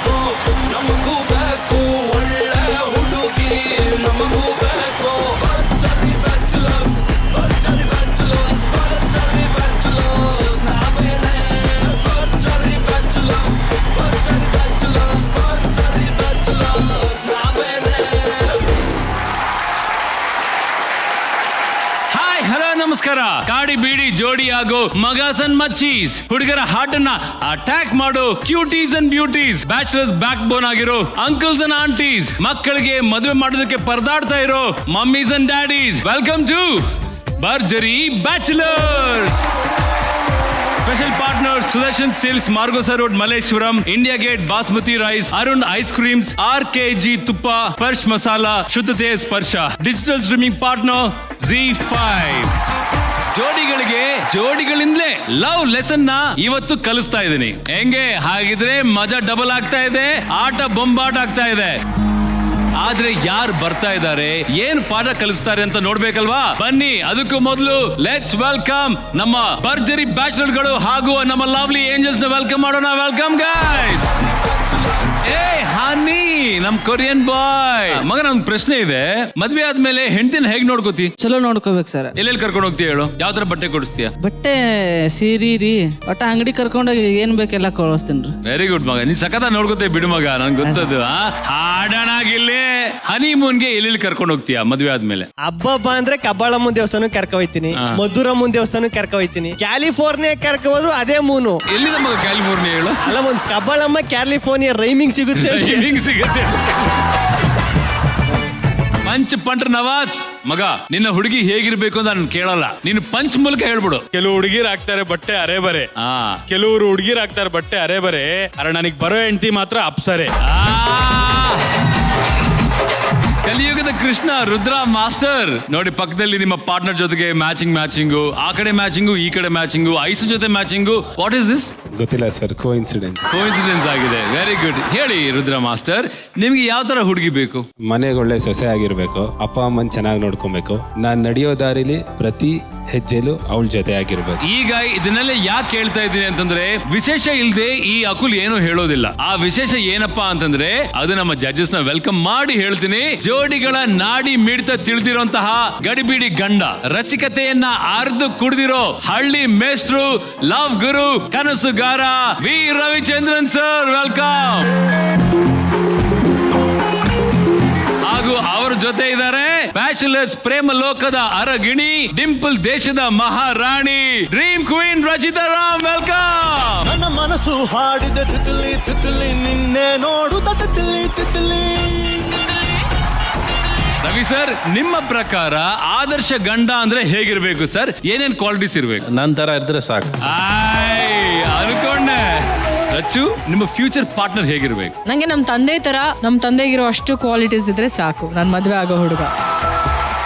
ಬೇಕು ನಮಗೂ ಬೇಕು ಒಳ್ಳೆ ಹುಡುಗಿ ನಮಗೂ ಬೇಕು ಭರ್ಜರಿ ಬ್ಯಾಚುಲರ್ಸ್ ಭರ್ಜರಿ ಬ್ಯಾಚುಲರ್ಸ್ ಭರ್ಜರಿ ಬ್ಯಾಚುಲರ್ಸ್ ನಾವೇನೆ ಭರ್ಜರಿ ಬ್ಯಾಚುಲರ್ಸ್ ಭರ್ಜರಿ ಬ್ಯಾಚುಲರ್ಸ್ ಭರ್ಜರಿ ಬ್ಯಾಚುಲರ್ಸ್ ನಾವೇನೆ. ಹಾಯ್ ಹಲೋ ನಮಸ್ಕಾರ. ಕಾಡಿ ಬೀಡಿ ಜೋಡಿ ಆಗೋ ಮಗಾಸನ್ ಮಚ್ಚೀಸ್ ಹುಡುಗರ ಹಾರ್ಟ್ ಅನ್ನ ಅಟ್ಯಾಕ್ ಮಾಡೋ cuties and beauties bachelors backbone ಆಗಿರೋ ಅಂಕಲ್ಸ್ ಅಂಡ್ ಆಂಟೀಸ್ ಮಕ್ಕಳಿಗೆ ಮದುವೆ ಮಾಡೋದಕ್ಕೆ ಪರದಾಡ್ತಾ ಇರೋ mummies and daddies welcome to Bharjari bachelors. Special partners Sudarshan Silks, Margosa Road, Malleshwaram, India Gate, Basmati Rice, Arun Ice Creams, RKG Tuppa, Parsh Masala, Shuddhate Sparsha. Digital streaming partner Z5. ಜೋಡಿಗಳಿಂದಲೇ love lesson ನ ಇವತ್ತು ಕಲಿಸ್ತಾ ಇದ್ದೀನಿ. ಹೆಂಗೆ ಹಾಗಿದ್ರೆ ಮಜಾ double ಆಗ್ತಾ ಇದೆ, ಆಟ ಬೊಂಬಾಟ ಆಗ್ತಾ ಇದೆ. ಆದ್ರೆ ಯಾರು ಬರ್ತಾ ಇದ್ದಾರೆ, ಏನ್ ಪಾಠ ಕಲಿಸ್ತಾರೆ ಅಂತ ನೋಡ್ಬೇಕಲ್ವಾ? ಬನ್ನಿ, ಅದಕ್ಕೂ ಮೊದಲು ಲೆಟ್ಸ್ ವೆಲ್ಕಮ್ ನಮ್ಮ ಭರ್ಜರಿ ಬ್ಯಾಚುಲರ್ಗಳು ಹಾಗೂ ನಮ್ಮ ಲವ್ಲಿ ಏಂಜಲ್ಸ್ ನ ವೆಲ್ಕಮ್ ಮಾಡೋಣ. Welcome guys. ಏ ಹಾನಿ, ನಮ್ ಕೊರಿಯನ್ ಬಾಯ್. ಮಗ, ನನ್ ಪ್ರಶ್ನೆ ಇದೆ. ಮದ್ವೆ ಆದ್ಮೇಲೆ ಹೆಂಡತಿನ ಹೇಗ್ ನೋಡ್ಕೋತಿ? ಚಲೋ ನೋಡ್ಕೋಬೇಕು ಸರ್. ಎಲ್ಲೆಲ್ಲಿ ಕರ್ಕೊಂಡು ಹೋಗ್ತೀಯ ಹೇಳು? ಯಾವ ತರ ಬಟ್ಟೆ ಕೊಡಿಸ್ತೀಯ? ಬಟ್ಟೆ ಸೀರಿ ರೀ, ಒಟ್ಟ ಅಂಗಡಿ ಕರ್ಕೊಂಡೋಗಿ ಏನ್ ಬೇಕೆಲ್ಲ ಕೊಡಿಸ್ತೀನಿ. ವೆರಿ ಗುಡ್ ಮಗ, ನೀನ್ ಸಖತ್ ನೋಡ್ಕೋತೇ ಬಿಡು ಮಗ, ನನ್ ಗೊತ್ತದು. ಹಾಡಣಾಗಿಲ್ಲಿ ಹನಿಮೂನ್ಗೆ ಎಲ್ಲೆಲ್ಲಿ ಕರ್ಕೊಂಡು ಹೋಗ್ತೀಯ ಮದ್ವೆ ಆದ್ಮೇಲೆ? ಹಬ್ಬ ಅಂದ್ರೆ ಕಬ್ಬಾಳಮ್ಮನ ದೇವಸ್ಥಾನ ಕರ್ಕ ಹೋಯ್ತೀನಿ, ಮಧುರಮ್ಮನ ದೇವಸ್ಥಾನ ಕರ್ಕ ಹೋಯ್ತೀನಿ, ಕ್ಯಾಲಿಫೋರ್ನಿಯಾ ಕರ್ಕ ಹೋದ್ರು ಅದೇ ಮೂನು. ಎಲ್ಲಿ ನಮಗ ಕ್ಯಾಲಿಫೋರ್ನಿಯಾ ಹೇಳು? ಅಲ್ಲ, ಒಂದ್ ಕಬ್ಬಾಳಮ್ಮ ಕ್ಯಾಲಿಫೋರ್ನಿಯಾ ರೈಮಿಂಗ್ ಸಿಗುತ್ತೆ. ಸಿಗುತ್ತೆ. ಪಂಚ್ ಪಂಟ್ರ ನವಾಜ್ ಮಗ, ನಿನ್ನ ಹುಡುಗಿ ಹೇಗಿರ್ಬೇಕು ಅಂತ ನಾನು ಕೇಳಲ್ಲ, ನೀನು ಪಂಚ್ ಮೂಲಕ ಹೇಳ್ಬಿಡು. ಕೆಲವು ಹುಡುಗಿರ್ ಹಾಕ್ತಾರೆ ಬಟ್ಟೆ ಅರೆ ಬರೆ, ಕೆಲವರು ಹುಡುಗಿರ್ ಹಾಕ್ತಾರೆ ಬಟ್ಟೆ ಅರೆ ಬರೆ. ಅರೆ ನನಗ್ ಬರೋ ಹೆಂಡತಿ ಮಾತ್ರ ಅಪ್ಸರೆ. ಕಲಿಯುಗದ ಕೃಷ್ಣ ರುದ್ರ ಮಾಸ್ಟರ್ ನೋಡಿ, ಪಕ್ಕದಲ್ಲಿ ನಿಮ್ಮ ಪಾರ್ಟ್ನರ್ ಜೊತೆಗೆ ಮ್ಯಾಚಿಂಗು, ಆ ಕಡೆ ಮ್ಯಾಚಿಂಗು, ಈ ಕಡೆ ಮ್ಯಾಚಿಂಗು, ಐಸ್ ಜೊತೆ ಮ್ಯಾಚಿಂಗು. What is this? ಗೊತ್ತಿಲ್ಲ ಸರ್, ಕೋಇನ್ಸಿಡೆನ್ಸ್ ಆಗಿದೆ. Very good. ಹೇಳಿ ರುದ್ರ ಮಾಸ್ಟರ್, ನಿಮ್ಗೆ ಯಾವ ತರ ಹುಡುಗಿ ಬೇಕು? ಮನೆಗೆ ಒಳ್ಳೆ ಸೊಸೆ ಆಗಿರ್ಬೇಕು, ಅಪ್ಪ ಅಮ್ಮನ್ ಚೆನ್ನಾಗಿ ನೋಡ್ಕೊಬೇಕು, ನಾನ್ ನಡೆಯೋ ದಾರಿಲಿ ಪ್ರತಿ ಹೆಜ್ಜೆಲು ಅವಳ ಜೊತೆ ಆಗಿರ್ಬೇಕು. ಈಗ ಇದನ್ನೆಲ್ಲ ಯಾಕೆ ಹೇಳ್ತಾ ಇದ್ದೀನಿ ಅಂತಂದ್ರೆ, ವಿಶೇಷ ಇಲ್ದೆ ಈ ಅಕುಲ್ ಏನು ಹೇಳೋದಿಲ್ಲ. ಆ ವಿಶೇಷ ಏನಪ್ಪಾ ಅಂತಂದ್ರೆ, ಅದು ನಮ್ಮ ಜಡ್ಜಸ್ ನ ವೆಲ್ಕಮ್ ಮಾಡಿ ಹೇಳ್ತೀನಿ. ಜೋಡಿಗಳ ನಾಡಿ ಮಿಡ್ತ ತಿಳಿದಿರುವಂತಹ ಗಡಿಬಿಡಿ ಗಂಡ, ರಸಿಕತೆಯನ್ನ ಅರ್ದು ಕುಡಿದಿರೋ ಹಳ್ಳಿ ಮೇಸ್ಟ್ರು, ಲವ್ ಗುರು, ಕನಸುಗಾರ ವಿ ರವಿಚಂದ್ರನ್ ಸರ್, ವೆಲ್ಕಮ್. ಹಾಗೂ ಅವರ ಜೊತೆ ಇದ್ದಾರೆ ಬ್ಯಾಚುಲರ್ಸ್ ಪ್ರೇಮ ಲೋಕದ ಅರಗಿಣಿ, ಡಿಂಪಲ್ ದೇಶದ ಮಹಾರಾಣಿ, dream queen Rachita Ram, welcome. ನನ್ನ ಮನಸ್ಸು ಹಾಡಿದ ತಿತ್ಲಿ ತಿತ್ಲಿ, ನಿನ್ನೆ ನೋಡುತ್ತ ತಿತ್ಲಿ ತಿತ್ಲಿ. ರವಿ ಸರ್, ನಿಮ್ಮ ಪ್ರಕಾರ ಆದರ್ಶ ಗಂಡ ಅಂದ್ರೆ ಹೇಗಿರ್ಬೇಕು ಸರ್? ಏನೇನ್ ಕ್ವಾಲಿಟೀಸ್ ಇರ್ಬೇಕು? ನನ್ ತರ ಇದ್ರೆ ಸಾಕು. ಅನ್ಕೊಂಡೆ. ರಚ್ಚು, ನಿಮ್ಮ ಫ್ಯೂಚರ್ ಪಾರ್ಟ್ನರ್ ಹೇಗಿರ್ಬೇಕು? ನಂಗೆ ನಮ್ ತಂದೆಗಿರೋ ಅಷ್ಟು ಕ್ವಾಲಿಟೀಸ್ ಇದ್ರೆ ಸಾಕು, ನಾನ್ ಮದ್ವೆ ಆಗೋ ಹುಡುಗ.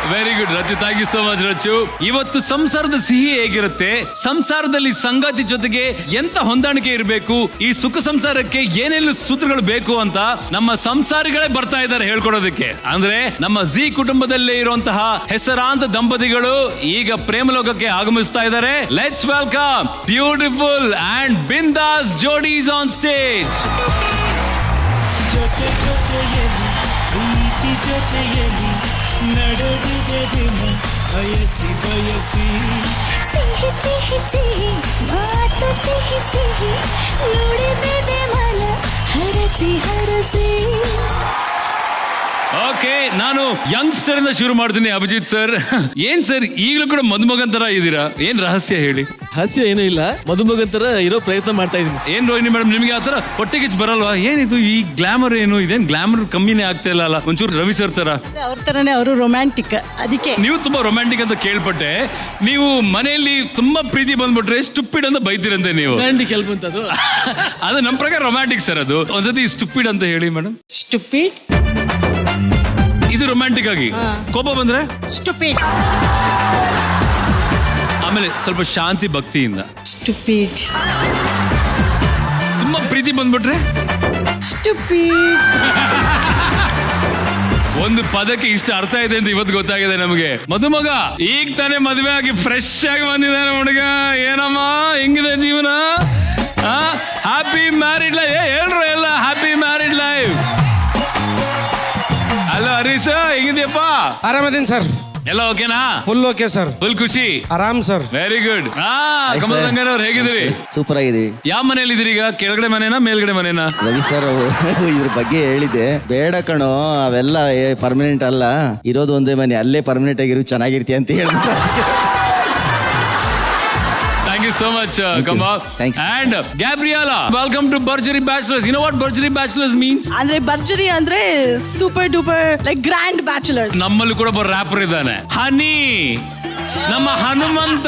Very good Rachu, thank you so much Rachu. ಇವತ್ತು ಸಂಸಾರದ ಸಿಹಿ ಹೇಗಿರುತ್ತೆ, ಸಂಸಾರದಲ್ಲಿ ಸಂಗಾತಿ ಜೊತೆಗೆ ಎಂತ ಹೊಂದಾಣಿಕೆ ಇರಬೇಕು, ಈ ಸುಖ ಸಂಸಾರಕ್ಕೆ ಏನೆಲ್ಲ ಸೂತ್ರಗಳು ಬೇಕು ಅಂತ ನಮ್ಮ ಸಂಸಾರಿಗಳೇ ಬರ್ತಾ ಇದ್ದಾರೆ ಹೇಳ್ಕೊಡೋದಕ್ಕೆ. ಅಂದ್ರೆ ನಮ್ಮ ಜಿ ಕುಟುಂಬದಲ್ಲೇ ಇರುವಂತಹ ಹೆಸರಾಂತ ದಂಪತಿಗಳು ಈಗ ಪ್ರೇಮಲೋಕಕ್ಕೆ ಆಗಮಿಸ್ತಾ ಇದ್ದಾರೆ. ಲೆಟ್ಸ್ ವೆಲ್ಕಮ್ ಬ್ಯೂಟಿಫುಲ್ ಅಂಡ್ ಬಿಂದಾಸ್ ಜೋಡೀಸ್ ಆನ್ ಸ್ಟೇಜ್. ನಡೆದಿದೆ ದಿನ ಬಯಸಿ ಬಯಸಿ, ಸಿಹಿ ಸಿಹಿ ಸಿಹಿ ಮಾತು, ಸಿಹಿ ಸಿಹಿ ನುಡಿದಿದೆ ಮನ ಹರಸಿ ಹರಸಿ. ಓಕೆ, ನಾನು ಯಂಗ್ಸ್ಟರ್ ಇಂದ ಶುರು ಮಾಡ್ತೀನಿ. ಅಭಿಜಿತ್ ಸರ್, ಏನ್ ಸರ್ ಈಗಲೂ ಕೂಡ ಮದುಮಗನ್ ತರ ಇದ್ದೀರಾ? ಏನ್ ರಹಸ್ಯ ಹೇಳಿ? ಹಾಸ್ಯ ಏನೂ ಇಲ್ಲ, ಮದುಮಗನ್ ತರ ಇರೋ ಪ್ರಯತ್ನ ಮಾಡ್ತಾ ಇದೀನಿ. ಏನ್ ರೋಹಿಣಿ ಮೇಡಮ್, ನಿಮ್ಗೆ ಆ ತರ ಹೊಟ್ಟೆಗೆ ಬರಲ್ವಾ? ಏನಿದು ಈ ಗ್ಲಾಮರ್, ಏನು ಇದೇನ್ ಗ್ಲಾಮರ್ ಕಮ್ಮಿನೇ ಆಗ್ತಾ ಇಲ್ಲ? ಒಂಚೂರು ರವಿ ಸರ್ ತರ. ಅವ್ರ ತರನೇ ಅವರು ರೊಮ್ಯಾಂಟಿಕ್, ಅದಕ್ಕೆ ನೀವು ತುಂಬಾ ರೊಮ್ಯಾಂಟಿಕ್ ಅಂತ ಕೇಳ್ಪಟ್ಟೆ. ನೀವು ಮನೆಯಲ್ಲಿ ತುಂಬಾ ಪ್ರೀತಿ ಬಂದ್ಬಿಟ್ರೆ ಸ್ಟುಪಿಡ್ ಅಂತ ಬೈತೀರಂತೆ ನೀವು. ಅದು ನಮ್ ಪ್ರಕಾರ ರೊಮ್ಯಾಂಟಿಕ್ ಸರ್. ಅದು ಒಂದ್ಸತಿ ಸ್ಟುಪಿಡ್ ಅಂತ ಹೇಳಿ ಮೇಡಮ್. ಸ್ಟುಪಿಡ್, ಇದು ರೊಮ್ಯಾಂಟಿಕ್ ಆಗಿ. ಕೋಪ ಬಂದ್ರೆ ಸ್ಟುಪಿಡ್, ಆಮೇಲೆ ಸ್ವಲ್ಪ ಶಾಂತಿ ಭಕ್ತಿಯಿಂದ ಸ್ಟುಪಿಡ್, ತುಂಬಾ ಪ್ರೀತಿ ಬಂದ್ಬಿಟ್ರೆ ಸ್ಟುಪಿಡ್. ಒಂದು ಪದಕ್ಕೆ ಇಷ್ಟ ಅರ್ಥ ಇದೆ ಅಂತ ಇವತ್ತು ಗೊತ್ತಾಗಿದೆ ನಮಗೆ. ಮದುಮಗ ಈಗ ತಾನೇ ಮದುವೆ ಆಗಿ ಫ್ರೆಶ್ ಆಗಿ ಬಂದಿದ್ದಾನೆ ಹುಡುಗ. ಏನಮ್ಮ ಹೆಂಗಿದೆ ಜೀವನ? ಹ್ಯಾಪಿ ಮ್ಯಾರಿಡ್ ಲೈಫ್ ಹೇಳ್ರು ಎಲ್ಲ. ಹ್ಯಾಪಿ ಮ್ಯಾರಿಡ್ ಆರಾಮದೇನ್ ಸರ್? ಎಲ್ಲ ಓಕೆನಾ? Full okay sir. ಫುಲ್ ಖುಷಿ? ಆರಾಮ್ sir. Very good. Kamal Rangan ಅವ್ರು ಹೇಗಿದ್ದೀರಿ? ಸೂಪರ್ ಆಗಿದೀವಿ. ಯಾವ ಮನೇಲಿ ಇದೀರಿ ಈಗ? ಕೆಳಗಡೆ ಮನೇನಾ ಮೇಲ್ಗಡೆ ಮನೇನಾ? ರವಿ ಸರ್ ಇದ್ರ ಬಗ್ಗೆ ಹೇಳಿದೆ. ಬೇಡ ಕಣೋ ಅವೆಲ್ಲ ಪರ್ಮನೆಂಟ್ ಅಲ್ಲ, ಇರೋದು ಒಂದೇ ಮನೆ, ಅಲ್ಲೇ ಪರ್ಮನೆಂಟ್ ಆಗಿರು, ಚೆನ್ನಾಗಿರ್ತಿ ಅಂತ ಹೇಳ್ಬಿಟ್ಟು. Thank you so much, Kamal. Thanks. And Gabriella, welcome to Burgery Bachelors. You know what Burgery Bachelors means? ಅಂದ್ರೆ ಭರ್ಜರಿ ಅಂದ್ರೆ super duper like grand bachelors. ನಮ್ಮಲ್ಲಿ ಕೂಡ ಒಬ್ಬ ರ್ಯಾಪರ್ ಇದ್ದಾನೆ, ಹನಿ. ನಮ್ಮ ಹನುಮಂತ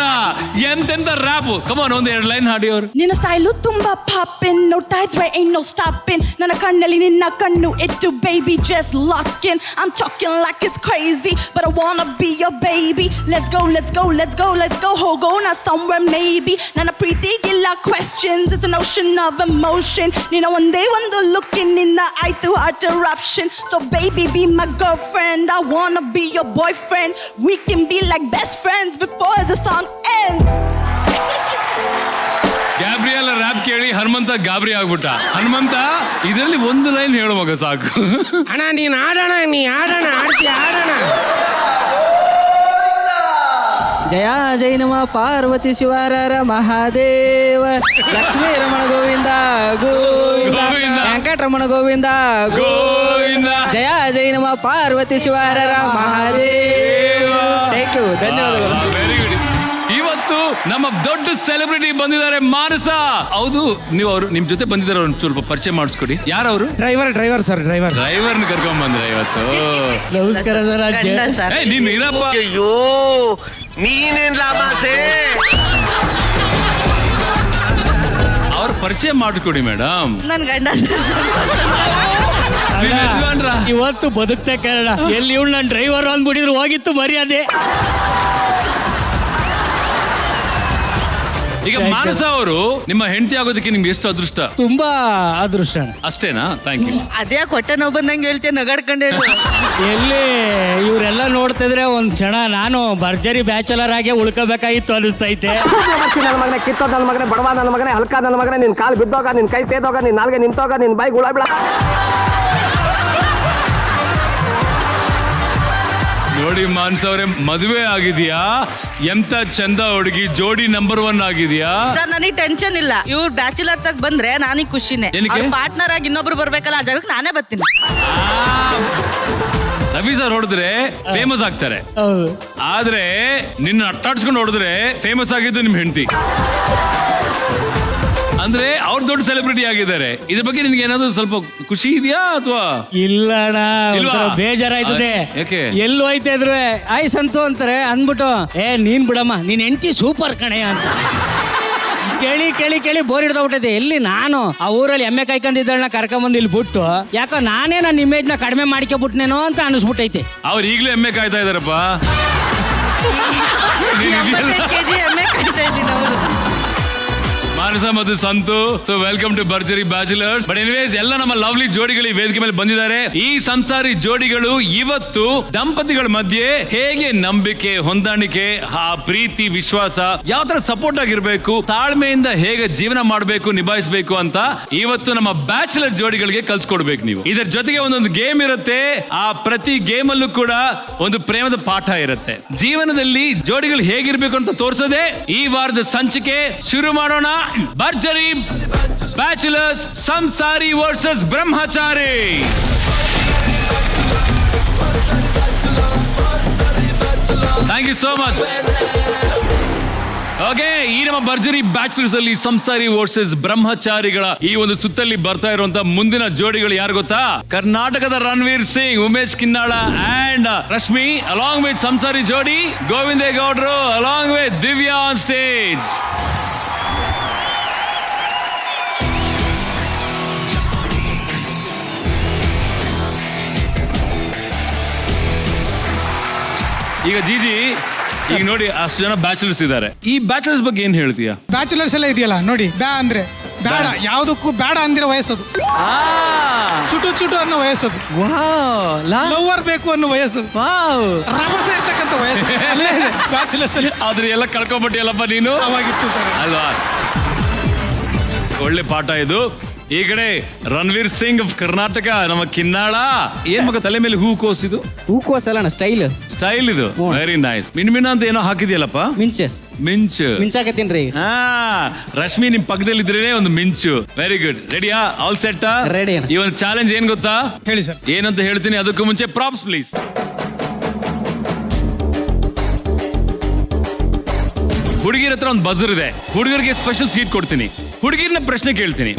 ಎಂತೆಂತ ರ್ಯಾಪ್. ಕಮಾನ್, ಒಂದು 2 ಲೈನ್ ಹಾಡಿ ಅವ್ರು. ನಿನ್ನ ಸ್ಟೈಲು ತುಂಬಾ ಪಾಪಿನ್, ನೋಡ್ತಾ ಇದ್ರೆ ain't no stopping. ನನ್ನ ಕಣ್ಣಲ್ಲಿ ನಿನ್ನ ಕಣ್ಣು ಇಟ್ಟು baby just lock in. I'm talking like it's crazy, but I wanna be your baby. Let's go, let's go, let's go, let's go. ಹೋಗೋಣ somewhere maybe. ನನ್ನ ಪ್ರೀತಿಗಿಲ್ಲ questions, it's an ocean of emotion. ನಿನ್ನ ಒಂದೇ ಒಂದು look in ನಿನ್ನ ಆಯ್ತು interruption. So baby be my girlfriend, I wanna be your boyfriend. We can be like best friends before the song ends. Gabriel rap ಕೇಳಿ ಹನುಮಂತ ಗಾಬರಿ ಆಗ್ಬಿಟ್ಟ. ಹನುಮಂತ, ಇದರಲ್ಲಿ ಒಂದು ಲೈನ್ ಹೇಳು ಮಗ ಸಾಕು. ಅಣ್ಣ ನೀನ್ ಆಡೋಣ, ನೀ ಆಡೋಣ, ಆಡ್ತಿ ಆಡೋಣ. ಜಯ ಜೈ ನಮ ಪಾರ್ವತಿ ಶಿವರರ ಮಹಾದೇವ, ಲಕ್ಷ್ಮೀ ರಮಣ ಗೋವಿಂದ ಗೋವಿಂದ, ವೆಂಕಟರಮಣ ಗೋವಿಂದ ಗೋವಿಂದ. ಜಯ ಜೈ ನಮ ಪಾರ್ವತಿ ಶಿವರರ ಮಹಾದೇವ. ಥ್ಯಾಂಕ್ ಯು, ಧನ್ಯವಾದಗಳು. Very good. ಇವತ್ತು ನಮ್ಮ ದೊಡ್ಡ ಸೆಲೆಬ್ರಿಟಿ ಬಂದಿದ್ದಾರೆ, ಮಾನಸ. ಹೌದು, ನೀವು ಅವರು ನಿಮ್ ಜೊತೆ ಬಂದಿದ್ದಾರೆ, ಅವ್ರನ್ನ ಸ್ವಲ್ಪ ಪರಿಚಯ ಮಾಡಿಸ್ಕೊಡಿ. ಯಾರವರು? ಡ್ರೈವರ್ ಸರ್, ಡ್ರೈವರ್ನ ಕರ್ಕೊಂಡ್ ಬಂದ್ರೆ ಇವತ್ತು. ನಮಸ್ಕಾರ ಸರ್. ನೀನ್ ಇರಪ್ಪ. ಅಯ್ಯೋ ನೀನೇನ್ ಲಾಭಾಸೆ. ಅವ್ರ ಪರಿಚಯ ಮಾಡಿಕೊಡಿ ಮೇಡಮ್. ನನ್ ಗಂಡ ಇವತ್ತು ಬದುಕ್ತೆ ಕನ್ನಡ. ಎಲ್ಲಿ ಇವಳು ನನ್ನ ಡ್ರೈವರ್ ಅಂದ್ಬಿಟ್ಟಿದ್ರು ಹೋಗಿತ್ತು ಮರ್ಯಾದೆ. ಈಗ ಮಾನಸ ಅವರು ನಿಮ್ಮ ಹೆಂಡತಿ ಆಗೋದಕ್ಕೆ ನಿಮ್ಗೆ ಎಷ್ಟು ಅದೃಷ್ಟ? ತುಂಬಾ ಅದೃಷ್ಟ. ಅಷ್ಟೇನಾ? Thank you. ಅದೇ ಕೊಟ್ಟೆ ನಾವು ಬಂದಂಗೆ ಹೇಳ್ತೇನೆ, ನಗಾಡ್ಕೊಂಡೆ. ಎಲ್ಲಿ ಇವರೆಲ್ಲ ನೋಡ್ತಿದ್ರೆ ಒಂದ್ ಕ್ಷಣ ನಾನು ಭರ್ಜರಿ ಬ್ಯಾಚುಲರ್ ಆಗಿ ಉಳ್ಕೋಬೇಕಾಗಿತ್ತು ಅನಿಸ್ತೈತೆ. ನನ್ನ ಮಗನೇ, ಕಿತ್ತೋದ ನನ್ನ ಮಗನೇ, ಬಡವ ನನ್ನ ಮಗನೇ, ಹಲ್ಕ ನನ್ನ ಮಗನೇ, ನಿನ್ ಕಾಲು ಬಿದ್ದೋಗ, ನಿನ್ ಕೈ ತೇದೋಗ, ನಿನ್ ನಾಲ್ಗೆ ನಿಂತೋಗ, ನಿನ್ ಬಾಯಿ ಗುಳ ಬಿಡ. ನೋಡಿ ಮಾನಸ ಅವರೇ, ಮದುವೆ ಆಗಿದ್ಯಾ? ಎಂತ ಚಂದ ಹುಡುಗಿ, ಜೋಡಿ ನಂಬರ್ 1 ಆಗಿದ್ಯಾ? ಸರ್ ನನಗೆ ಟೆನ್ಷನ್ ಇಲ್ಲ. ಇವ್ರು ಬ್ಯಾಚುಲರ್ಸ್ ಆಗಿ ಬಂದ್ರೆ ನನಗೆ ಖುಷಿನೇ. ಪಾರ್ಟ್ನರ್ ಆಗಿ ಇನ್ನೊಬ್ರು ಬರ್ಬೇಕಲ್ಲ, ಆ ಜಾಗಕ್ಕೆ ನಾನೇ ಬರ್ತೀನಿ. ರವಿ ಸರ್ ಹೊಡೆದ್ರೆ ಫೇಮಸ್ ಆಗ್ತಾರೆ, ಆದ್ರೆ ನಿನ್ನ ಅಟ್ಟಾಡ್ಸ್ಕೊಂಡು ಹೊಡೆದ್ರೆ ಫೇಮಸ್ ಆಗಿದ್ದು ನಿಮ್ ಹೆಂಡತಿ. ಅಂದ್ರೆ ಅವ್ರು ದೊಡ್ಡ ಸೆಲೆಬ್ರಿಟಿ ಆಗಿದ್ದಾರೆ. ಇದ್ರ ಬಗ್ಗೆ ನಿನ್ಗೆ ಏನಾದ್ರು ಸ್ವಲ್ಪ ಖುಷಿ ಇದೆಯಾ ಅಥವಾ ಇಲ್ಲಣ್ಣ? ಬೇಜಾರಾಯ್ತದೆ. ಯಾಕೆ? ಎಲ್ಲೂ ಹೋಯ್ತಾ ಇದ್ರು ಆಯ್ ಸಂತು ಅಂತಾರೆ, ಅಂದ್ಬಿಟ್ಟು ನೀನ್ ಬಿಡಮ್ಮ, ನೀನ್ ಹೆಂಡತಿ ಸೂಪರ್ ಕಣೆ ಅಂತ ಕೇಳಿ ಕೇಳಿ ಕೇಳಿ ಬೋರ್ ಹಿಡ್ದೋಗ್ಬಿಟ್ಟೈತೆ. ಎಲ್ಲಿ ನಾನು ಆ ಊರಲ್ಲಿ ಎಮ್ಮೆ ಕಾಯ್ಕೊಂಡಿದ್ದಳನ್ನ ಕರ್ಕೊಂಬಂದು ಇಲ್ಲಿ ಬಿಟ್ಟು ಯಾಕೋ ನಾನೇ ನನ್ನ ಇಮೇಜ್ ನ ಕಡಿಮೆ ಮಾಡ್ಕೊಬಿಟ್ನೇನೋ ಅಂತ ಅನಿಸ್ಬಿಟ್ಟೈತೆ. ಅವ್ರು ಈಗಲೂ ಎಮ್ಮೆ ಕಾಯ್ತಾ ಇದಾರಪ್ಪ. ಮಾನಸ ಮತ್ತು Santu, so welcome to Bharjari bachelors. But anyways, ಎಲ್ಲ ನಮ್ಮ ಲವ್ಲಿ ಜೋಡಿಗಳು ಈ ವೇದಿಕೆ ಮೇಲೆ ಬಂದಿದ್ದಾರೆ. ಈ ಸಂಸಾರಿ ಜೋಡಿಗಳು ಇವತ್ತು ದಂಪತಿಗಳ ಮಧ್ಯೆ ಹೇಗೆ ನಂಬಿಕೆ, ಹೊಂದಾಣಿಕೆ, ಆ ಪ್ರೀತಿ, ವಿಶ್ವಾಸ ಯಾವ ತರ ಸಪೋರ್ಟ್ ಆಗಿರ್ಬೇಕು, ತಾಳ್ಮೆಯಿಂದ ಹೇಗೆ ಜೀವನ ಮಾಡಬೇಕು, ನಿಭಾಯಿಸಬೇಕು ಅಂತ ಇವತ್ತು ನಮ್ಮ ಬ್ಯಾಚುಲರ್ ಜೋಡಿಗಳಿಗೆ ಕಲ್ಸ್ಕೊಡ್ಬೇಕು ನೀವು. ಇದರ ಜೊತೆಗೆ ಒಂದೊಂದು ಗೇಮ್ ಇರುತ್ತೆ. ಆ ಪ್ರತಿ ಗೇಮ್ ಅಲ್ಲೂ ಕೂಡ ಒಂದು ಪ್ರೇಮದ ಪಾಠ ಇರುತ್ತೆ. ಜೀವನದಲ್ಲಿ ಜೋಡಿಗಳು ಹೇಗಿರ್ಬೇಕು ಅಂತ ತೋರಿಸೋದೇ ಈ ವಾರದ ಸಂಚಿಕೆ. ಶುರು ಮಾಡೋಣ. ಭರ್ಜರಿ ಬ್ಯಾಚುಲರ್ಸ್ ಸಂಸಾರಿ ವರ್ಸಸ್ ಬ್ರಹ್ಮಚಾರಿ. Thank you so much. Okay, ಈ ನಮ್ಮ ಭರ್ಜರಿ ಬ್ಯಾಚುಲರ್ಸ್ ಅಲ್ಲಿ ಸಂಸಾರಿ ವರ್ಸಸ್ ಬ್ರಹ್ಮಚಾರಿಗಳ ಈ ಒಂದು ಸುತ್ತಲ್ಲಿ ಬರ್ತಾ ಇರುವಂತ ಮುಂದಿನ ಜೋಡಿಗಳು ಯಾರು ಗೊತ್ತಾ? ಕರ್ನಾಟಕದ Ranveer Singh, Umesh Kinnal and Rashmi, along with ಸಂಸಾರಿ ಜೋಡಿ ಗೋವಿಂದೇಗೌಡರು along with Divya on stage. ಈಗ ಜೀಜಿ, ಈಗ ನೋಡಿ ಅಷ್ಟು ಜನ ಬ್ಯಾಚುಲರ್ಸ್ ಇದ್ದಾರೆ. ಈ ಬ್ಯಾಚುಲರ್ಸ್ ಬಗ್ಗೆ ಏನ್ ಹೇಳ್ತೀಯಾ? ಬ್ಯಾಚುಲರ್ಸ್ ಎಲ್ಲ ಇದೆಯಲ್ಲ ನೋಡಿ, ಅಂದ್ರೆ ಬೇಡ, ಯಾವುದಕ್ಕೂ ಬೇಡ ಅಂದಿರೋ ವಯಸ್ಸದು, ಚುಟು ಚುಟು ಅನ್ನೋ ವಯಸ್ಸದು, ಲವರ್ ಬೇಕು ಅನ್ನೋ ವಯಸ್ಸದು, ರಭಸ ಇರ್ತಕ್ಕಂಥ ವಯಸ್ಸು ಬ್ಯಾಚುಲರ್ಸ್ ಅಲ್ಲಿ. ಆದ್ರೆ ಎಲ್ಲ ಕಳ್ಕೊಂಡ್ಬಿಟ್ಟಿಯಲ್ಲಪ್ಪ ನೀನು. ಅವಾಗಿತ್ತು ಸರ್ ಅಲ್ವಾ? ಒಳ್ಳೆ ಪಾಠ ಇದು. ಈ ಕಡೆ ರಣವೀರ್ ಸಿಂಗ್ ಆಫ್ ಕರ್ನಾಟಕ, ನಮ್ಮ ಕಿನ್ನಾಳ. ಏನ್ ಮಗ ತಲೆ ಮೇಲೆ ಹೂ ಕೋಸಿದು? ಹೂಕೋಸಲ್ಲ ಸ್ಟೈಲ್ ಸ್ಟೈಲ್ ಇದು. Very nice. ಮಿಣ್ಮಿಣ ಅಂತ ಏನೋ ಹಾಕಿದ್ಯಲ್ಲಪ್ಪ? ಮಿಂಚ್ ಮಿಂಚಾಕತ್ತೀನ್ರಿ. ರಶ್ಮಿ ನಿಮ್ ಪಕ್ಕದಲ್ಲಿ ಇದ್ರೇನೆ ಒಂದು ಮಿಂಚು. Very good. ರೆಡಿಯಾ? All set? ರೆಡಿ. ಈ ಒಂದು ಚಾಲೆಂಜ್ ಏನ್ ಗೊತ್ತಾ? ಹೇಳಿ ಸರ್. ಏನಂತ ಹೇಳ್ತೀನಿ, ಅದಕ್ಕೂ ಮುಂಚೆ ಪ್ರಾಪ್ಸ್ ಪ್ಲೀಸ್. ಹುಡುಗಿರ ಹತ್ರ ಒಂದು ಬಜರ್ ಇದೆ. ಹುಡುಗರಿಗೆ ಸ್ಪೆಷಲ್ ಸೀಟ್ ಕೊಡ್ತೀನಿ. ಹುಡುಗಿರ್ನ ಪ್ರಶ್ನೆ ಕೇಳ್ತೀನಿ.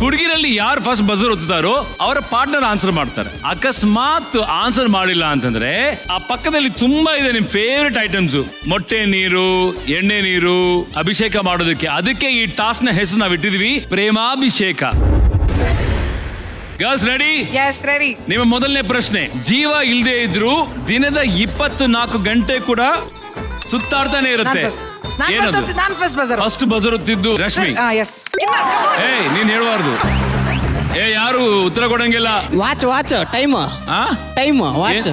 ಹುಡುಗಿರಲ್ಲಿ ಯಾರು ಫಸ್ಟ್ ಬಜರ್ ಒತ್ತುತ್ತಾರೋ ಅವರ ಪಾರ್ಟ್ನರ್ ಆನ್ಸರ್ ಮಾಡ್ತಾರೆ. ಅಕಸ್ಮಾತ್ ಆನ್ಸರ್ ಮಾಡಿಲ್ಲ ಅಂತಂದ್ರೆ ಆ ಪಕ್ಕದಲ್ಲಿ ತುಂಬಾ ಇದೆ ನಿಮ್ ಫೇವ್ರೆಟ್ ಐಟಮ್ಸ್. ಮೊಟ್ಟೆ ನೀರು, ಎಣ್ಣೆ ನೀರು, ಅಭಿಷೇಕ ಮಾಡೋದಕ್ಕೆ. ಅದಕ್ಕೆ ಈ ಟಾಸ್ಕ್ ನ ಹೆಸರು ನಾವು ಇಟ್ಟಿದ್ವಿ ಪ್ರೇಮಾಭಿಷೇಕ. Girls ready? Yes ready. ನಿಮ್ಮ ಮೊದಲನೇ ಪ್ರಶ್ನೆ, ಜೀವ ಇಲ್ಲದೆ ಇದ್ರು ದಿನದ 24 ಗಂಟೆ ಕೂಡ ಸುತ್ತಾಡ್ತಾನೆ ಇರುತ್ತೆ. ಫಸ್ಟ್ ಬಜರ್ ಒತ್ತಿದ್ದು ರಶ್ಮಿ. ನೀನ್ ಹೇಳ್ಬಾರ್ದು. ಯಾರು ಉತ್ತರ ಕೊಡಂಗಿಲ್ಲ. ವಾಚ್ ಟೈಮ್ ವಾಚ್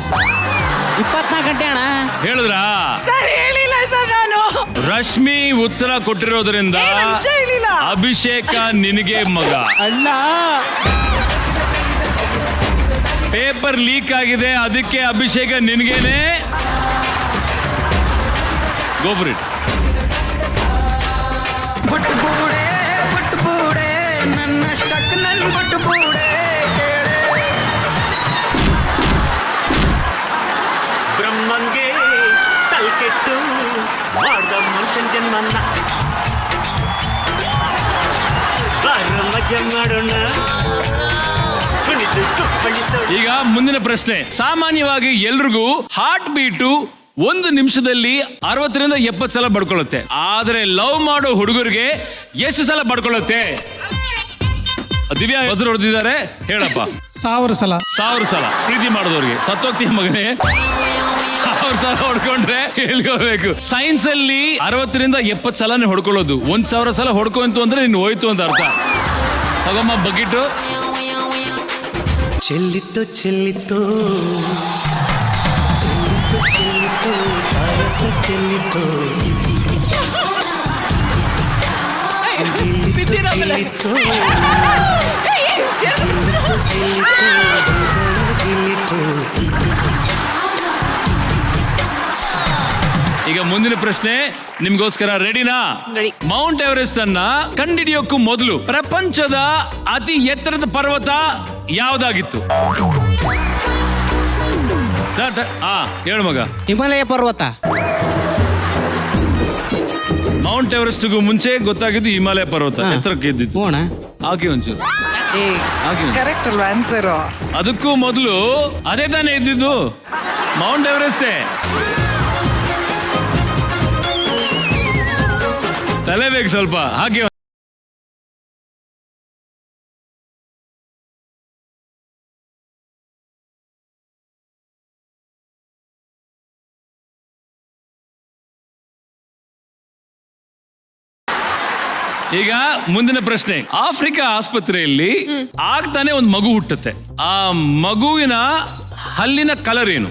24 ಗಂಟೆ ಅಣ್ಣ ಹೇಳಿದ್ರಾ? ಹೇಳಿಲ್ಲ ಸರ್ ನಾನು. ರಶ್ಮಿ ಉತ್ತರ ಕೊಟ್ಟಿರೋದ್ರಿಂದ ಅಭಿಷೇಕ ನಿನಗೆ ಮಗ. ಅಣ್ಣ ಪೇಪರ್ ಲೀಕ್ ಆಗಿದೆ, ಅದಕ್ಕೆ ಅಭಿಷೇಕ ನಿನಗೇನೆ. ಗೋ ಫಾರ್ ಇಟ್. ಬುಟ್ಬೂಡೆ ನನ್ನಷ್ಟಕ್ಕೆ ನನ್ನ ಬುಟ್ಬೂಡೆ ಬ್ರಹ್ಮಂಗೆ ತಲ್ಕೆಟ್ಟು ಮಾಡ್ದ ಮನುಷ್ಯನ್ ಜನ್ಮನ್ನ ಮಜಾ ಮಾಡೋಣ. ಈಗ ಮುಂದಿನ ಪ್ರಶ್ನೆ. ಸಾಮಾನ್ಯವಾಗಿ ಎಲ್ರಿಗೂ ಹಾರ್ಟ್ ಬೀಟು 1 ನಿಮಿಷದಲ್ಲಿ 60ರಿಂದ 70 ಸಲ ಬಡ್ಕೊಳ್ಳುತ್ತೆ. ಆದ್ರೆ ಲವ್ ಮಾಡೋ ಹುಡುಗರಿಗೆ ಎಷ್ಟು ಸಲ ಬಡ್ಕೊಳ್ಳುತ್ತೆ? ದಿವ್ಯಾ ಬಜರ್ ಹೊಡೆದಿದ್ದಾರೆ, ಹೇಳಪ್ಪ. 1000 ಸಲ. 1000 ಸಲ. ಪ್ರೀತಿ ಮಾಡೋದವ್ರಿಗೆ ಸತ್ತೋಗ್ತೀಯ ಮಗನೇ. 1000 ಸಲ ಹೊಡ್ಕೊಂಡ್ರೆ ಹೇಳ್ಕೋಬೇಕು. ಸೈನ್ಸ್ ಅಲ್ಲಿ 60ರಿಂದ 70 ಸಲನೇ ಹೊಡ್ಕೊಳ್ಳೋದು. 1000 ಸಲ ಹೊಡ್ಕೊಂತು ಅಂದ್ರೆ ನೀನು ಹೋಯ್ತು ಅಂತ ಅರ್ಥ. ತಗೊಮ್ಮ ಬಗಿಟ್ಟು. ಚೆಲ್ಲಿತ್ತು ಚೆಲ್ಲಿತ್ತು ಚೆಲ್ಲಿತ್ತು ತಾರಸ ಚೆಲ್ಲಿತ್ತು ಗೆಲ್ಲಿತ್ತು ಈಗ ಮುಂದಿನ ಪ್ರಶ್ನೆ ನಿಮ್ಗೋಸ್ಕರ. ರೆಡಿನಾ? ಮೌಂಟ್ ಎವರೆಸ್ಟ್ ಅನ್ನ ಕಂಡಿಡಿಯೋಕ್ಕೂ ಮೊದಲು ಪ್ರಪಂಚದ ಅತಿ ಎತ್ತರದ ಪರ್ವತ ಯಾವ್ದಾಗಿತ್ತು? ಹೇಳು ಮಗ. ಹಿಮಾಲಯ ಪರ್ವತ. ಮೌಂಟ್ ಎವರೆಸ್ಟ್ಗೂ ಮುಂಚೆ ಗೊತ್ತಾಗಿದ್ದು ಹಿಮಾಲಯ ಪರ್ವತ ಎತ್ತರಕ್ಕೆ ಇದ್ದಿತ್ತು. ಹಾಕಿ ಒಂಚೂರು. ಕರೆಕ್ಟ್ ಅಲ್ವಾ ಆನ್ಸರ್? ಅದಕ್ಕೂ ಮೊದಲು ಅದೇ ತಾನೇ ಇದ್ದಿದ್ದು, ಮೌಂಟ್ ಎವರೆಸ್ಟೇ. ತಲೆ ಬೇಕು ಸ್ವಲ್ಪ. ಹಾಕಿ. ಈಗ ಮುಂದಿನ ಪ್ರಶ್ನೆ. ಆಫ್ರಿಕಾ ಆಸ್ಪತ್ರೆಯಲ್ಲಿ ಆಗ್ತಾನೆ ಒಂದು ಮಗು ಹುಟ್ಟುತ್ತೆ. ಆ ಮಗುವಿನ ಹಲ್ಲಿನ ಕಲರ್ ಏನು?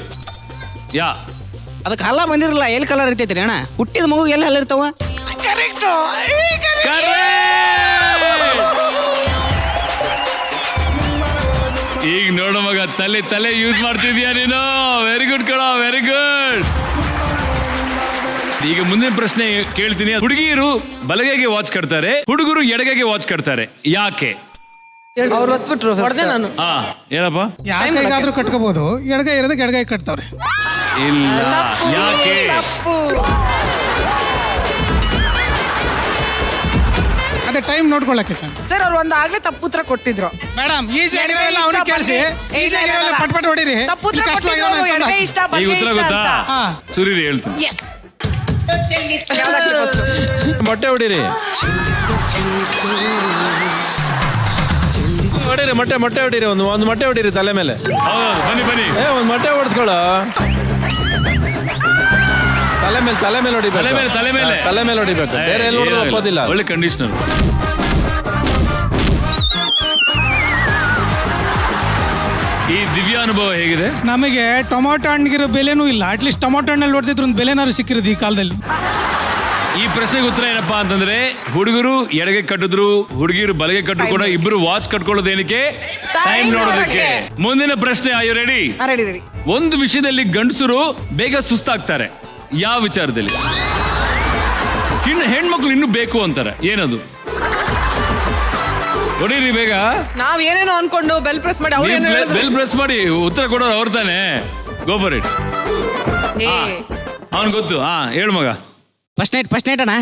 ಅದಕ್ಕೆ ಹಲ್ಲ ಬಂದಿರಲ್ಲ, ಎಲ್ಲಿ ಕಲರ್ ಇರ್ತೈತ್ರಿ ಅಣ್ಣ? ಹುಟ್ಟಿದ ಮಗು ಎಲ್ಲಿ ಹಲ್ಲ ಇರ್ತಾವ? ಈಗ ನೋಡು ಮಗ, ತಲೆ ಯೂಸ್ ಮಾಡ್ತಿದ್ಯಾ ನೀನು. ವೆರಿ ಗುಡ್ ಕಣ, ವೆರಿ ಗುಡ್. ಈಗ ಮುಂದಿನ ಪ್ರಶ್ನೆ ಕೇಳ್ತೀನಿ. ಹುಡುಗಿಯರು ಬಲಗೈಗೆ ವಾಚ್ ಕಟ್ತಾರೆ, ಹುಡುಗರು ಎಡಗೈಗೆ ವಾಚ್ ಕಟ್ತಾರೆ. ಯಾಕೆ? ಅವ್ರು ಹೊತ್ಬಿಟ್ರು ನಾನು. ಏನಪ್ಪ? ಯಾಕಾದ್ರೂ ಕಟ್ಕೋಬಹುದು, ಎಡಗೈ ಇರೋದಕ್ಕೆ ಎಡಗೈ ಕಟ್ತಾವ್ರೆ. ಇಲ್ಲ, ಯಾಕೆ? ಅದೇ ಟೈಮ್ ನೋಡ್ಕೊಳ್ಳಕ್ಕೆ ಸರ್. ಅವ್ರು ಒಂದು ಆಗ್ಲೇ ತಪ್ಪು ಉತ್ತರ ಕೊಟ್ಟಿದ್ರು ಮೇಡಮ್. ಈಸಿ ಆಗಿರೋಲ್ಲ ಅವ್ನಿಗೆ ಕೇಳಿಸಿ, ಈಸಿ ಆಗಿರೋಲ್ಲ ಪಟ್ ಪಟ್ ಹೊಡಿರಿ. ಈಗ ಉತ್ತರ ಗೊತ್ತಾ? ಸುರೀರಿ ಹೇಳ್ತೀನಿ. ಮೊಟ್ಟೆ ಹೊಡಿರಿ, ಹೊಡಿರಿ ಮೊಟ್ಟೆ ಹೊಡಿರಿ. ಒಂದು ಮೊಟ್ಟೆ ಹೊಡಿರಿ ತಲೆ ಮೇಲೆ. ಬನ್ನಿ ಒಂದು ಮೊಟ್ಟೆ ಹೊಡ್ಸ್ಕೊಳ. ತಲೆ ಮೇಲೆ ಹೊಡಿಬೇಕು. ತಲೆ ಮೇಲೆ ಹೊಡಿಬೇಕು. ಬೇರೆ ಎಲ್ಲ ಒಪ್ಪೋದಿಲ್ಲ. ಒಳ್ಳೆ ಕಂಡೀಷನರ್. ಈ ದಿವ್ಯ ಅನುಭವ ಹೇಗಿದೆ? ನಮಗೆ ಟೊಮೊಟೊ ಹಣ್ಣಿಗಿರೋ ಬೆಲೆನೂ ಇಲ್ಲ. ಅಟ್ಲೀಸ್ಟ್ ಟೊಮೊಟೊ ಹಣ್ಣಲ್ಲಿ ಹೊಡೆದಿದ್ರು ಒಂದು ಬೆಲೆನಾದ್ರು ಸಿಕ್ಕಿರೋದು ಈ ಕಾಲದಲ್ಲಿ. ಈ ಪ್ರಶ್ನೆಗೆ ಉತ್ತರ ಏನಪ್ಪಾ ಅಂತಂದ್ರೆ ಹುಡುಗರು ಎಡಗೆ ಕಟ್ಟಿದ್ರು ಹುಡುಗಿರು ಬಲಗೆ ಕಟ್ಟರು ಕೂಡ ಇಬ್ರು ವಾಚ್ ಕಟ್ಕೊಳ್ಳೋದೇನಕ್ಕೆ ಟೈಮ್ ನೋಡೋದಕ್ಕೆ. ಮುಂದಿನ ಪ್ರಶ್ನೆ, ಆರ್ ಯು ರೆಡಿ? ರೆಡಿ. ಒಂದು ವಿಷಯದಲ್ಲಿ ಗಂಡಸರು ಬೇಗ ಸುಸ್ತಾಗ್ತಾರೆ, ಯಾವ ವಿಚಾರದಲ್ಲಿ? ಹೆಣ್ಮಕ್ಳು ಇನ್ನೂ ಬೇಕು ಅಂತಾರೆ, ಏನದು? ಹೊಡೀರಿ ಬೇಗ. ನಾವ್ ಏನೇನೋ ಅನ್ಕೊಂಡು ಬೆಲ್ ಪ್ರೆಸ್ ಮಾಡಿ ಬೆಲ್ ಪ್ರೆಸ್ ಮಾಡಿ ಉತ್ತರ ಕೊಡೋರು ಅವ್ರ ತಾನೆ. ಗೋ ಫಾರ್ ಇಟ್. ಅವನ್ ಗೊತ್ತು. ಹೇಳು ಮಗ. ಫಸ್ಟ್ ನೈಟ್ ಅಣ್ಣ.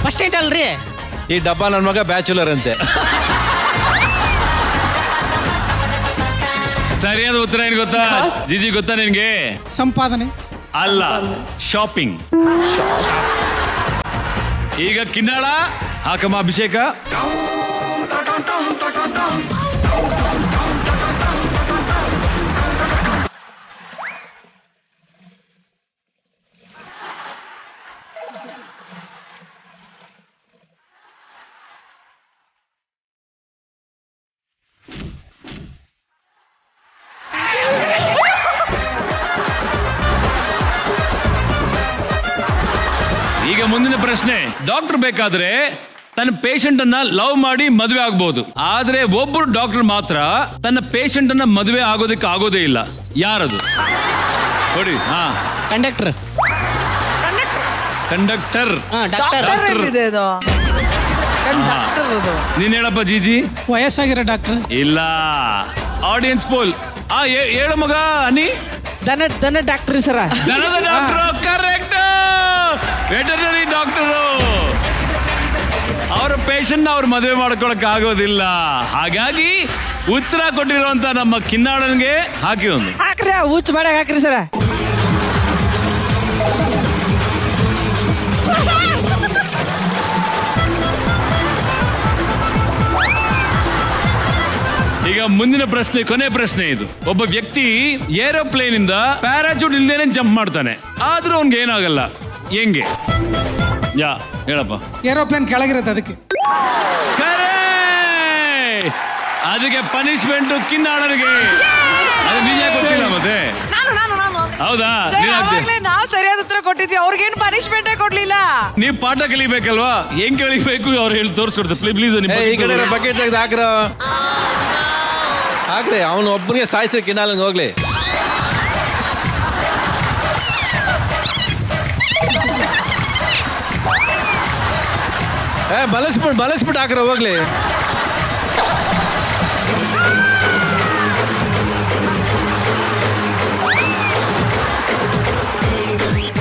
ಫಸ್ಟ್ ನೈಟ್ ಅಲ್ರಿ, ಈ ಡಬ್ಬ ನನ್ನ ಮಗ ಬ್ಯಾಚುಲರ್ ಅಂತೆ. ಸರಿಯಾದ ಉತ್ತರ ಏನ್ ಗೊತ್ತಾ ಜಿಜಿ? ಗೊತ್ತಾ ನಿನ್ಗೆ? ಸಂಪಾದನೆ ಅಲ್ಲ, ಶಾಪಿಂಗ್. ಈಗ ಕಿನ್ನಾಳ ಹಾಕಮ್ಮ ಅಭಿಷೇಕ. ಈಗ ಮುಂದಿನ ಪ್ರಶ್ನೆ, ಡಾಕ್ಟರ್ ಬೇಕಾದ್ರೆ ತನ್ನ ಪೇಷಂಟ್ ಅನ್ನ ಲವ್ ಮಾಡಿ ಮದುವೆ ಆಗ್ಬಹುದು, ಆದ್ರೆ ಒಬ್ಬರು ಡಾಕ್ಟರ್ ಮಾತ್ರ ತನ್ನ ಪೇಷಂಟ್ ಅನ್ನ ಮದುವೆ ಆಗೋದಕ್ಕೆ ಆಗೋದೇ ಇಲ್ಲ. ಯಾರದು? ನೋಡಿ. ಕಂಡಕ್ಟರ್. ನೀನ್ ಹೇಳಪ್ಪ ಜಿಜಿ. ವಯಸ್ಸಾಗಿರೋ ಡಾಕ್ಟರ್. ಇಲ್ಲ, ಆಡಿಯನ್ಸ್ ಪೋಲ್. ಹೇಳು ಮಗ. ಅನಿ ದನ ಡಾಕ್ಟರ್ ಸರ. ದನದ ಡಾಕ್ಟರ್. ಕರೆಕ್ಟ್. Veterinary doctor. ಅವರ ಪೇಷಂಟ್ ಅವ್ರು ಮದುವೆ ಮಾಡ್ಕೊಳಕ್ ಆಗೋದಿಲ್ಲ. ಹಾಗಾಗಿ ಉತ್ತರ ಕೊಟ್ಟಿರುವಂತ ನಮ್ಮ ಕಿನ್ನಾಳನ್ಗೆ ಹಾಕಿ ಒಂದು ಹಾಕ್ರಿ. ಹುಚ್ಚ ಮಾಡಿ ಹಾಕ್ರಿ ಸರ. ಈಗ ಮುಂದಿನ ಪ್ರಶ್ನೆ, ಕೊನೆ ಪ್ರಶ್ನೆ ಇದು. ಒಬ್ಬ ವ್ಯಕ್ತಿ ಏರೋಪ್ಲೇನ್ ಇಂದ ಪ್ಯಾರಾಚೂಟ್ ಇಲ್ದೇನೆ ಜಂಪ್ ಮಾಡ್ತಾನೆ, ಆದ್ರೂ ಅವ್ನ್ಗೆ ಏನಾಗಲ್ಲ, ಹೆಂಗೆ? ಹೇಳಪ್ಪ. ಏರೋಪ್ಲೇನ್ ಕೆಳಗಿರುತ್ತೆ ಅದಕ್ಕೆ. ಅದಕ್ಕೆ ಪನಿಷ್ಮೆಂಟ್ ಕಿನ್ನಾಳನಿಗೆ. ಅದು ನಿಜ ಗೊತ್ತಿಲ್ಲ ಮತ್ತೆ. ಹೌದಾ? ನಾವು ಸರಿಯಾದ ಉತ್ತರ ಕೊಟ್ಟಿದ್ವಿ, ಅವ್ರಿಗೇನು ಪನಿಷ್ಮೆಂಟ್ ಕೊಡ್ಲಿಲ್ಲ. ನೀವು ಪಾಠ ಕಲಿಬೇಕಲ್ವಾ, ಹೆಂಗ್ ಕಲಿಬೇಕು ಅವ್ರು ಹೇಳಿ ತೋರಿಸ್ಕೊಡ್ತಾರೆ. ಪ್ಲೀಸ್ ಈ ಕಡೆ ಬಕೆಟ್ ತೆಗೆದು ಹಾಕ್ರಿ. ಅವನು ಒಬ್ಬನಿಗೆ ಸಾಯಿಸ್ರಿ, ಕಿನ್ನಾಳಂಗೆ ಹೋಗ್ಲಿ. ಬಲಸ್ಬಿಟ್ಟು ಹಾಕ್ರ ಹೋಗ್ಲಿ.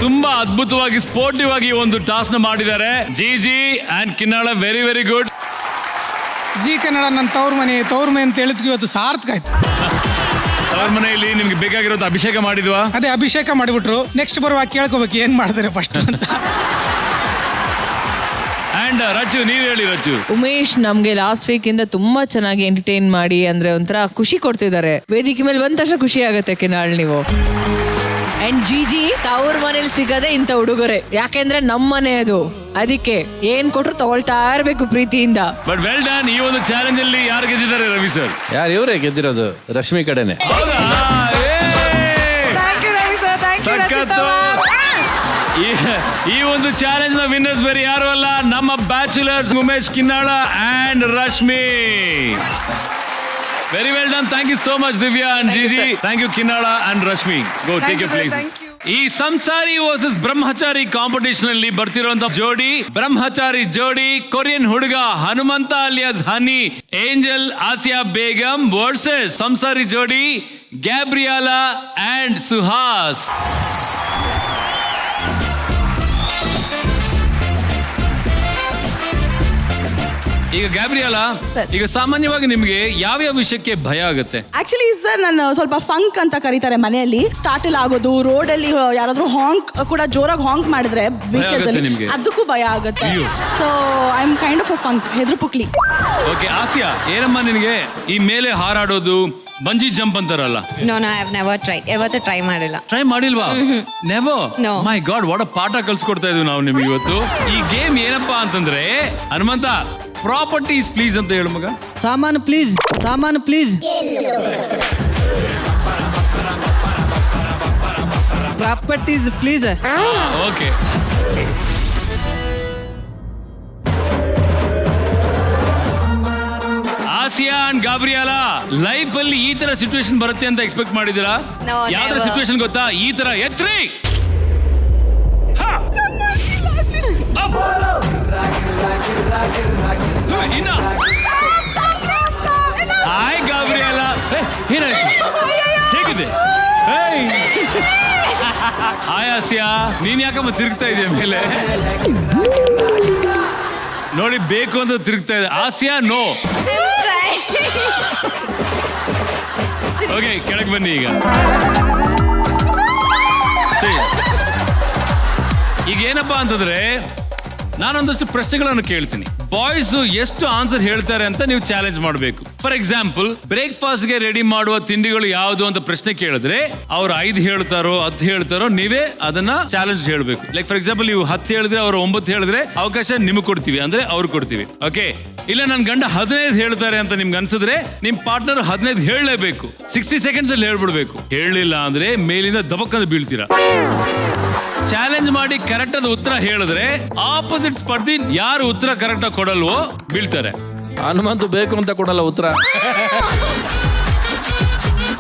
ತುಂಬಾ ಅದ್ಭುತವಾಗಿ ಸ್ಪೋರ್ಟಿವ್ ಆಗಿ ಒಂದು ಟಾಸ್ಕ್ ನ ಮಾಡಿದ್ದಾರೆ GG and Kinnal. Very very good. G Kannada ನನ್ನ ತವ್ರ ಮನೆ ಅಂತ ಹೇಳಿದ್ವಿ, ಇವತ್ತು ಸಾರ್ಥಕ ಆಯ್ತು. ತವ್ರ ಮನೆಯಲ್ಲಿ ನಿಮ್ಗೆ ಬೇಕಾಗಿರೋದು ಅಭಿಷೇಕ ಮಾಡಿದ್ವಾ? ಅದೇ ಅಭಿಷೇಕ ಮಾಡಿಬಿಟ್ರು. ನೆಕ್ಸ್ಟ್ ಬರುವಾಗ ಕೇಳ್ಕೋಬೇಕು ಏನ್ ಮಾಡಿದ್ರೆ ಫಸ್ಟ್ ಅಂತ. ಅಂಡ್ ರಚು, ನೀವ್ ಹೇಳಿ ರಚು. ಉಮೇಶ್ ನಮ್ಗೆ ಲಾಸ್ಟ್ ವೀಕ್ ಇಂದ ತುಂಬಾ ಚೆನ್ನಾಗಿ ಎಂಟರ್ಟೈನ್ ಮಾಡಿ ಅಂದ್ರೆ ಒಂಥರ ಖುಷಿ ಕೊಡ್ತಿದ್ದಾರೆ. ವೇದಿಕೆ ಮೇಲೆ ಬಂದ ತಕ್ಷಣ ಖುಷಿ ಆಗತ್ತೆ ಕಿನ್ನಾಳ್ ನೀವು. ಅಂಡ್ ಜಿಜಿ ಅವ್ರ ಮನೇಲಿ ಸಿಗದೆ ಇಂಥ ಉಡುಗೊರೆ, ಯಾಕೆಂದ್ರೆ ನಮ್ಮ ಮನೆ ಅದು, ಅದಕ್ಕೆ ಏನ್ ಕೊಟ್ರು ತಗೊಳ್ತಾ ಇರ್ಬೇಕು ಪ್ರೀತಿಯಿಂದ. But well done. ಈ ಒಂದು ಚಾಲೆಂಜ್ ಅಲ್ಲಿ ಯಾರು ಗೆದ್ದಿದ್ದಾರೆ ರವಿ ಸರ್? ಯಾರು? ಇವರೇ ಗೆದ್ದಿರೋದು, ರಶ್ಮಿ ಕಡೆನೆ. ಈ ಒಂದು ಚಾಲೆಂಜ್ ನ ವಿನ್ನರ್ಸ್ ಬೇರೆ ಯಾರು ಅಲ್ಲ, ನಮ್ಮ bachelors Umesh Kinnal and Rashmi. Very well done. Thank you so much Divya and GG. Thank you Kinnal and Rashmi. Go take you place. ಈ ಸಂಸಾರಿ ವರ್ಸಸ್ ಬ್ರಹ್ಮಚಾರಿ ಕಾಂಪಿಟೇಷನ್ ಅಲ್ಲಿ ಬರ್ತಿರುವಂತ ಜೋಡಿ ಬ್ರಹ್ಮಚಾರಿ ಜೋಡಿ ಕೊರಿಯನ್ ಹುಡುಗ ಹನುಮಂತ ಅಲಿಯಾಸ್ ಹನಿ ಏಂಜಲ್ ಆಸಿಯಾ ಬೇಗಂ ವರ್ಸಸ್ ಸಂಸಾರಿ ಜೋಡಿ ಗ್ಯಾಬ್ರಿಯಾಲಾ ಅಂಡ್ ಸುಹಾಸ್. ಈಗ ಗ್ಯಾಬ್ರಿಯಾಲಾ, ಈಗ ಸಾಮಾನ್ಯವಾಗಿ ನಿಮ್ಗೆ ಯಾವ್ಯಾವ ವಿಷಯಕ್ಕೆ ಭಯ ಆಗುತ್ತೆ? ಆಕ್ಚುಲಿ ಸರ್, ನಾನು ಸ್ವಲ್ಪ ಫಂಕ್ ಅಂತ ಕರೀತಾರೆ ಮನೆಯಲ್ಲಿ. ಸ್ಟಾರ್ಟ್ ಅಲ್ಲಿ ಆಗೋದು, ರೋಡ್ ಅಲ್ಲಿ ಯಾರಾದ್ರೂ ಹಾಂಕ್ ಕೂಡ ಜೋರಾಗಿ ಹಾಂಕ್ ಮಾಡಿದ್ರೆ ಅದಕ್ಕೂ ಭಯ ಆಗುತ್ತೆ. So I am kind of a funk, ಹೆದ್ರು ಪುಕ್ಲಿ. ಓಕೆ ಆಸಿಯಾ, ಏನಮ್ಮ ನಿನಗೆ ಈ ಮೇಲೆ ಹಾರಾಡೋದು, ಬಂಜಿ ಜಂಪ್ ಅಂತಾರಲ್ಲ? No I have never try. ಯಾವತ್ತೂ ಟ್ರೈ ಮಾಡಿಲ್ಲ. ಟ್ರೈ ಮಾಡಿಲ್ವಾ? Never. My god, what a ಪಾಠ ಕಲ್ಸ್ಕೊಡ್ತಾ ಇದೀವಿ ನಾವು ನಿಮ್ಗೆ ಇವತ್ತು. ಈ ಗೇಮ್ ಏನಪ್ಪಾ ಅಂತಂದ್ರೆ, ಹನುಮಂತ ಪ್ರಾಪರ್ಟೀಸ್ ಪ್ಲೀಸ್ ಅಂತ ಹೇಳು ಮಗ. ಸಾಮಾನು ಪ್ಲೀಸ್, ಸಾಮಾನು please. Properties please. Okay, Asiya and Gabriela, life ಅಲ್ಲಿ ಈ ತರ ಸಿಚುವೇಶನ್ ಬರುತ್ತೆ ಅಂತ ಎಕ್ಸ್ಪೆಕ್ಟ್ ಮಾಡಿದಿರಾ? ಯಾವ್ದ್ರ ಸಿಚುವೇಶನ್ ಗೊತ್ತಾ? ಈ ತರ ಎಚ್ರಿ ಹಾಯ್ ಗಾಬ್ರಿಯಾಲಾ, ಹೇಗಿದೆ? ಹಾಯ್ ಆಸಿಯಾ, ನೀನ್ ಯಾಕಮ್ಮ ತಿರುಗ್ತಾ ಇದೆಯ ಮೇಲೆ? ನೋಡಿ, ಬೇಕು ಅಂತ ತಿರುಗ್ತಾ ಇದೆ. ಆಸಿಯಾ ನೋ. ಓಕೆ, ಕೆಳಗೆ ಬನ್ನಿ. ಈಗ ಏನಪ್ಪಾ ಅಂತಂದ್ರೆ, ನಾನೊಂದಷ್ಟು ಪ್ರಶ್ನೆಗಳನ್ನು ಕೇಳ್ತೀನಿ. ಬಾಯ್ಸ್ ಎಷ್ಟು ಆನ್ಸರ್ ಹೇಳ್ತಾರೆ ಅಂತ ನೀವು ಚಾಲೆಂಜ್ ಮಾಡಬೇಕು. ಫಾರ್ ಎಕ್ಸಾಂಪಲ್, ಬ್ರೇಕ್ಫಾಸ್ಟ್ ಗೆ ರೆಡಿ ಮಾಡುವ ತಿಂಡಿಗಳು ಯಾವುದು ಅಂತ ಪ್ರಶ್ನೆ ಕೇಳಿದ್ರೆ ಅವ್ರು 5 ಹೇಳ್ತಾರೋ 10 ಹೇಳ್ತಾರೋ, ನೀವೇ ಅದನ್ನ ಚಾಲೆಂಜ್ ಹೇಳ್ಬೇಕು. ಲೈಕ್ ಫಾರ್ ಎಕ್ಸಾಂಪಲ್, ನೀವು 10 ಹೇಳಿದ್ರೆ ಅವ್ರು 9 ಹೇಳಿದ್ರೆ ಅವಕಾಶ ನಿಮಗೆ ಕೊಡ್ತೀವಿ, ಅಂದ್ರೆ ಅವ್ರು ಕೊಡ್ತೀವಿ. ಓಕೆ, ಇಲ್ಲ ನನ್ನ ಗಂಡ 15 ಹೇಳ್ತಾರೆ ಅಂತ ನಿಮ್ಗೆ ಅನ್ಸಿದ್ರೆ ನಿಮ್ ಪಾರ್ಟ್ನರ್ 15 ಹೇಳಲೇಬೇಕು. 60 ಸೆಕೆಂಡ್ಸ್ ಅಲ್ಲಿ ಹೇಳ್ಬಿಡ್ಬೇಕು. ಹೇಳಲಿಲ್ಲ ಅಂದ್ರೆ ಮೇಲಿಂದ ದಬಕ್ಕಂದು ಬೀಳ್ತೀರಾ. ಚಾಲೆಂಜ್ ಮಾಡಿ ಕರೆಕ್ಟ್ ಆದ ಉತ್ತರ ಹೇಳಿದ್ರೆ ಆಪೋಸಿಟ್ ಸ್ಪರ್ಧಿ ಯಾರು ಉತ್ತರ ಕರೆಕ್ಟ್ ಆಗಿ ಕೊಡಲ್ವೋ ಬೀಳ್ತಾರೆ. ಹನುಮಂತು ಬೇಕು ಅಂತ ಕೊಡಲ್ಲ ಉತ್ತರ.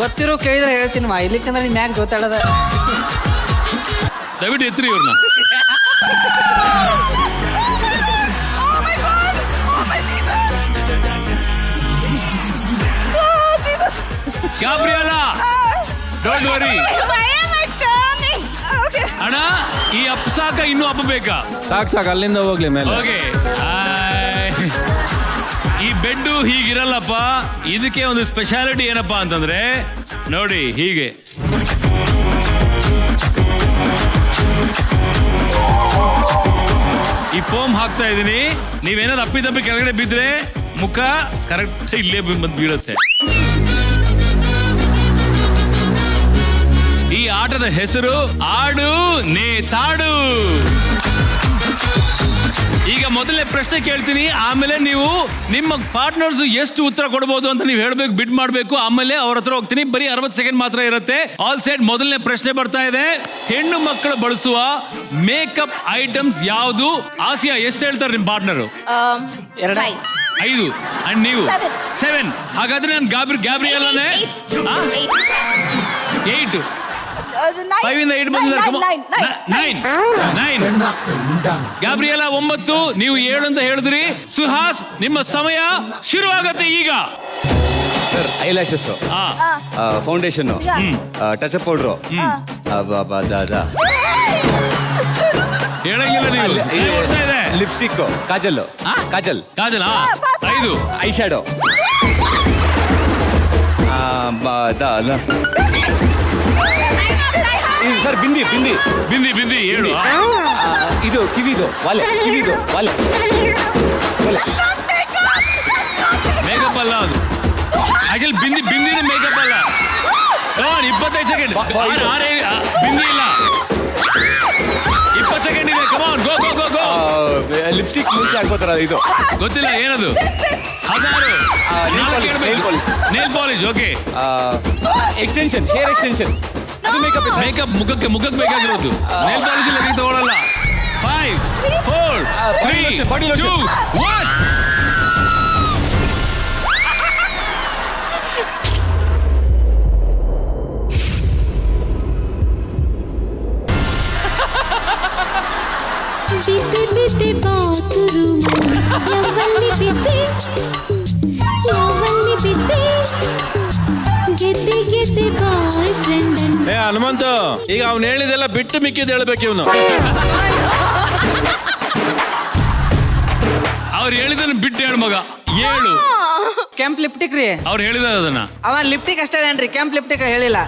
ಗೊತ್ತಿರೋ ಕೇಳಿದ್ರೆ ಹೇಳ್ತೀನಿ ಮಾ, ಇಲ್ಲಿಕಂದ್ರೆ ನಿಮ್ ಯಾಕೆ ಗೊತ್ತಾಡದ. ದಯವಿಟ್ಟು ಎತ್ರಿ ಇವ್ರನ್ನ. ಗಾಬ್ರಿಯಾಲಾ, ಡೋಂಟ್ ವರಿ ಅಣ್ಣ, ಈ ಅಪ್ಸಾಕ ಇನ್ನೂ ಅಪ್ಪಬೇಕಾ? ಸಾಕು ಅಲ್ಲಿಂದ ಹೋಗ್ಲಿ ಮೇಲೆ. ಓಕೆ, ಈ ಬೆಡ್ಡು ಹೀಗಿರಲ್ಲಪ್ಪ. ಇದಕ್ಕೆ ಒಂದು ಸ್ಪೆಷಾಲಿಟಿ ಏನಪ್ಪಾ ಅಂತಂದ್ರೆ, ನೋಡಿ ಹೀಗೆ ಈ ಫೋಮ್ ಹಾಕ್ತಾ ಇದೀನಿ. ನೀವೇನಾದ್ರು ಅಪ್ಪಿತಪ್ಪಿ ಕೆಳಗಡೆ ಬಿದ್ರೆ ಮುಖ ಕರೆಕ್ಟ್ ಇಲ್ಲೇ ಬಂದು ಬೀಳುತ್ತೆ. ಈ ಆಟದ ಹೆಸರು ಆಡು ನೇತಾಡು. ಈಗ ಮೊದಲನೇ ಪ್ರಶ್ನೆ ಕೇಳ್ತೀನಿ, ಆಮೇಲೆ ನೀವು ನಿಮ್ಮ ಪಾರ್ಟ್ನರ್ಸ್ ಎಷ್ಟು ಉತ್ತರ ಕೊಡಬಹುದು ಅಂತ ನೀವು ಹೇಳ್ಬೇಕು, ಬಿಡ್ ಮಾಡಬೇಕು. ಆಮೇಲೆ ಅವ್ರ ಹತ್ರ ಹೋಗ್ತೀನಿ. ಬರೀ 60 ಸೆಕೆಂಡ್ ಮಾತ್ರ ಇರುತ್ತೆ. All set. ಮೊದಲನೇ ಪ್ರಶ್ನೆ ಬರ್ತಾ ಇದೆ. ಹೆಣ್ಣು ಮಕ್ಕಳು ಬಳಸುವ ಮೇಕಪ್ ಐಟಮ್ಸ್ ಯಾವುದು? ಆಸಿಯಾ, ಎಷ್ಟು ಹೇಳ್ತಾರೆ ನಿಮ್ ಪಾರ್ಟ್ನರ್? 5 ಅಂಡ್ ನೀವು 7. ಹಾಗಾದ್ರೆ ನಾನು ಗ್ಯಾಬ್ರಿಯಲ್ಲಾನೆ 8. 5 ಇಂದ 8 ಬಂದಿದ್ದಾರೆ. 9. ಗ್ಯಾಬ್ರಿಯಲಾ 9, ನೀವು 7 ಅಂತ ಹೇಳಿದ್ರಿ. ಸುಹಾಸ್, ನಿಮ್ಮ ಸಮಯ ಶುರುವಾಗತ್ತೆ ಈಗ. Sir, eyelashes, foundation, touch up powder, ಹೇಳಂಗಿಲ್ಲ ನೀವು. Lipstick, Kajal. 5. I shadow, sir bindi 7. ಇದು ಕಿವಿದು ವಾಲೆ, ಮೇಕಪ್ ಅಲ್ಲ ಅದು. ಆಕ್ಚುಲಿ ಬಿಂದಿನ ಮೇಕಪ್ ಅಲ್ಲ. 25 ಸೆಕೆಂಡ್. ಬಿಂದಿ ಇಲ್ಲ. 20 ಸೆಕೆಂಡ್ ಇದೆ. ಕಮಾನ್, ಗೋ. ಲಿಪ್ಸ್ಟಿಕ್ ಮುಂಚೆ ಹಾಕೋತಾರ, ಇದು ಗೊತ್ತಿಲ್ಲ ಏನದು. 16. Nail polish. Okay, extension, hair extension. Makeup ಮುಖಕ್ಕೆ ಬೇಕಾಗಿರೋದು. ನೇಲ್ ಪಾಲಿಶ್ ಇಲ್ಲ, ತಗೊಳ್ಳಲ್ಲ. 5, 4, 3, 2, 1. ಬಿದ್ದೆ ಬಾತ್ರೂಮ್ ಯಾವಲ್ಲಿ ಬಿದ್ದೆ ಗೆದ್ದೆ ಬಾಯ್ ಫ್ರೆಂಡ್. ಹನುಮಂತ, ಈಗ ಅವ್ನು ಹೇಳಿದೆಲ್ಲ ಬಿಟ್ಟು ಮಿಕ್ಕಿದ್ ಹೇಳ್ಬೇಕು ಇವನು. ಅವ್ರು ಹೇಳಿದನ್ನು ಬಿಟ್ಟು ಹೇಳು ಮಗ. 7. ಕೆಂಪ್ ಲಿಪ್ಟಿಕ್ ರೀ. ಅವ್ರು ಹೇಳಿದ ಅದನ್ನ. ಅವ ಲಿಪ್ಟಿಕ್ ಅಷ್ಟೇ ಏನ್ರಿ, ಕೆಂಪ್ ಲಿಪ್ಟಿಕ್ ಹೇಳಿಲ್ಲ.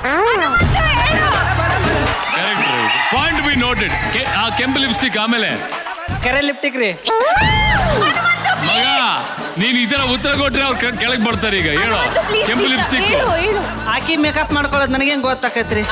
Point be noted. ಆ ಕೆಂಪು ಲಿಪ್ಸ್ಟಿಕ್. ಆಮೇಲೆ ಕರೆ ಲಿಪ್ಟಿಕ್ ರೀ. ಮಗ, ನೀನ್ ಈ ತರ ಉತ್ತರ ಕೊಟ್ರೆ ಅವ್ರು ಕೆಳಗೆ ಬರ್ತಾರೆ. ಈಗ ಹೇಳು, ಕೆಂಪು ಲಿಪ್ಸ್ಟಿಕ್. ಹಾಕಿ ಮೇಕಪ್ ಮಾಡ್ಕೊಳ್ಳೋದು ನನಗೇನ್ ಗೊತ್ತಾಕೈತ್ರಿ.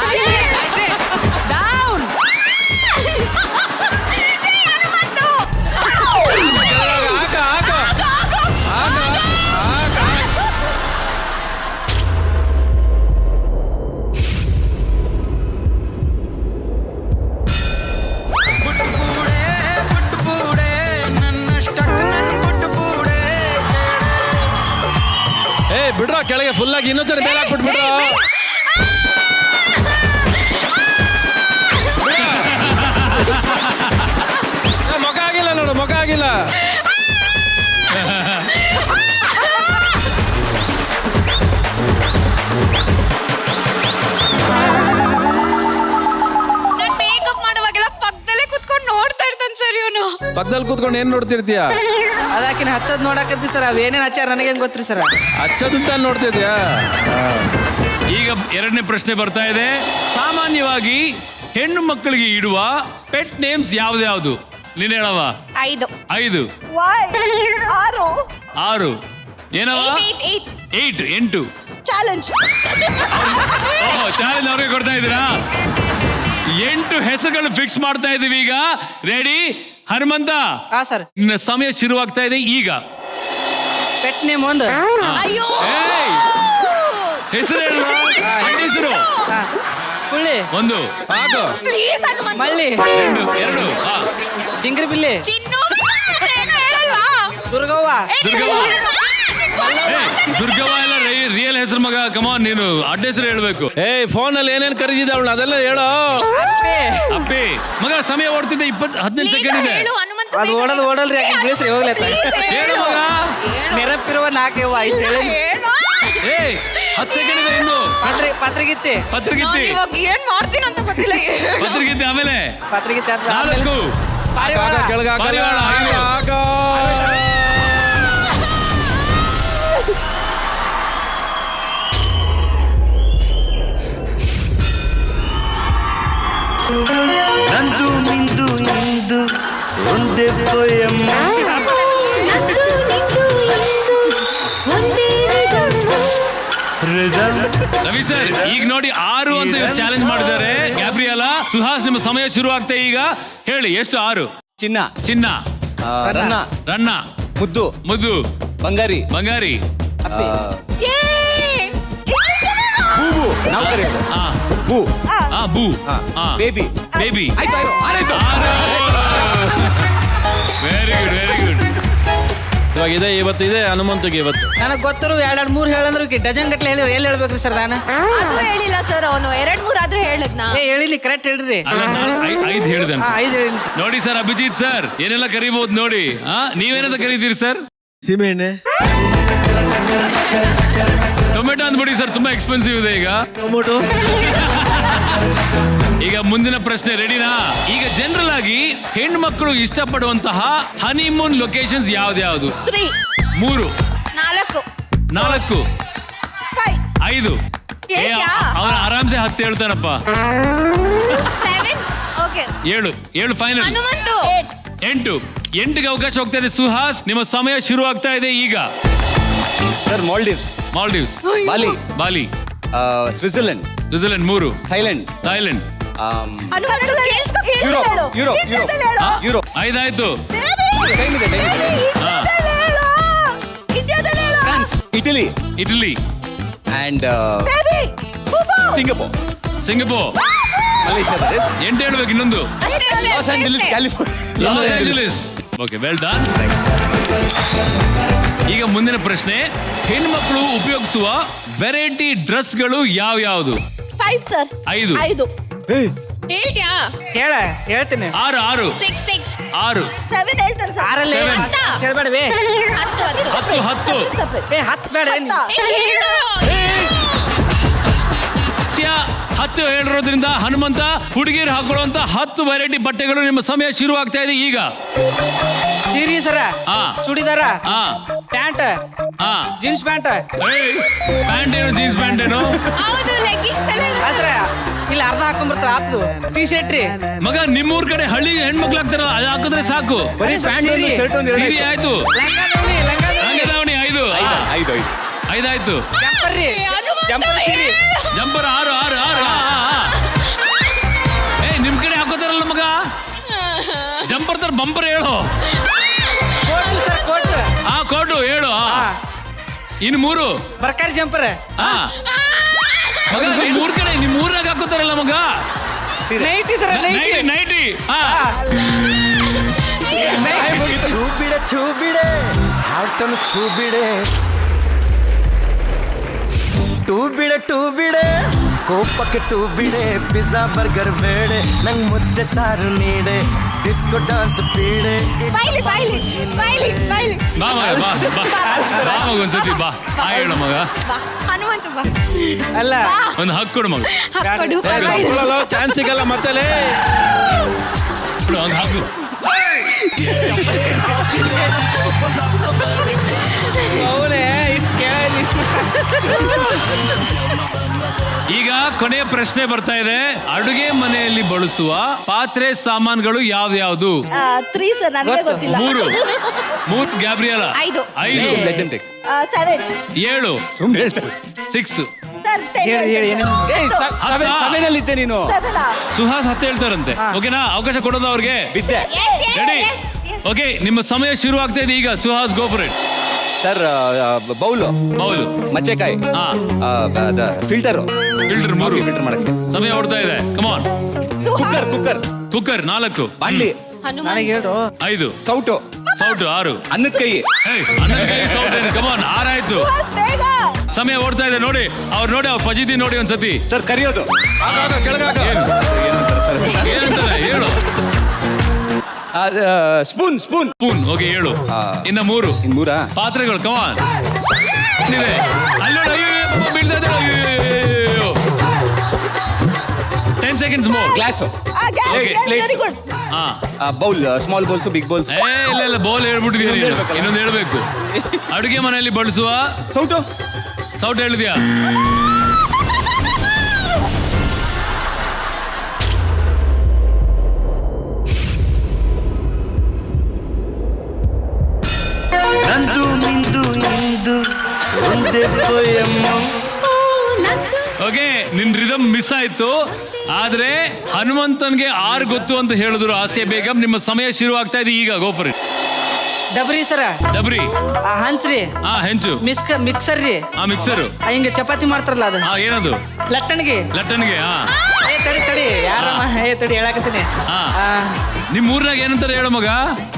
ಫುಲ್ ಆಗಿ ಇನ್ನೊಂದ್ಸರಿ ಮೇಲೆ ಹಾಕ್ಬಿಟ್ಬಿಡು. ಮೊಗ ಆಗಿಲ್ಲ ನೋಡು, ಮೊಗ ಆಗಿಲ್ಲ. ಮೇಕಪ್ ಮಾಡುವಾಗೆಲ್ಲ ಪಕ್ಕದಲ್ಲೇ ಕುತ್ಕೊಂಡು ನೋಡ್ತಾ ಇರ್ತಾನೆ ಸರ್ ಇವನು. ಪಕ್ಕದಲ್ಲಿ ಕೂತ್ಕೊಂಡು ಏನ್ ನೋಡ್ತಿರ್ತೀಯ? ಅದಕ್ಕಿನ ಹಚ್ಚದ್ ನೋಡಕತ್ತಿ ಸರ್, ಅವೇನೇನ್ ಹಚ್ಚಾರ ನನಗೇನ್ ಗೊತ್ತ್ರಿ ಸರ್. ಹಚ್ಚದಂತ ನೋಡ್ತಿದ್ಯಾ? ಈಗ ಎರಡನೇ ಪ್ರಶ್ನೆ ಬರ್ತಾ ಇದೆ. ಸಾಮಾನ್ಯವಾಗಿ ಹೆಣ್ಣು ಮಕ್ಕಳಿಗೆ ಇಡುವ ಪೆಟ್ ನೇಮ್ಸ್ ಯಾವ್ದು? ನೀನ್ ಹೇಳವ. 5 5 6 ಏನವ? 8 ಚಾಲೆಂಜ್ ಚಾಲೆಂಜ್ ಅವ್ರಿಗೆ ಕೊಡ್ತಾ ಇದ್ದೀರಾ? 8 ಹೆಸರುಗಳು ಫಿಕ್ಸ್ ಮಾಡ್ತಾ ಇದೀವಿ ಈಗ. ರೆಡಿ ಹನುಮಂತ? ಸರ್. ನಿನ್ನ ಸಮಯ ಶುರುವಾಗ್ತಾ ಇದೆ ಈಗ. ಪೆಟ್ ನೇಮ್ ಒಂದು. ಹೆಸರು ಹೇಳುವ. ಹೆಸರು ಕುಳ್ಳಿ ಒಂದು, ಮಳ್ಳಿ 2 ಡಿಂಗ್ರಿ ಬಿಲ್ಲಿ ದುರ್ಗವ್ವ ದುರ್ಗವ್ವ ಎಲ್ಲ ರಿಯಲ್ ಹೆಸರು ಮಗ. ಕಮಾನ್, ನೀನು ಅಡ್ಡ ಹೆಸರು ಹೇಳ್ಬೇಕು. ಫೋನ್ ಅಲ್ಲಿ ಏನೇನ್ ಕರೀದಿದ್ದ ಅವಳು ಅದೆಲ್ಲ ಹೇಳೋ. ಅಪ್ಪಿ ಮಗ, ಸಮಯ ಓಡ್ತಿದ್ದೆ. 15 ಸೆಕೆಂಡ್ ಇದೆ. ಅದು ಓಡಲ್ರಿ ಬಿಳಿಸ್ರಿ ಹೋಗ್ಲತ್ತ. ಹೇಳು ಮಗ. ನೆರಪಿರುವ 4 5 10 ಸೆಕೆಂಡ್ ಇದೆ ಇನ್ನು. ಪತ್ರಿಗಿತ್ತಿ ಏನ್ ಮಾಡ್ತೀನಿ ಅಂತ ಗೊತ್ತಿಲ್ಲ. ಪತ್ರಿಗಿತ್ತಿ ಆಮೇಲೆ ಪತ್ರಿಗಿತ್ತಿ 4 ಕೆಳಗಾಗ ನಂದು ನಿಂದು ಇಂದು ಒಂದೇ ಪೊಯಮ್ಮ. ರವಿ ಸರ್, ಈಗ ನೋಡಿ 6 ಅಂತ ಚಾಲೆಂಜ್ ಮಾಡಿದ್ದಾರೆ. ಗ್ಯಾಬ್ರಿಯಲ, ಸುಹಾಸ್, ನಿಮ್ಮ ಸಮಯ ಶುರು ಆಗ್ತಾ ಈಗ. ಹೇಳಿ ಎಷ್ಟು? 6 ಚಿನ್ನ ರನ್ನ ಮುದ್ದು ಬಂಗಾರಿ ಬೂ ಬೇಬಿ. Very good. ಇವಾಗ ಇವತ್ತಿದೆ ಹನುಮಂತಿಗೆ. ಇವತ್ತು ನನಗೆ ಗೊತ್ತಿರೋ 2-3 ಹೇಳಂದ್ರೆ ಡಜನ್ ಗಟ್ಲೆ ಹೇಳಿ ಎಲ್ಲಿ ಹೇಳ್ಬೇಕ್ರಿ ಸರ್? ನಾನು ಅದು ಹೇಳಿಲ್ಲ ಸರ್, ಅವನು 2-3 ಆದ್ರೂ ಹೇಳಿದ್ನ. ಹೇಳಿಲಿ, ಕರೆಕ್ಟ್ ಹೇಳ್ರಿ. 5 ಹೇಳಿದೆ. 5 ಹೇಳಿಲ್ಲ ನೋಡಿ ಸರ್. ಅಭಿಜಿತ್ ಸರ್ ಏನೆಲ್ಲ ಕರಿಬಹುದು ನೋಡಿ. ನೀವೇನಂತ ಕರೀತೀರಿ ಸರ್? ಸೀಮೆಎಣ್ಣೆ, ಟೊಮೆಟೊ ಅಂದ್ಬಿಡಿ ಸರ್, ತುಂಬಾ ಎಕ್ಸ್ಪೆನ್ಸಿವ್ ಇದೆ ಈಗ ಟೊಮೆಟೊ. ಈಗ ಮುಂದಿನ ಪ್ರಶ್ನೆ ರೆಡಿನಾ? ಈಗ ಜನರಲ್ ಆಗಿ ಹೆಣ್ಮಕ್ಳು ಇಷ್ಟಪಡುವಂತಹ ಹನಿಮೂನ್ ಲೊಕೇಶನ್ಸ್ ಯಾವ್ದು? 3 4 5 ಅವನ ಆರಾಮ್ಸೆ 10 ಹೇಳ್ತಾನಪ್ಪ. 7 ಫೈನಲ್. 8ಗೆ ಅವಕಾಶ ಹೋಗ್ತಾ ಇದೆ. ಸುಹಾಸ್, ನಿಮ್ಮ ಸಮಯ ಶುರು ಆಗ್ತಾ ಇದೆ ಈಗ. ಸರ್ ಮಾಲ್ಡೀವ್ಸ್ ಬಾಲಿ ಸ್ವಿಟ್ಜರ್ಲೆಂಡ್ 3 ಥೈಲ್ಯಾಂಡ್ ಯುರೋಪ್ 5 ಆಯ್ತು. ಇಟಲಿ ಅಂಡ್ ಸಿಂಗಪೂರ್ ಮಲೇಷಿಯಾ 8 ಹೇಳ್ಬೇಕು. ಇನ್ನೊಂದು loss Angeles California. Okay, well done. ಈಗ ಮುಂದಿನ ಪ್ರಶ್ನೆ, ಹೆಣ್ಮಕ್ಳು ಉಪಯೋಗಿಸುವ ವೆರೈಟಿ ಡ್ರೆಸ್ಗಳು ಯಾವ್ದು? 5 ಸರ್. 5 ಹೇಳ್ತೀನಿ. 6 7 ಹೇಳ್ತಾನೆ ಸರ್. 6 ಹೇಳ್ಬೇಡವೇ. 10 10 ಬೇಡ. 10 ಹೇಳಿರೋದ್ರಿಂದ ಹನುಮಂತ, ಹುಡುಗಿರು ಹಾಕೊಳ್ಳುವಂತ 10 ವೆರೈಟಿ ಬಟ್ಟೆಗಳು. ನಿಮ್ಮ ಸಮಯ ಶುರು ಆಗ್ತಾ ಇದೆ ಈಗ. ಸೀರೆ ಸರ, churidar, pant, jeans pant. Pant ಏನು ಜೀನ್ಸ್ ಪ್ಯಾಂಟ್ ಏನು? ಇಲ್ಲ, ಅರ್ಧ ಹಾಕೊಂಡ್ಬರ್ತಾರ. ಆಪ್ದು ಟೀ ಶರ್ಟ್ ರೀ ಮಗ. ನಿಮ್ಮೂರ್ ಕಡೆ ಹಳ್ಳಿ ಹೆಣ್ಮಕ್ಳು ಹಾಕ್ತಾರ, ಅದು ಹಾಕಿದ್ರೆ ಸಾಕು. ಸೀರೆ ಆಯ್ತು. ಲಂಗದಾವಣಿ 5 ಆಯ್ತು. ಜಂಪರ್ 6. ನಿಮ್ ಕಡೆ ಹಾಕೋತಾರಲ್ಲ ಮಗ, ಜಂಪರ್ ತರ ಬಂಪರ್ ಹೇಳು. ಕೋಟು ಹೇಳು. ಇನ್ನು 3 ಬರ್ಕಾರಿ ಜಂಪರ್. ಮಗ, ನಿಮ್ಮೂರ್ ಕಡೆ ನಿಮ್ಮೂರಾಗ ಹಾಕೋತಾರಲ್ಲ ಮಗ, ನೈಟಿ ಸರ. ನೈಟಿ. ಚೂ ಬಿಡೆ ಹಾಟನ್ನು ಚೂ ಬಿಡೆ. ಟೂ ಬಿಡೆ ಕೋಪಕ್ಕೆ ಟೂ ಬಿಡೆ ಪಿಜ್ಜಾ ಬರ್ಗರ್ ಬೇಡೆ ನಂಗ್ ಮುದ್ದೆ ಸಾರು ನೀಡೆ ಡಿಸ್ಕೋ ಡಾನ್ಸ್ ಪೀಡೆ ಬಾಯ್ಲಿ ಬಾಯ್ಲಿ ಬಾಯ್ಲಿ ಬಾಯ್ಲಿ ಬಾ ಮಗ ಬಾ ಬಾ ಮಗ ಒಂದ್ಸತಿ ಬಾ ಹೇಳು ಮಗ ಬಾ ಹನುಮಂತ ಬಾ ಅಲ್ಲ ಒಂದು ಹಕ್ಕು ಕೊಡು ಮಗ ಹಾಕೊಡು ಚಾನ್ಸ್ ಸಿಗಲ್ಲ ಮತ್ತೆ ಒಂದು ಹಕ್ಕು ಈಗ ಕೊನೆಯ ಪ್ರಶ್ನೆ ಬರ್ತಾ ಇದೆ. ಅಡುಗೆ ಮನೆಯಲ್ಲಿ ಬಳಸುವ ಪಾತ್ರೆ ಸಾಮಾನುಗಳು ಯಾವ್ಯಾವ್ದು? 3 ಸರ್ ನನಗೆ ಗೊತ್ತಿಲ್ಲ. 3 ಗ್ಯಾಬ್ರಿಯಲ 5 7 7 6 ಸರ್ 7 ಇದ್ದೆ ನೀನು. ಸುಹಾಸ್ 10 ಹೇಳ್ತಾರಂತೆ. ಓಕೆನಾ? ಅವಕಾಶ ಕೊಡೋದು ಅವ್ರಿಗೆ ಬಿದ್ದೆ. ರೆಡಿ? ಓಕೆ, ನಿಮ್ಮ ಸಮಯ ಶುರು ಆಗ್ತಾ ಇದೆ ಈಗ. Suhas go for it. Sir bowl ಮಚ್ಚೆಕಾಯಿ ಫಿಲ್ಟರ್ 3 ಫಿಲ್ಟರ್ ಮಾಡಕ್ಕೆ ಸಮಯ ಓಡ್ತಾ ಇದೆ. ಕಮಾನ್. ಕುಕ್ಕರ್ 4 ಬಾಂಡ್ಲಿ ನನಗೆ ಹೇಳು 5 ಸೌಟು 6 ಅನ್ನದ ಕೈ ಸೌಟ್ ಕಮಾನ್ 6 ಆಯ್ತು. ಸಮಯ ಓಡ್ತಾ ಇದೆ ನೋಡಿ. ಅವ್ರು ಪಜಿದಿ ನೋಡಿ ಒಂದ್ಸತಿ. ಸರ್ ಕರಿಯೋದು ಏನಂತಾರೆ ಹೇಳು. ಸ್ಪೂನ್ ಓಕೆ ಹೇಳು. ಇನ್ನ 3 ಪಾತ್ರೆಗಳು ಕಮಾನ್. ಅಲ್ಲಿ 10 seconds more. Glass bowl small bowls big bowls. ಇಲ್ಲ ಬೌಲ್ ಹೇಳ್ಬಿಟ್ಟಿದೀನಿ. ಇನ್ನೊಂದು ಹೇಳ್ಬೇಕು. ಅಡುಗೆ ಮನೆಯಲ್ಲಿ ಬಳಸುವ ಸೌಟು ಹೇಳಿದ್ಯಾ? ನಂದು ನಿಂದು ಇಂದು ಒಂದೇ ಪೋಯಮ್ಮ. ಓಕೆ, ನಿನ್ ರಿದಮ್ ಮಿಸ್ ಆಯ್ತು. ಆದ್ರೆ ಹನುಮಂತನ್ಗೆ 6 ಗೊತ್ತು ಅಂತ ಹೇಳಿದ್ರು ಆಸೆ ಬೇಗಂ. ನಿಮ್ಮ ಸಮಯ ಶುರು ಆಗ್ತಾ ಇದೆ ಈಗ. ಗೋ ಫಾರ್ ಇಟ್. ಡಬ್ರಿ ಸರ ಡಬ್ರಿ ಹಂಚ್ರಿ ಹೆಂಚು ಮಿಕ್ಸರ್ ರೀ ಮಿಕ್ಸರ್ ಹಿಂಗೆ ಚಪಾತಿ ಮಾಡ್ತಾರಲ್ಲ ಅದು ಏನದು? ಲಟ್ಟಣಿಗೆ ತಡಿ ಯಾರಮ್ಮ ತಡಿ ಹೇಳಕತ್ತೀನಿ. ನಿಮ್ ಊರ್ನಾಗ ಏನಂತಾರೆ ಹೇಳು ಮಗ?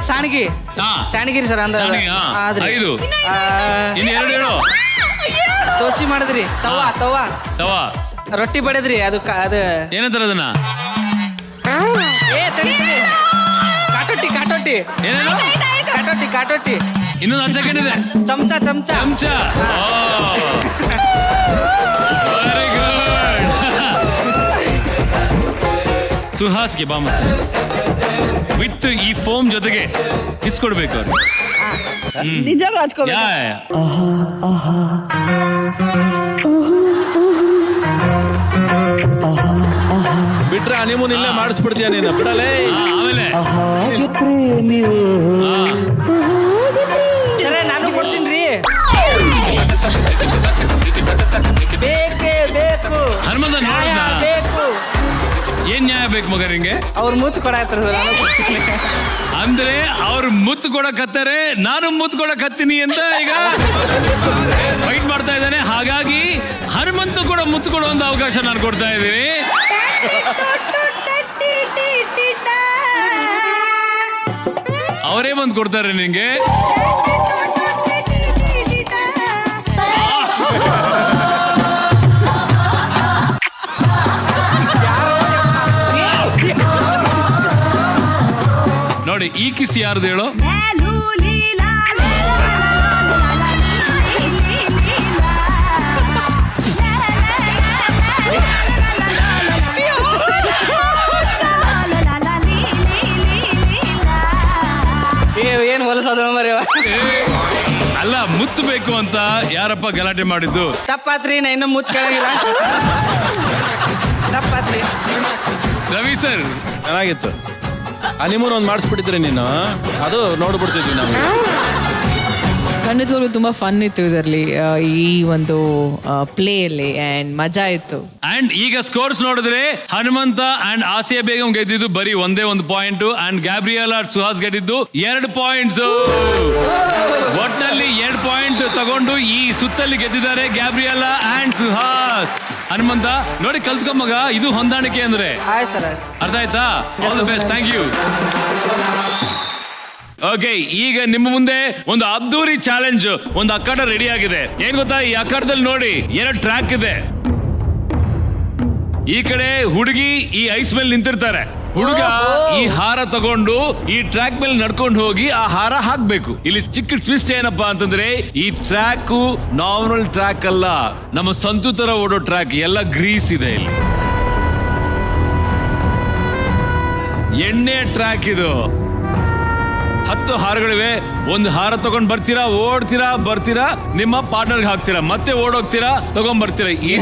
ಸಾಣಿಗಿರಿ ಸರ್ ಅಂದ 5 ಇನ್ನು 2 ಹೇಳು. ದೋಸೆ ಮಾಡಿದ್ರಿ ತವಾ ರೊಟ್ಟಿ ಬಡದ್ರಿ ಅದು ಏನಂತಾರ ಅದನ್ನ? ಕಾಟೋಟಿ ಏನೇನು? ಕಾಟೋಟಿ ಇನ್ನೊಂದು 10 ಸೆಕೆಂಡ್ ಇದೆ. ಚಮಚ ವೆರಿ ಗುಡ್. ಸುಹಾಸ್ಗೆ ಬಾಮ ವಿತ್ ಈ ಫೋಮ್ ಜೊತೆಗೆ ಕಿಸ್ಕೊಡ್ಬೇಕು ಅವ್ರು. ನಿಜವಾಗ್ಲೂ ಹಚ್ಕೋಬೇಕು. ಬಿಟ್ರೆ ಹನಿಮೂನ್ ಇಲ್ಲೇ ಮಾಡಿಸ್ಬಿಡ್ತೀಯ ನೀನು ಬಿಡಲೇ. ಆಮೇಲೆ ನಾನು ಕೊಡ್ತೀನಿ ರೀ. ಬೇಕು ಹನುಮಂತ ಬೇಕು. ಏನ್ ನ್ಯಾಯ ಬೇಕು ಮಗ ನಿಂಗೆ? ಅವ್ರು ಮುತ್ತು ಕೊಡಾಕ್ತಾರ ಸರ್. ಅಂದ್ರೆ ಅವ್ರು ಮುತ್ತು ಕೊಡಕತ್ತಾರೆ, ನಾನು ಮುತ್ತು ಕೊಡಕತ್ತೀನಿ ಅಂತ ಈಗ ಫೈಟ್ ಮಾಡ್ತಾ ಇದ್ದಾನೆ. ಹಾಗಾಗಿ ಹನುಮಂತ ಕೂಡ ಮುತ್ತು ಕೊಡುವಂತ ಅವಕಾಶ ನಾನು ಕೊಡ್ತಾ ಇದ್ದೀನಿ. ಅವರೇ ಬಂದು ಕೊಡ್ತಾರೆ ನಿಂಗೆ. ನೋಡಿ ಈ ಕಿಸ್ ಯಾರ್ದು ಹೇಳು? ಏನ್ ಹೊಲಸದ ಮರಿ. ಅಲ್ಲ ಮುತ್ತು ಬೇಕು ಅಂತ ಯಾರಪ್ಪ ಗಲಾಟೆ ಮಾಡಿದ್ದು? ತಪ್ಪಾತ್ರಿ, ನಾ ಇನ್ನೂ ಮುತ್ತು ಕೇಳಂಗಿಲ್ಲ. ತಪ್ಪಾತ್ರಿ. ರವಿ ಸರ್ ಚೆನ್ನಾಗಿತ್ತು. ಹನಿಮೂನ್ ಒಂದು ಮಾಡಿಸ್ಬಿಟ್ಟಿದ್ರಿ ನೀನು, ಅದು ನೋಡ್ಬಿಡ್ತಿದ್ವಿ ನಾವು. ಖಂಡಿತವಾಗ್ಲೂ ತುಂಬಾ ಫನ್ ಇತ್ತು ಇದರಲ್ಲಿ, ಈ ಒಂದು ಪ್ಲೇ ಅಲ್ಲಿ ಅಂಡ್ ಮಜಾ ಇತ್ತು. ಅಂಡ್ ಈಗ ಸ್ಕೋರ್ಸ್ ನೋಡಿದ್ರೆ ಹನುಮಂತ ಅಂಡ್ ಆಸಿಯಾ ಬೇಗಂ ಗೆದ್ದಿದ್ದು ಬರೀ ಒಂದೇ 1 ಪಾಯಿಂಟ್ ಅಂಡ್ ಗ್ಯಾಬ್ರಿಯಲ್ ಸುಹಾಸ್ ಗೆದ್ದಿದ್ದು 2 ಪಾಯಿಂಟ್ಸ್. ಒಟ್ಟಿನಲ್ಲಿ 2 ಪಾಯಿಂಟ್ ತಗೊಂಡು ಈ ಸುತ್ತಲ್ಲಿ ಗೆದ್ದಿದ್ದಾರೆ ಗ್ಯಾಬ್ರಿಯಲ್ ಅಂಡ್ ಸುಹಾಸ್. ಹನುಮಂತ ನೋಡಿ ಕಲ್ತ್ಕೊಂಬಗ, ಇದು ಹೊಂದಾಣಿಕೆ ಅಂದ್ರೆ. ಅರ್ಥ ಆಯ್ತಾ? All the best. Thank you. Okay, ಈಗ ನಿಮ್ಮ ಮುಂದೆ ಒಂದು ಅದ್ದೂರಿ ಚಾಲೆಂಜ್, ಒಂದು ಅಖಾಡ ರೆಡಿ ಆಗಿದೆ. ಏನ್ ಗೊತ್ತಾ, ಈ ಅಖಾಡದಲ್ಲಿ ನೋಡಿ 2 ಟ್ರ್ಯಾಕ್ ಇದೆ. ಈ ಕಡೆ ಹುಡುಗಿ ಈ ಐಸ್ ಮೇಲೆ ನಿಂತಿರ್ತಾರೆ, ಹುಡುಗ ಈ ಹಾರ ತಗೊಂಡು ಈ ಟ್ರ್ಯಾಕ್ ಮೇಲೆ ನಡ್ಕೊಂಡು ಹೋಗಿ ಆ ಹಾರ ಹಾಕ್ಬೇಕು. ಇಲ್ಲಿ ಚಿಕ್ಕ ಟ್ವಿಸ್ಟ್ ಏನಪ್ಪಾ ಅಂತಂದ್ರೆ, ಈ ಟ್ರ್ಯಾಕ್ ನಾರ್ಮಲ್ ಟ್ರ್ಯಾಕ್ ಅಲ್ಲ, ನಮ್ಮ ಸಂತು ತರ ಓಡೋ ಟ್ರ್ಯಾಕ್, ಎಲ್ಲ ಗ್ರೀಸ್ ಇದೆ. ಇಲ್ಲಿ ಎಣ್ಣೆ ಟ್ರ್ಯಾಕ್ ಇದು. 10 ಹಾರಗಳಿವೆ. ಒಂದು ಹಾರ ತಗೊಂಡ್ ಬರ್ತೀರಾ, ಓಡ್ತೀರಾ, ಬರ್ತೀರಾ, ನಿಮ್ಮ ಪಾರ್ಟ್ನರ್ಗೆ ಹಾಕ್ತೀರಾ, ಮತ್ತೆ ಓಡೋಗ್ತೀರಾ, ತಗೊಂಡ್ ಬರ್ತೀರಾ. ಈ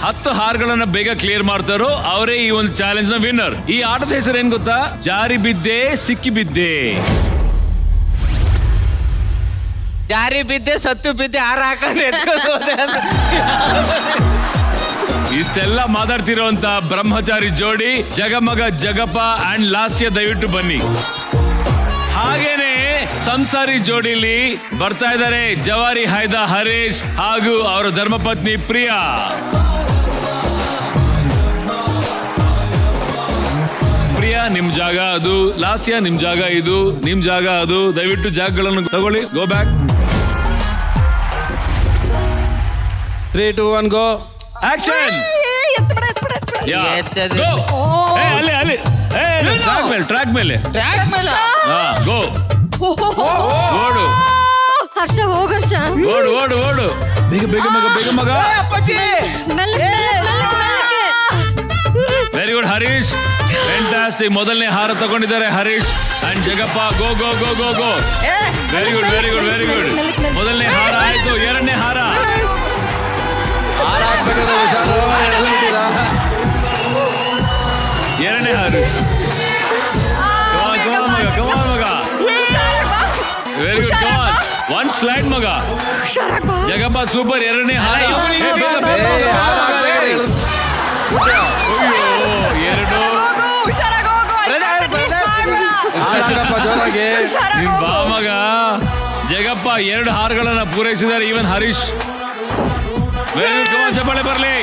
10 ಹಾರಗಳನ್ನ ಬೇಗ ಕ್ಲಿಯರ್ ಮಾಡ್ತಾರೋ ಅವರೇ ಈ ಒಂದು ಚಾಲೆಂಜ್ ನ ವಿನ್ನರ್. ಈ ಆಟದ ಹೆಸರು ಏನ್ ಗೊತ್ತಾ? ಜಾರಿ ಬಿದ್ದೆ ಸಿಕ್ಕಿ ಬಿದ್ದೆ. ಜಾರಿ ಬಿದ್ದೆ ಸತ್ತು ಬಿದ್ದೆ ಹಾರ ಹಾಕೊಂಡು ಇಷ್ಟೆಲ್ಲ ಮಾತಾಡ್ತಿರೋಂತ ಬ್ರಹ್ಮಚಾರಿ ಜೋಡಿ ಜಗಮಗ ಜಗಪ್ಪ ಅಂಡ್ ಲಾಸ್ಯ, ದಯವಿಟ್ಟು ಬನ್ನಿ. ಹಾಗೇನೆ ಸಂಸಾರಿ ಜೋಡಿಲಿ ಬರ್ತಾ ಇದ್ದಾರೆ ಜವಾರಿ ಹೈದ ಹರೀಶ್ ಹಾಗೂ ಅವರ ಧರ್ಮಪತ್ನಿ ಪ್ರಿಯಾ. ಪ್ರಿಯಾ ನಿಮ್ ಜಾಗ ಅದು, ಲಾಸ್ಯ ನಿಮ್ ಜಾಗ ಇದು, ನಿಮ್ ಜಾಗ ಅದು. ದಯವಿಟ್ಟು ಜಾಗಗಳನ್ನು ತಗೊಳ್ಳಿ. Go back. 3, 2, 1 ಗೋ. ಆಕ್ಷನ್. ಟ್ರ್ಯಾಕ್ ಮೇಲೆ ಗೋ. ಓಡು ಹರ್ಷ, ಹೋಗ ಹರ್ಷ. ಓಡು ಓಡು ಓಡು, ಬೇಗ ಬೇಗ ಮಗ, ಬೇಗ ಮಗ. Very good Harish, fantastic. ಮೊದಲನೇ ಹಾರ ತಗೊಂಡಿದ್ದಾರೆ Harish and Jagappa. Go go go go go. Very good very good very good. ಮೊದಲನೇ ಹಾರ ಆಯ್ತು. 2ನೇ ಹಾರ. ಎರಡನೇ ಹಾರು. ಮಗ ವೆರಿ ಗುಡ್. ಒನ್ ಸ್ಲೈಡ್ ಮಗ. ಜಗಪ್ಪ ಸೂಪರ್. 2ನೇ ಹಾರ. 2. ಬಾ ಮಗ. ಜಗಪ್ಪ 2 ಹಾರಗಳನ್ನ ಪೂರೈಸಿದ್ದಾರೆ. Even Harish. Very good. Come on, ಚಪ್ಪಾಳೆ ಬರ್ಲಿ.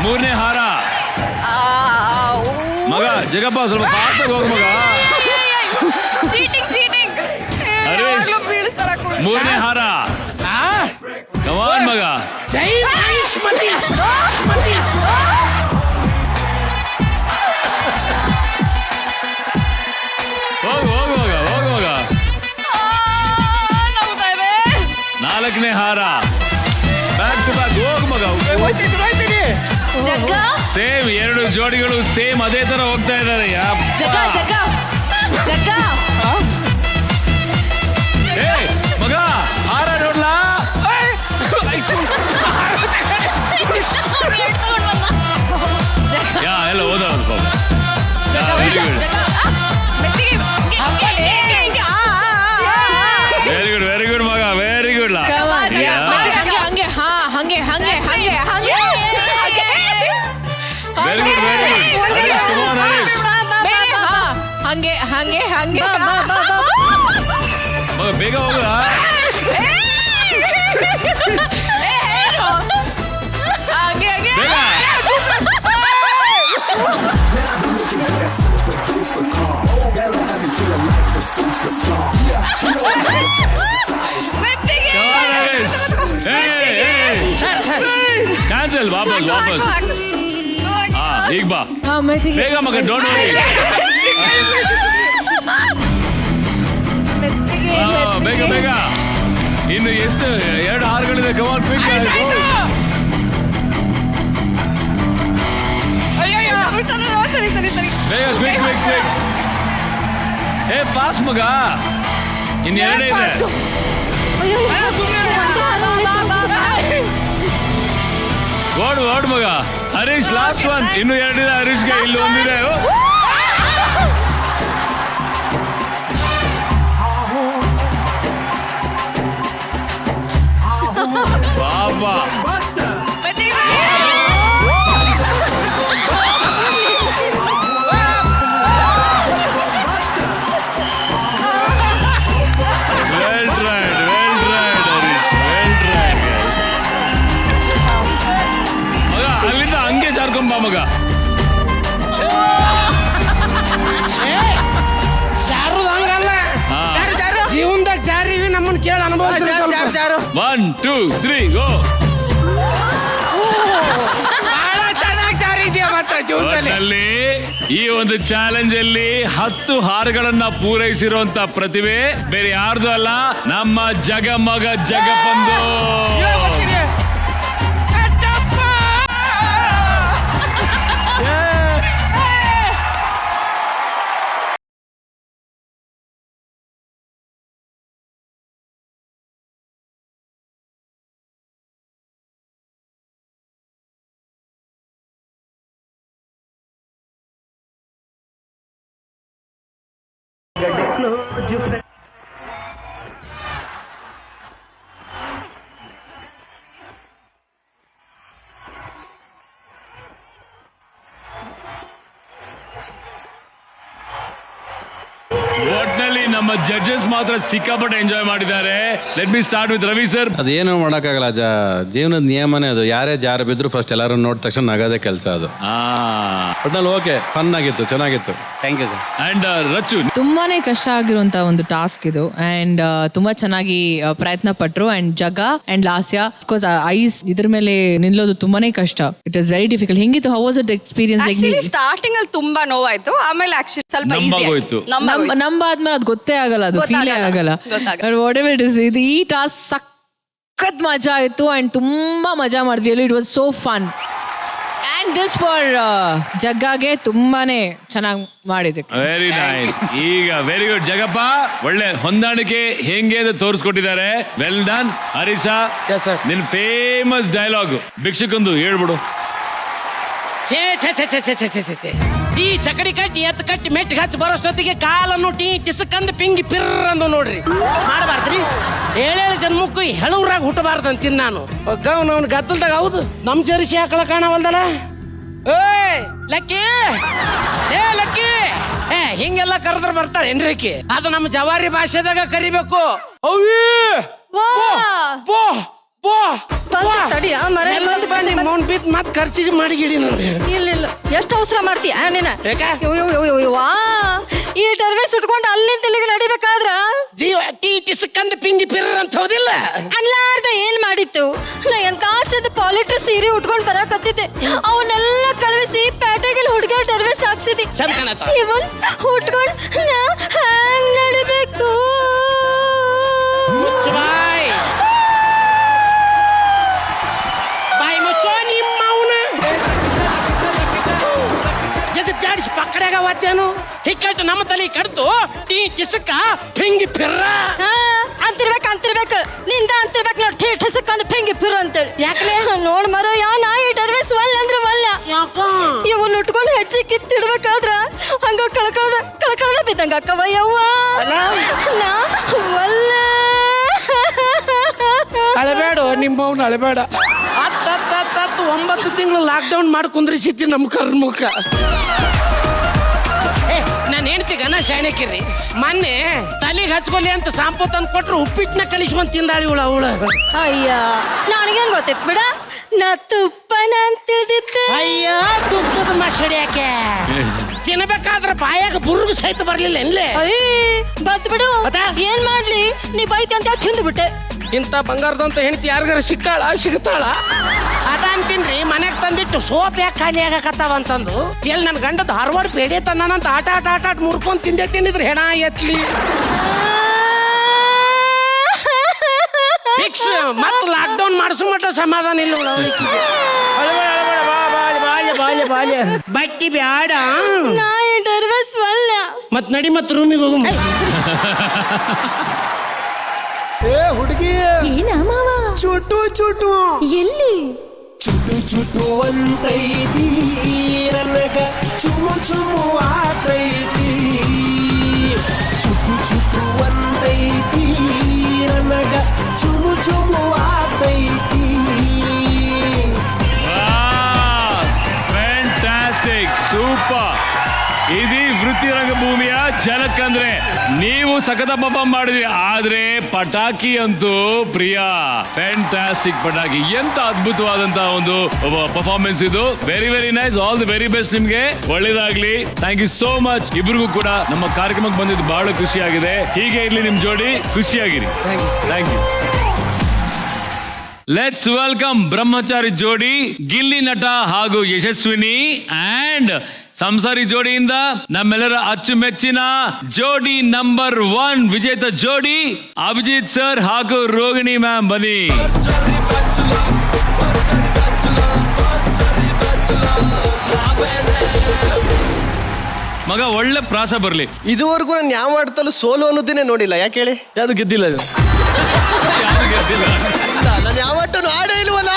3ನೇ ಹಾರ ಮಗ. ಜಗಪ್ಪ ಸ್ವಲ್ಪ ಫಾಸ್ಟ್ ಹೋಗ ಮಗ. ಹರೀಶ್ 3ನೇ ಹಾರ. ಕಮಾನ್ ಮಗ. ಹೋಗು ಹೋಗು ಮಗ, ಹೋಗು ಮಗ. 4ನೇ ಹಾರ. ಬ್ಯಾಕ್ ಟು ಬ್ಯಾಕ್ ಹೋಗು ಮಗ. ಸೇಮ್ 2 ಜೋಡಿಗಳು ಸೇಮ್ ಅದೇ ತರ ಹೋಗ್ತಾ ಇದ್ದಾರೆ. ಮಗ ಹಾರ ನೋಡ್ಲಾ? ಎಲ್ಲ ಹೋದ. ವೆರಿ ಗುಡ್ ವೆರಿ ಗುಡ್ ಮಗ, ವೆರಿ ಗುಡ್. ಹಂಗೆ ಹಂಗೆ ಹಂಗೆ ಹಂಗೆ very good very good. Harish come on Harish. ಹಂಗೆ ಹಂಗೆ ಹಂಗೆ ಮಗ ಬೇಗ ಹೋಗ. ಕ್ಯಾನ್ಸಲ್. ವಾಪಸ್ ವಾಪಸ್. ಈಗ ಬಾ ಬೇಗ ಮಗ. Don't worry. ಬೇಗ ಬೇಗ. ಇನ್ನು ಎಷ್ಟು 2 ಹಾರಗಳಿದೆ. Come on quick. ಬೇಗ ಕ್ವಿಕ್ ಕ್ವಿಕ್ ಕ್ವಿಕ್. ಪಾಸ್ ಮಗ. ಇನ್ನು 2 ಇದೆ. ಓಡು ಓಡು ಮಗ. Harish last one. ಇನ್ನು 2 ಇದೆ ಹರೀಶ್ಗೆ. ಇಲ್ಲಿ 1 ಇದೆ. ಬಾಬಾ ಮಗ. ಹೇಳ್ತೀನಿ ಕೇಳ ಅನುಭವ. 1 2 3 ಗೋ. ಬಹಳ ಚೆನ್ನಾಗಿ ಜಾರಿದ್ಯಾ ಮಾತ್ರ ಜೀವನದಲ್ಲಿ. ಈ ಒಂದು ಚಾಲೆಂಜ್ ಅಲ್ಲಿ 10 ಹಾರಗಳನ್ನ ಪೂರೈಸಿರುವಂತ ಪ್ರತಿಭೆ ಬೇರೆ ಯಾರ್ದು ಅಲ್ಲ, ನಮ್ಮ ಜಗಮಗ ಜಗಪಂದು. ಒಟ್ನಲ್ಲಿ ನಮ್ಮ ಜಡ್ಜಸ್ ಮಾತ್ರ ಸಿಕ್ಕಾಪಟ್ಟೆ ಎಂಜಾಯ್ ಮಾಡಿದ್ದಾರೆ. Let me start with Ravi sir. ಅದೇನು ಮಾಡಕ್ಕಾಗಲ್ಲ, ಜೀವನದ ನಿಯಮನೇ ಅದು. ಯಾರೇ ಜಾರ ಬಿದ್ರು ಫಸ್ಟ್ ಎಲ್ಲರೂ ನೋಡಿದ ತಕ್ಷಣ ನಗದೇ ಕೆಲಸ ಅದು. ಒಟ್ನಲ್ಲಿ ಓಕೆ, ಫನ್ ಆಗಿತ್ತು, ಚೆನ್ನಾಗಿತ್ತು. Thank you sir. And Rachu, ತುಂಬಾನೇ ಕಷ್ಟ ಆಗಿರುವಂತ ಒಂದು ಟಾಸ್ಕ್ ಇದು. ಅಂಡ್ ತುಂಬಾ ಚೆನ್ನಾಗಿ ಪ್ರಯತ್ನ ಪಟ್ರು. And Jaga and Lasya of course ice ಇದ್ರ ಮೇಲೆ ನಿಲ್ಲೋದು ತುಂಬಾನೇ ಕಷ್ಟ. It is very difficult. ಹೆಂಗಿತ್ತು, how was it experience? Starting ಅಲ್ಲಿ ತುಂಬಾ ನೋವಾಯ್ತು, ಆಮೇಲೆ ಆಕ್ಚುಲಿ ಸ್ವಲ್ಪ ನಂಬಾದ್ಮೇಲೆ ಅದು ಗೊತ್ತೇ ಆಗಲ್ಲ, ಅದು ಫೀಲೇ ಆಗಲ್ಲ. ವಾಟ್ ಎವರ್ ಇಟ್ ಇಸ್, ಇದು ಈ ಟಾಸ್ಕ್ ಸಖತ್ ಮಜಾ ಆಯ್ತು. ಅಂಡ್ ತುಂಬಾ ಮಜಾ ಮಾಡಿದ್ವಿ. It was so fun. And this for ಜಗ್ಗಾಗೆ ತುಂಬಾನೇ ಚೆನ್ನಾಗಿ ಮಾಡಿದೆ. Very nice. ಈಗ ವೆರಿ ಗುಡ್ ಜಗಪ್ಪ, ಒಳ್ಳೆ ಹೊಂದಾಣಿಕೆ ಹೆಂಗೆ ಅಂತ ತೋರಿಸ್ಕೊಟ್ಟಿದ್ದಾರೆ. Well done. ಹರೀಶಾ, ನಿನ್ ಫೇಮಸ್ ಡೈಲಾಗ್ ಭಿಕ್ಷುಕಂದು ಹೇಳ್ಬಿಡು. ಈ ಚಕಡಿ ಕಟ್ಟಿ ಎತ್ತು ಕಟ್ಟಿ ಮೆಟ್ಟಿಗೆ ಹಚ್ಚಿ ಬರೋಷ್ಟೊತ್ತಿಗೆ ಕಾಲನ್ನು ಟೀ ಟಿಸಕಂದು ಪಿಂಗಿ ಪಿರ್ರ ಅಂದು ನೋಡ್ರಿ. ಮಾಡಬಾರ್ದ್ರಿ, 7 ಜನ್ಮಕ್ಕೂ ಹೆಳೂರಾಗ ಹುಟ್ಟಬಾರ್ದು ಅಂತೀನಿ ನಾನು. ಅವ್ನು ಗದ್ದಲ್ದಾಗ ಹೌದು ನಮ್ ಜರ್ಸಿ ಹಾಕಳ ಕಾಣವಲ್ದಲ್ಲ. ಏಯ್ ಲಕ್ಕಿ, ಲಕ್ಕಿ, ಹಿಂಗೆಲ್ಲ ಕರೆದ್ರೆ ಬರ್ತಾರೆ ಏನ್ರಿಕಿ? ಅದು ನಮ್ಮ ಜವಾರಿ ಭಾಷೆದಾಗ ಕರಿಬೇಕು. ಮತ್ ಖರ್ಚಿಗೆ ಮಾಡಿಗಿಡಿ. ಇಲ್ಲ ಎಷ್ಟು ಅವಸರ ಮಾಡ್ತೀಯ ನೀನ? ಈ ಟರ್ವೇಸ್ ಉಟ್ಕೊಂಡು ಅಲ್ಲಿಂದ ಇಲ್ಲಿಗೆ ನಡಿಬೇಕಾದ್ರ ಜೀವ ಟೀ ಟಿಸಕಂದ್ ಪಿಂಗಿ ಪಿರ್ರ ಅಂತ ಹೌದಿಲ್ಲ? ಅಲ್ಲಾರ್ದ ಏನ್ ಮಾಡಿತ್ತು? ನಾ ಎಂತ ಚಂದ ಪಾಲಿಟ್ರ್ ಸೀರೆ ಉಟ್ಕೊಂಡ್ ಬರಾಕತ್ತಿದ್ದೆ, ಅವನ್ನೆಲ್ಲ ಕಳುಹಿಸಿ ಪ್ಯಾಟೆಗೆ ಹುಡುಗಿಯ ಟರ್ವೇಸ್ ಹಾಕ್ಸಿದಿ. ಇವನ್ ಉಟ್ಕೊಂಡ್ ನಾ ಹ್ಯಾಂಗ್ ನಡಿಬೇಕು? ಜಗಜ್ಜಾಡಿಸಿ ಪಕ್ಕಡೆಗ ವಾದ್ಯನು ಹಿಕ್ಕಟ್ಟು ನಮ್ಮ ತಲೆ ಕಡ್ತು ಟೀ ಟಿಸಕ ಪಿಂಗಿ ಪಿರ್ರ ಅಂತಿರ್ಬೇಕು. ನಿಂದ ಅಂತಿರ್ಬೇಕು ನೋಡಿ, ಟೀ ಟಿಸಕ ಅಂದ್ ಪಿಂಗಿ ಪಿರ್ರ ಅಂತೇಳಿ. ಯಾಕಲೆ ನೋಡ್ ಮರ ನಾ ಈ ಟರ್ವೇಸ್ ವಲ್ಲ ಅಂದ್ರೆ ವಲ್ಲ. ಇವನ್ ಉಟ್ಕೊಂಡು ಹೆಜ್ಜೆ ಕಿತ್ತಿಡ್ಬೇಕಾದ್ರ ಹಂಗ ಕಳ್ಕಳ್ದ ಬಿದ್ದಂಗ ಅಕ್ಕವಯ್ಯವ್ವ ನಾ ವಲ್ಲ. ಅಳಬೇಡ ನಿಮ್ಮವ್ನ ಅಳಬೇಡ. 9 ತಿಂಗಳು ಲಾಕ್ಡೌನ್ ಮಾಡಿ ಕುಂದ್ರಿಸಿತಿ ನಮ್ಮ ಕರ್ಮುಖ. ನಾನು ಹೆಣ್ತಿಗನ ಶಾಣಕಿರಿ ಮೊನ್ನೆ ತಲೆಗೆ ಹಚ್ಕೊಲಿ ಅಂತ ಶಾಂಪು ತಂದು ಕೊಟ್ರು ಉಪ್ಪಿಟ್ಟನ್ನ ಕಲಿಸ್ಕೊಂಡ್ ತಿಂದಾಳಿ ಅವಳ. ಅಯ್ಯ ನನಗೇನ್ ಗೊತ್ತಿತ್ತು ಬಿಡ, ನಾ ತುಪ್ಪನ ಅಂತ ತಿಳಿದಿದ್ದೆ. ಅಯ್ಯ ತುಪ್ಪದ ಮಸಡಿ ಯಾಕೆ ತಿನ್ಬೇಕಾದ್ರೆ ಬಾಯಾಗ ಬುರ್ಗು ಸಹಿತ ಬರ್ಲಿಲ್ಲ ಎನ್ಲೆ. ಬತ್ ಬಿಡು, ಏನ್ ಮಾಡ್ಲಿ, ನೀ ಬೈತಿ ಅಂತ ತಿಂದು ಬಿಟ್ಟೆ. ಇಂಥ ಬಂಗಾರದಂತ ಹೆಣ್ತಿ ಯಾರಿಗಾರ ಸಿಗ್ತಾಳ? ಅದ ಅಂತೀನ್ರಿ, ಮನೆಗ್ ತಂದಿಟ್ಟು ಸೋಪ್ ಯಾಕೆ ಖಾಲಿ ಆಗಕತ್ತಾವ ಅಂತಂದು ಎಲ್ಲಿ ನನ್ನ ಗಂಡ ಧಾರವಾಡ ಪೇಡೆ ತನ್ನಂತ ಆಟ ಮುರ್ಕೊಂಡ್ ತಿಂದೆ ತಿನ್ನಿದ್ರೆ ಹೆಣ ಎತ್ಲಿ. ಫಿಕ್ಸ್ ಮತ್ ಲಾಕ್ಡೌನ್ ಮಾಡಿಸೋ ಮಟ್ಟ ಸಮಾಧಾನ ಇಲ್ಲ. ಬಟ್ಟಿ ಬ್ಯಾಡ, ಮತ್ ನಡಿ ಮತ್ ರೂಮಿಗೆ ಹೋಗು. ಏ ಹುಡುಗಿ, ಚುಟು ಚುಟು ಎಲ್ಲಿ ಚುಟು ಅಂತೈತಿ, ನನಗ ಚುಮು ಚುಮು ಆತೈತಿ. ಚುಟು ಅಂತೈತಿ, ನನಗ ಚುಮು ಚುಮು ಆತೈತಿ. Fantastic, super. ಇದು ವೃತ್ತಿ ರಂಗಭೂಮಿಯ ಝಲಕ್. ನೀವು ಸಖತ ಪಪ್ಪ ಮಾಡಿದ್ರಿ, ಆದ್ರೆ ಪಟಾಕಿ ಅಂತೂ ಪ್ರಿಯಾ ಫ್ಯಾಂಟಾಸ್ಟಿಕ್ ಪಟಾಕಿ. ಎಂತ ಅದ್ಭುತವಾದಂತಹ ಒಂದು ಪರ್ಫಾರ್ಮೆನ್ಸ್ ಇದು. Very very nice. All the very best. ನಿಮ್ಗೆ ಒಳ್ಳೇದಾಗ್ಲಿ. Thank you so much. ಇಬ್ರಿಗೂ ಕೂಡ ನಮ್ಮ ಕಾರ್ಯಕ್ರಮಕ್ಕೆ ಬಂದಿದ್ದು ಬಹಳ ಖುಷಿಯಾಗಿದೆ. ಹೀಗೆ ಇರ್ಲಿ ನಿಮ್ ಜೋಡಿ, ಖುಷಿಯಾಗಿರಿ. Thank you. ಲೆಟ್ಸ್ ವೆಲ್ಕಮ್ ಬ್ರಹ್ಮಚಾರಿ ಜೋಡಿ ಗಿಲ್ಲಿ ನಟ ಹಾಗೂ ಯಶಸ್ವಿನಿ ಅಂಡ್ ಸಂಸಾರಿ ಜೋಡಿಯಿಂದ ನಮ್ಮೆಲ್ಲರ ಅಚ್ಚುಮೆಚ್ಚಿನ ಜೋಡಿ ನಂಬರ್ 1 ವಿಜೇತ ಜೋಡಿ ಅಭಿಜಿತ್ ಸರ್ ಹಾಗೂ ರೋಹಿಣಿ ಮ್ಯಾಮ್. ಬನ್ನಿ. ಮಗ ಒಳ್ಳೆ ಪ್ರಾಸ ಬರ್ಲಿ. ಇದುವರೆಗೂ ನಾನು ಯಾವ ಆಟದಲ್ಲೂ ಸೋಲು ಅನ್ನೋದನ್ನೇ ನೋಡಿಲ್ಲ. ಯಾಕೆ ಹೇಳಿ? ಯಾವ್ದು ಗೆದ್ದಿಲ್ಲ? ಯಾರು ಗೆದ್ದಿಲ್ಲ? ನಾನು ಯಾವ ಆಟನು ಆಡೇ ಇಲ್ವಲ್ಲ.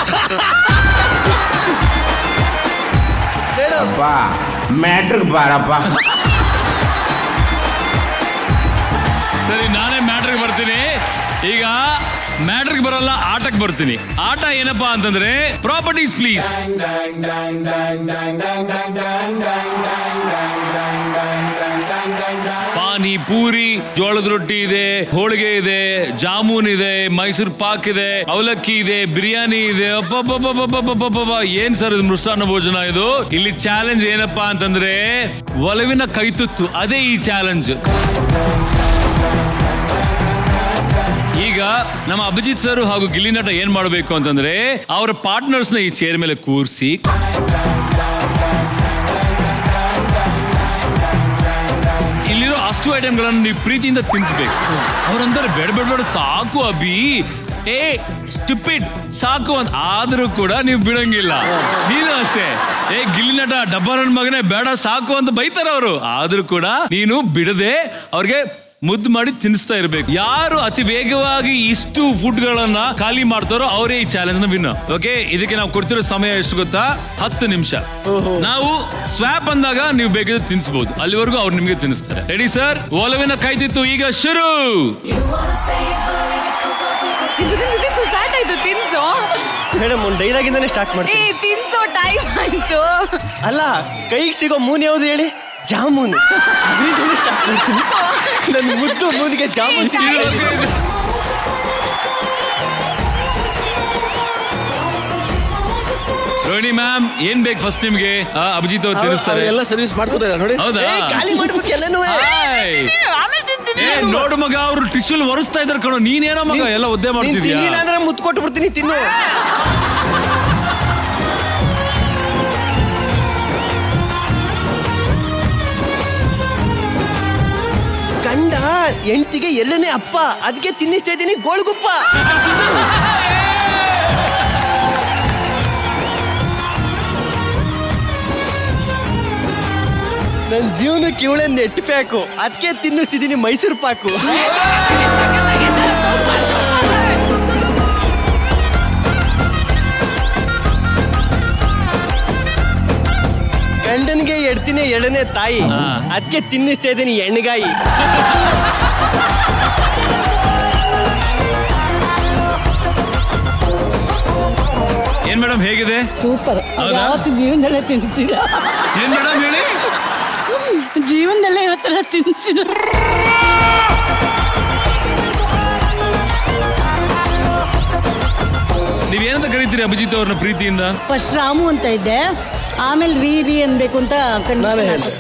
ಮ್ಯಾಟ್ರಿಕ್ ಬಾರಪ್ಪ. ಸರಿ, ನಾನೇ ಮ್ಯಾಟ್ರಿಗೆ ಬರ್ತೀನಿ. ಈಗ ಮ್ಯಾಟ್ರಿಗೆ ಬರಲ್ಲ, ಆಟಕ್ಕೆ ಬರ್ತೀನಿ. ಆಟ ಏನಪ್ಪಾ ಅಂತಂದ್ರೆ ಪ್ರಾಪರ್ಟೀಸ್ ಪ್ಲೀಸ್. ಪಾನಿಪೂರಿ, ಜೋಳದ ರೊಟ್ಟಿ ಇದೆ, ಹೋಳಿಗೆ ಇದೆ, ಜಾಮೂನ್ ಇದೆ, ಮೈಸೂರು ಪಾಕ್ ಇದೆ, ಅವಲಕ್ಕಿ ಇದೆ, ಬಿರಿಯಾನಿ ಇದೆ. ಏನ್ ಸರ್ ಇದು ಮೃಷ್ಟಾನ್ನ ಭೋಜನ ಇದು. ಇಲ್ಲಿ ಚಾಲೆಂಜ್ ಏನಪ್ಪಾ ಅಂತಂದ್ರೆ ಒಲವಿನ ಕೈತುತ್ತು. ಅದೇ ಈ ಚಾಲೆಂಜ್. ಈಗ ನಮ್ಮ ಅಭಿಜಿತ್ ಸರ್ ಹಾಗೂ ಗಿಲ್ಲಿ ನಟ ಏನ್ ಮಾಡಬೇಕು ಅಂತಂದ್ರೆ ಅವರ ಪಾರ್ಟ್ನರ್ಸ್ ನ ಈ ಚೇರ್ ಮೇಲೆ ಕೂರಿಸಿ ಇಲ್ಲಿರೋ ಅಷ್ಟು ಐಟಮ್ಗಳನ್ನು ನೀವು ಪ್ರೀತಿಯಿಂದ ತಿನ್ಸ್ಬೇಕು. ಅವ್ರಂತಾರೆ ಬೇಡ ಬೇಡ ಬೇಡ ಸಾಕು ಅಭಿ, ಸ್ಟುಪಿಡ್ ಸಾಕು ಅಂತ. ಆದ್ರೂ ಕೂಡ ನೀವು ಬಿಡಂಗಿಲ್ಲ. ನೀನು ಅಷ್ಟೇ, ಗಿಲ್ಲಿ ನಟ ಡಬ್ಬ ನನ್ನ ಮಗನೇ ಬೇಡ ಸಾಕು ಅಂತ ಬೈತಾರ ಅವರು. ಆದ್ರೂ ಕೂಡ ನೀನು ಬಿಡದೆ ಅವ್ರಿಗೆ ಮುದ್ದು ಮಾಡಿ ತಿನ್ನಿಸ್ತಾ ಇರ್ಬೇಕು. ಯಾರು ಅತಿ ವೇಗವಾಗಿ ಇಷ್ಟು ಫುಡ್ ಗಳನ್ನ ಖಾಲಿ ಮಾಡ್ತಾರೋ ಅವರೇ ಈ ಚಾಲೆಂಜ್ ನ ವಿನ್. ಓಕೆ, ಇದಕ್ಕೆ ನಾವು ಕೊಡ್ತಿರೋ ಸಮಯ ಎಷ್ಟು ಗೊತ್ತಾ? 10 ನಿಮಿಷ. ನಾವು ಸ್ವಾಪ್ ಅಂದಾಗ ನೀವು ಬೇಕಾದ್ರೆ ತಿನ್ಸ್ಬಹುದು. ಅಲ್ಲಿವರೆಗೂ ಅವ್ರು ನಿಮ್ಗೆ ತಿನ್ನಿಸ್ತಾರೆ. Ready sir? ಒಲವಿನ ಕಾಯ್ತಿತ್ತು ಈಗ ಶುರು. ಸ್ಟಾರ್ಟ್ ಆಯ್ತು. ತಿನ್ಸೋ ಮೇಡಮ್, ಒಂದು ಡೈಲಾಗಿಂದಾನೆ ಸ್ಟಾರ್ಟ್ ಮಾಡ್ತೀನಿ. ತಿನ್ಸೋ ಟೈಮ್ ಆಯ್ತು. ಅಲ್ಲ, ಕೈಗೆ ಸಿಗೋ ಮೂನ್ ಯಾವ್ದು ಹೇಳಿ? ಜಾಮೂನ್. ನನ್ನ ಮುದ್ದು ಮೂನಿಗೆ ಜಾಮೂನ್. ರೋಹಿಣಿ ಮ್ಯಾಮ್, ಏನ್ ಬೇಕು ಫಸ್ಟ್ ನಿಮ್ಗೆ? ಅಭಿಜಿತ್ ಅವ್ರು ತಿನ್ನಿಸ್ತಾರೆ. ಎಲ್ಲ ಸರ್ವಿಸ್ ಮಾಡ್ಕೋತಾರೆ ನೋಡಿ. ಹೌದಾ? ಖಾಲಿ ಮಾಡ್ಬೇಕು ಎಲ್ಲನೂ. ನೋಡು ಮಗ, ಅವ್ರು ಟಿಶ್ಯೂಲ್ ಒರೆಸ್ತಾ ಇದಾರೆ ಕಣೋ. ನೀನೇನೋ ಮಗ ಎಲ್ಲ ಒದ್ದೆ ಮಾಡ್ತಿದ್ಯಾ? ಅಂದ್ರೆ ಮುತ್ತು ಕೊಟ್ಟು ಬಿಡ್ತೀನಿ, ತಿನ್ನು. ಗಂಡ ಹೆಂಡತಿಗೆ ಎಲ್ಲನೇ ಅಪ್ಪ, ಅದಕ್ಕೆ ತಿನ್ನಿಸ್ತಾ ಇದ್ದೀನಿ ಗೋಳ್ಗುಪ್ಪ. ನನ್ನ ಜೀವನಕ್ಕೆ ಇವಳೆ ನೆಟ್ ಪ್ಯಾಕು, ಅದಕ್ಕೆ ತಿನ್ನಿಸ್ತಿದ್ದೀನಿ ಮೈಸೂರು ಪಾಕು. ಗಂಡನ್ಗೆ ಎಡ್ತೀನಿ ಎಡನೆ ತಾಯಿ, ಅದಕ್ಕೆ ತಿನ್ನಿಸ್ತಾ ಇದ್ದೀನಿ ಎಣ್ಣೆಗಾಯಿ. ಏನ್ ಮೇಡಮ್ ಹೇಗಿದೆ? ಸೂಪರ್. ಯಾವತ್ತು ಜೀವನದಲ್ಲೇ ತಿನ್ಸಿದ. ಏನ್ ಮೇಡಮ್ ಹೇಳಿ? ಜೀವನದಲ್ಲೇ ಇವತ್ತರ ತಿನ್ಸಿದ. ನೀವೇನಂತ ಕರಿತೀರಿ ಅಭಿಜಿತ್ ಅವ್ರನ್ನ ಪ್ರೀತಿಯಿಂದ? ಫಸ್ಟ್ ರಾಮು ಅಂತ ಇದ್ದೆ, ಆಮೇಲೆ ರೀ ಅನ್ಬೇಕು ಅಂತ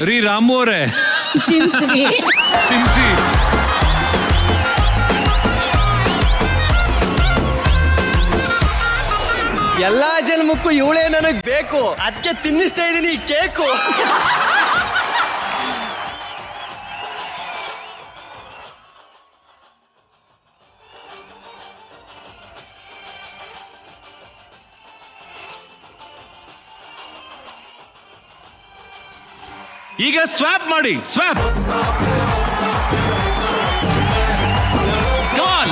ರೀ ರಾಮು ಅವರೇ ತಿನ್ಸಿ. ಎಲ್ಲಾ ಜನ್ಮಕ್ಕೂ ಇವಳೇ ನನಗ್ ಬೇಕು, ಅದಕ್ಕೆ ತಿನ್ನಿಸ್ತಾ ಇದ್ದೀನಿ ಕೇಕು. ಈಗ ಸ್ವಾಪ್ ಮಾಡಿ. Swap.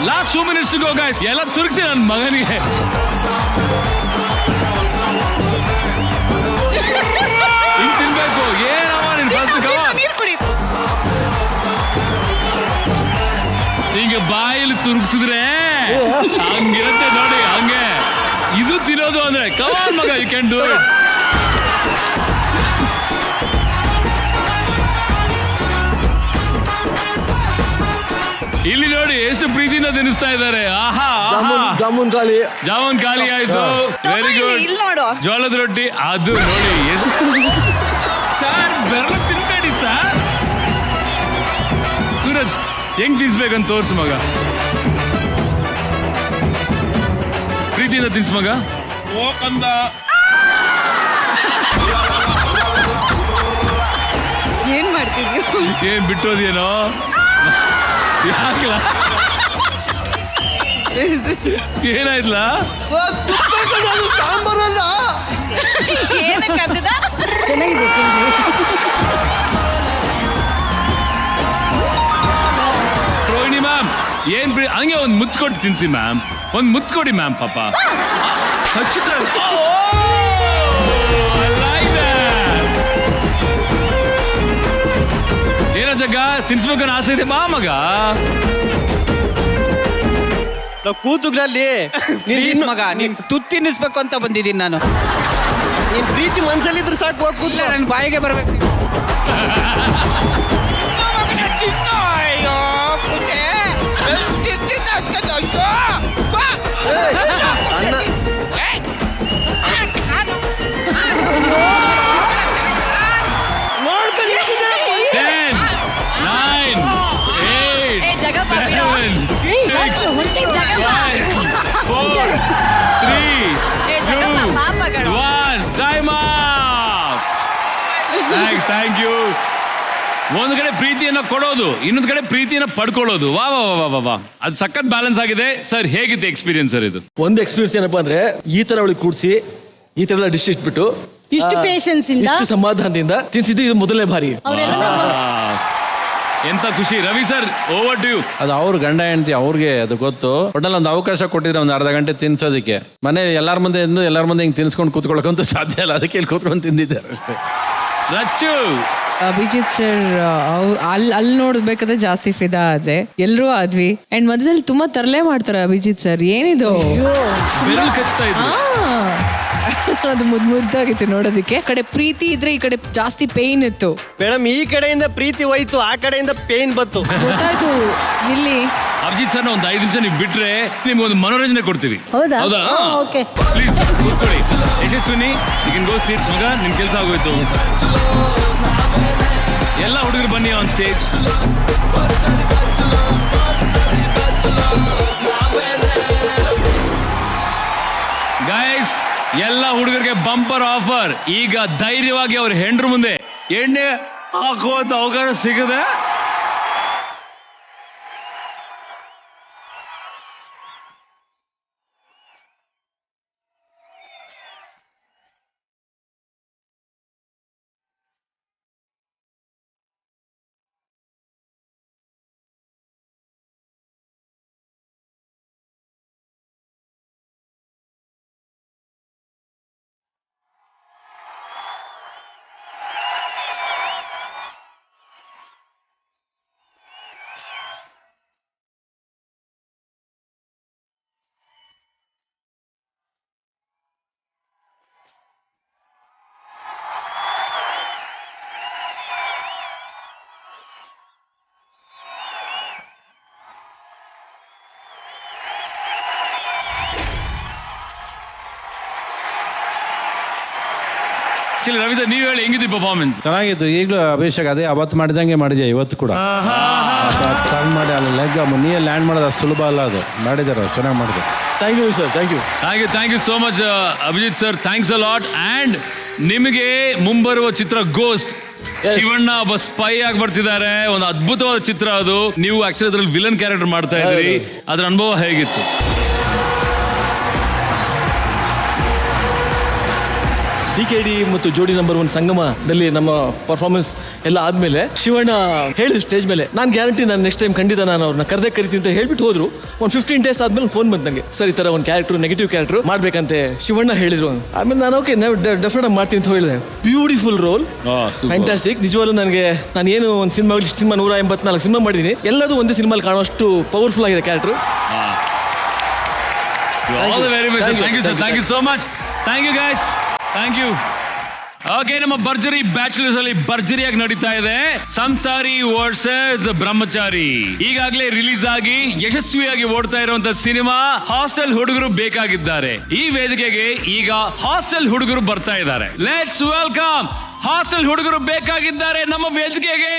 Last 2 minutes to go guys. ಎಲ್ಲ ತುರ್ಗಿಸಿ ನನ್ನ ಮಗನಿಗೆ. ಹಿಂಗ್ ತಿನ್ಬೇಕು. ಏನಮ್ಮ ನೀನ್ ಹಿಂಗೆ ಬಾಯಲ್ಲಿ ತುರುಗಿಸಿದ್ರೆ ಹಂಗಿರುತ್ತೆ ನೋಡಿ. ಹಂಗೆ ಇದು ತಿನ್ನೋದು ಅಂದ್ರೆ ಕಮಾನ್ ಮಗ, ಯು ಕ್ಯಾನ್ ಡೂ ಇಟ್. ಇಲ್ಲಿ ನೋಡಿ ಎಷ್ಟು ಪ್ರೀತಿಯಿಂದ ತಿನ್ನಿಸ್ತಾ ಇದ್ದಾರೆ. ಆಹಾ ಜಾಮೂನ್ ಖಾಲಿ. ಜಾಮೂನ್ ಖಾಲಿ ಆಯ್ತು. Very good. ಇಲ್ಲಿ ನೋಡು ಜೋಳದ ರೊಟ್ಟಿ ಅದು ನೋಡಿ ಎಷ್ಟು ಸರ್ ಬೆರಳ ತಿನ್ಬೇಡಿ ಸರ್. ಸೂರಜ್ ಹೆಂಗ್ ತಿನ್ಸ್ಬೇಕಂತ ತೋರ್ಸು ಮಗ. ಪ್ರೀತಿಯಿಂದ ತಿನ್ಸ್ ಮಗ. ಏನ್ ಮಾಡ್ತಿದ್ಯೋ? ಏನ್ ಬಿಟ್ಟೋದೇನೋ ಯಾಕಲ ಏನಾಯ್ತಲ್ಲ? ಏನಕ್ಕೆ ಅಂದಿದ? ಚೆನ್ನಾಗಿದೆ ರೋಹಿಣಿ ಮ್ಯಾಮ್ ಏನ್ ಹಂಗೆ ಒಂದ್ ಮುತ್ತು ಕೊಟ್ಟು ತಿನ್ಸಿ ಮ್ಯಾಮ್. ಒಂದ್ ಮುತ್ತು ಕೊಡಿ ಮ್ಯಾಮ್ ಪಾಪ. ಹಚ್ಚಿದ್ರ ಏನೋ ಜಗ್ಗ ತಿನ್ಸ್ಬೇಕನ್ನೋ ಆಸೆ ಇದೆ ಬಾ ಮಗ. ನಾವು ಕೂತುಗಳಲ್ಲಿ ಮಗ ನೀನ್ ತುತ್ತಿ ತಿನ್ನಿಸ್ಬೇಕು ಅಂತ ಬಂದಿದ್ದೀನಿ ನಾನು. ನಿನ್ ಪ್ರೀತಿ ಮನ್ಸಲ್ಲಿದ್ರೆ ಸಾಕು, ಹೋಗಿ ಕೂತ್ಲ. ನನ್ನ ಬಾಯಿಗೆ ಬರ್ಬೇಕು. Thank you. ಒಂದು ಕಡೆ ಪ್ರೀತಿಯನ್ನ ಕೊಡೋದು, ಇನ್ನೊಂದು ಕಡೆ ಪ್ರೀತಿಯನ್ನ ಪಡ್ಕೊಳ್ಳೋದು. ವಾ ವಾ ವಾ ವಾ ವಾ, ಅದು ಸಖತ್ ಬ್ಯಾಲೆನ್ಸ್ ಆಗಿದೆ ಸರ್. ಹೇಗಿತ್ತು ಎಕ್ಸ್ಪೀರಿಯನ್ಸ್ ಸರ್ ಇದು? ಒಂದು ಎಕ್ಸ್ಪೀರಿಯನ್ಸ್ ಏನಪ್ಪಾ ಅಂದ್ರೆ ಈ ತರ ಅವಳಿಗೆ ಕೂಡಿಸಿ ಈ ತರ ಎಲ್ಲ ಡಿಶ್ ಇಟ್ಬಿಟ್ಟು ಇಷ್ಟು ಪೇಷನ್ಸ್ ಇಂದ ಇಷ್ಟು ಸಮಾಧಾನದಿಂದ ತಿನ್ಸಿದ್ದು ಇದು ಮೊದಲನೇ ಬಾರಿ. ಎಂತ ಖುಷಿ. Ravi sir over to you. ಅದು ಅವ್ರ ಗಂಡ ಹೆಂಡತಿ ಅವ್ರಿಗೆ ಅದು ಗೊತ್ತು. ಒಟ್ಟಲ್ಲಿ ಒಂದು ಅವಕಾಶ ಕೊಟ್ಟಿದ್ರೆ ಒಂದು ಅರ್ಧ ಗಂಟೆ ತಿನ್ಸೋದಕ್ಕೆ. ಮನೆ ಎಲ್ಲಾರ ಮುಂದೆ ಎಲ್ಲಾರ ಮುಂದೆ ಹಿಂಗೆ ತಿನ್ಸ್ಕೊಂಡು ಕೂತ್ಕೊಳ್ಳೋಕಂತೂ ಸಾಧ್ಯ ಇಲ್ಲ. ಅದಕ್ಕೆ ಇಲ್ಲಿ ಕೂತ್ಕೊಂಡು ತಿಂದಿದ್ದಾರೆ ಅಷ್ಟೇ. ರಚ್ಚು ಅಭಿಜಿತ್ ಸರ್ ಅಲ್ಲಿ ನೋಡ್ಬೇಕಾದ್ರೆ ಜಾಸ್ತಿ ಫಿದಾ ಆದೆ. ಎಲ್ರೂ ಆದ್ವಿ. ಅಂಡ್ ಮಧ್ಯದಲ್ಲಿ ತುಂಬಾ ತರಲೆ ಮಾಡ್ತಾರೆ ಅಭಿಜಿತ್ ಸರ್. ಏನಿದು ಅದು ಮುದ್ದಾಗಿತ್ತು ನೋಡೋದಕ್ಕೆ. ಆ ಕಡೆ ಪ್ರೀತಿ ಇದ್ರೆ ಈ ಕಡೆ ಜಾಸ್ತಿ ಪೇನ್ ಇತ್ತು. ಮೇಡಮ್ ಈ ಕಡೆಯಿಂದ ಪ್ರೀತಿ ಹೋಯ್ತು, ಆ ಕಡೆಯಿಂದ ಪೇನ್ ಬಂತು. ಗೊತ್ತಾಯ್ತು. ಇಲ್ಲಿ ಅಭಿಜಿತ್ ಸರ್ ಒಂದು 5 ನಿಮಿಷ ನೀವು ಬಿಟ್ರೆ ನಿಮ್ಗೆ ಒಂದು ಮನೋರಂಜನೆ ಕೊಡ್ತೀವಿ. ಹೌದಾ? ಓಕೆ ಪ್ಲೀಸ್ ಕೂತ್ಕೊಳ್ಳಿ. Yashaswini you can go seat ಮಗ, ನಿಮ್ ಕೆಲಸ ಆಗೋಯ್ತು. ಎಲ್ಲ ಹುಡುಗರು ಬನ್ನಿ ಆನ್ ಸ್ಟೇಜ್. ಗೈಸ್ ಎಲ್ಲ ಹುಡುಗರಿಗೆ ಬಂಪರ್ ಆಫರ್. ಈಗ ಧೈರ್ಯವಾಗಿ ಅವ್ರ ಹೆಂಡ್ರ ಮುಂದೆ ಎಣ್ಣೆ ಹಾಕುವಂತ ಅವಕಾಶ ಸಿಗದೆ ರವಿ ಸರ್ ನೀವ್ ಹೇಳಿ ಹೆಂಗಿದ್ರಿ ಪರ್ಫಾರ್ಮೆನ್ಸ್? ಚೆನ್ನಾಗಿತ್ತು. ಈಗಲೂ ಅಭಿಷೇಕ್ ಅದೇ ಅವತ್ತು ಮಾಡಿದಂಗೆ ಮಾಡಿದ್ಯಾ ಇವತ್ತು ಕೂಡ. ಟರ್ನ್ ಮಾಡಿ ಅಲ್ಲಿ ಲೆಗ್ ನೀಯೇ ಲ್ಯಾಂಡ್ ಮಾಡೋದು ಅಷ್ಟು ಸುಲಭ ಅಲ್ಲ. ಅದು ಮಾಡಿದಾರೆ, ಚೆನ್ನಾಗಿ ಮಾಡಿದೆ. Thank you sir. Thank you thank you so much Abhijit sir. Thanks a lot. And ನಿಮಗೆ ಮುಂಬರುವ ಚಿತ್ರ ಗೋಸ್ಟ್. ಶಿವಣ್ಣ ಒಬ್ಬ ಸ್ಪೈ ಆಗಿ ಬರ್ತಿದ್ದಾರೆ. ಒಂದು ಅದ್ಭುತವಾದ ಚಿತ್ರ ಅದು. ನೀವು ಆಕ್ಚುಲಿ ಅದ್ರಲ್ಲಿ ವಿಲನ್ ಕ್ಯಾರೆಕ್ಟರ್ ಮಾಡ್ತಾ ಇದ್ರಿ. ಅದ್ರ ಅನುಭವ ಹೇಗಿತ್ತು? DKD ಮತ್ತು ಜೋಡಿ ನಂಬರ್ 1 ಸಂಗಮದಲ್ಲಿ ನಮ್ಮ ಪರ್ಫಾರ್ಮೆನ್ಸ್ ಎಲ್ಲ ಆದ್ಮೇಲೆ ಶಿವಣ್ಣ ಹೇಳಿ ಸ್ಟೇಜ್ ಮೇಲೆ, ನಾನು ಗ್ಯಾರಂಟಿ ನಾನು ನೆಕ್ಸ್ಟ್ ಟೈಮ್ ಖಂಡಿತ ನಾನು ಅವ್ರನ್ನ ಕರಿತೀನಿ ಅಂತ ಹೇಳ್ಬಿಟ್ಟು ಹೋದ್ರು. ಒಂದು 15 days ಆದ್ಮೇಲೆ ಫೋನ್ ಬಂತು ನನಗೆ, ಸರ್ ಈ ತರ ಒಂದು ಕ್ಯಾರೆಕ್ಟರ್ ನೆಗೆಟಿವ್ ಕ್ಯಾರೆಕ್ಟರ್ ಮಾಡ್ಬೇಕಂತೆ ಶಿವಣ್ಣ ಹೇಳಿದ್ರು. ಆಮೇಲೆ ನಾನು ಓಕೆ ಡೆಫಿನೆಟ್ ಮಾಡ್ತೀನಿ ಅಂತ ಹೇಳಿದೆ. Beautiful role, fantastic. ನಿಜವಾಗ್ಲೂ ನನಗೆ ನಾನು ಏನು ಒಂದು ಸಿನಿಮಾ 184 ಸಿನಿಮಾ ಮಾಡಿದ್ದೀನಿ, ಎಲ್ಲದೂ ಒಂದೇ ಸಿನಿಮಾಲಿ ಕಾಣುವಷ್ಟು ಪವರ್ಫುಲ್ ಆಗಿದೆ character. All the very best. Thank you, sir. Thank you so much. Thank you, guys. Thank you. Okay, ನಮ್ಮ ಭರ್ಜರಿ ಬ್ಯಾಚುಲರ್ಸ್ ಅಲ್ಲಿ ಭರ್ಜರಿಯಾಗಿ ನಡೀತಾ ಇದೆ ಸಂಸಾರಿ ವರ್ಸಸ್ ಬ್ರಹ್ಮಚಾರಿ. ಈಗಾಗಲೇ ರಿಲೀಸ್ ಆಗಿ ಯಶಸ್ವಿಯಾಗಿ ಓಡ್ತಾ ಇರುವಂತ ಸಿನಿಮಾ ಹಾಸ್ಟೆಲ್ ಹುಡುಗರು ಬೇಕಾಗಿದ್ದಾರೆ. ಈ ವೇದಿಕೆಗೆ ಈಗ ಹಾಸ್ಟೆಲ್ ಹುಡುಗರು ಬರ್ತಾ ಇದ್ದಾರೆ. ಲೆಟ್ಸ್ ವೆಲ್ಕಮ್ ಹಾಸ್ಟೆಲ್ ಹುಡುಗರು ಬೇಕಾಗಿದ್ದಾರೆ ನಮ್ಮ ವೇದಿಕೆಗೆ.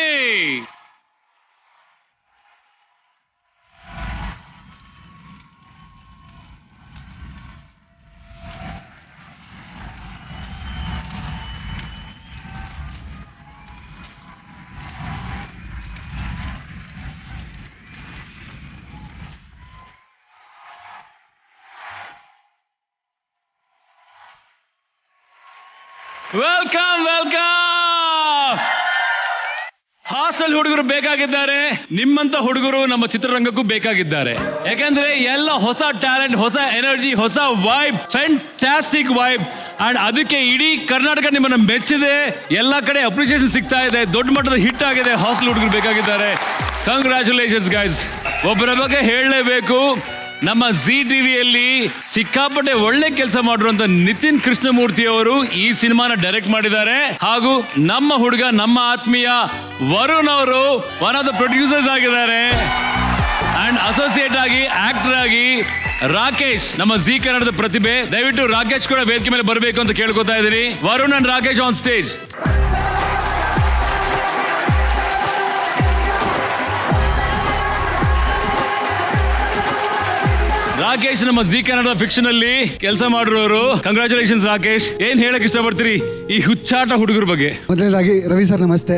Welcome welcome. ಹಾಸ್ಟೆಲ್ ಹುಡುಗರು ಬೇಕಾಗಿದ್ದಾರೆ. ನಿಮ್ಮಂತ ಹುಡುಗರು ನಮ್ಮ ಚಿತ್ರರಂಗಕ್ಕೂ ಬೇಕಾಗಿದ್ದಾರೆ. ಯಾಕಂದ್ರೆ ಎಲ್ಲ ಹೊಸ ಟ್ಯಾಲೆಂಟ್, ಹೊಸ ಎನರ್ಜಿ, ಹೊಸ ವೈಬ್, ಫ್ಯಾಂಟಾಸ್ಟಿಕ್ ವೈಬ್. ಅಂಡ್ ಅದಕ್ಕೆ ಇಡೀ ಕರ್ನಾಟಕ ನಿಮ್ಮನ್ನ ಮೆಚ್ಚಿದೆ. ಎಲ್ಲ ಕಡೆ ಅಪ್ರಿಸಿಯೇಷನ್ ಸಿಗ್ತಾ ಇದೆ. ದೊಡ್ಡ ಮಟ್ಟದ ಹಿಟ್ ಆಗಿದೆ. ಹಾಸ್ಟೆಲ್ ಹುಡುಗರು ಬೇಕಾಗಿದ್ದಾರೆ. Congratulations guys. ಒಬ್ಬರ ಬಗ್ಗೆ ಹೇಳಲೇಬೇಕು. ನಮ್ಮ ಜಿ ಟಿವಿಯಲ್ಲಿ ಸಿಕ್ಕಾಪಟ್ಟೆ ಒಳ್ಳೆ ಕೆಲಸ ಮಾಡಿರುವಂತ ನಿತಿನ್ ಕೃಷ್ಣಮೂರ್ತಿ ಅವರು ಈ ಸಿನಿಮಾನ ಡೈರೆಕ್ಟ್ ಮಾಡಿದ್ದಾರೆ. ಹಾಗೂ ನಮ್ಮ ಹುಡುಗ, ನಮ್ಮ ಆತ್ಮೀಯ ವರುಣ್ ಅವರು ಒನ್ ಆಫ್ ದ ಪ್ರೊಡ್ಯೂಸರ್ಸ್ ಆಗಿದ್ದಾರೆ. ಅಂಡ್ ಅಸೋಸಿಯೇಟ್ ಆಗಿ ಆಕ್ಟರ್ ಆಗಿ ರಾಕೇಶ್, ನಮ್ಮ ಜಿ ಕನ್ನಡದ ಪ್ರತಿಭೆ. ದಯವಿಟ್ಟು ರಾಕೇಶ್ ಕೂಡ ವೇದಿಕೆ ಮೇಲೆ ಬರಬೇಕು ಅಂತ ಕೇಳ್ಕೊತಾ ಇದ್ದೀನಿ. Varun and Rakesh on stage. Rakesh ನಮ್ಮ ಜಿ ಕನ್ನಡ ಫಿಕ್ಷನ್ ಅಲ್ಲಿ ಕೆಲಸ ಮಾಡಿರೋರು. ಕಂಗ್ರಾಚುಲೇಷನ್ಸ್ ರಾಕೇಶ್. ಏನ್ ಹೇಳಕ್ ಇಷ್ಟಪಡ್ತೀರಿ ಈ ಹುಚ್ಚಾಟ ಹುಡುಗರ ಬಗ್ಗೆ? ಮೊದಲನೇದಾಗಿ ರವಿ ಸರ್ ನಮಸ್ತೆ,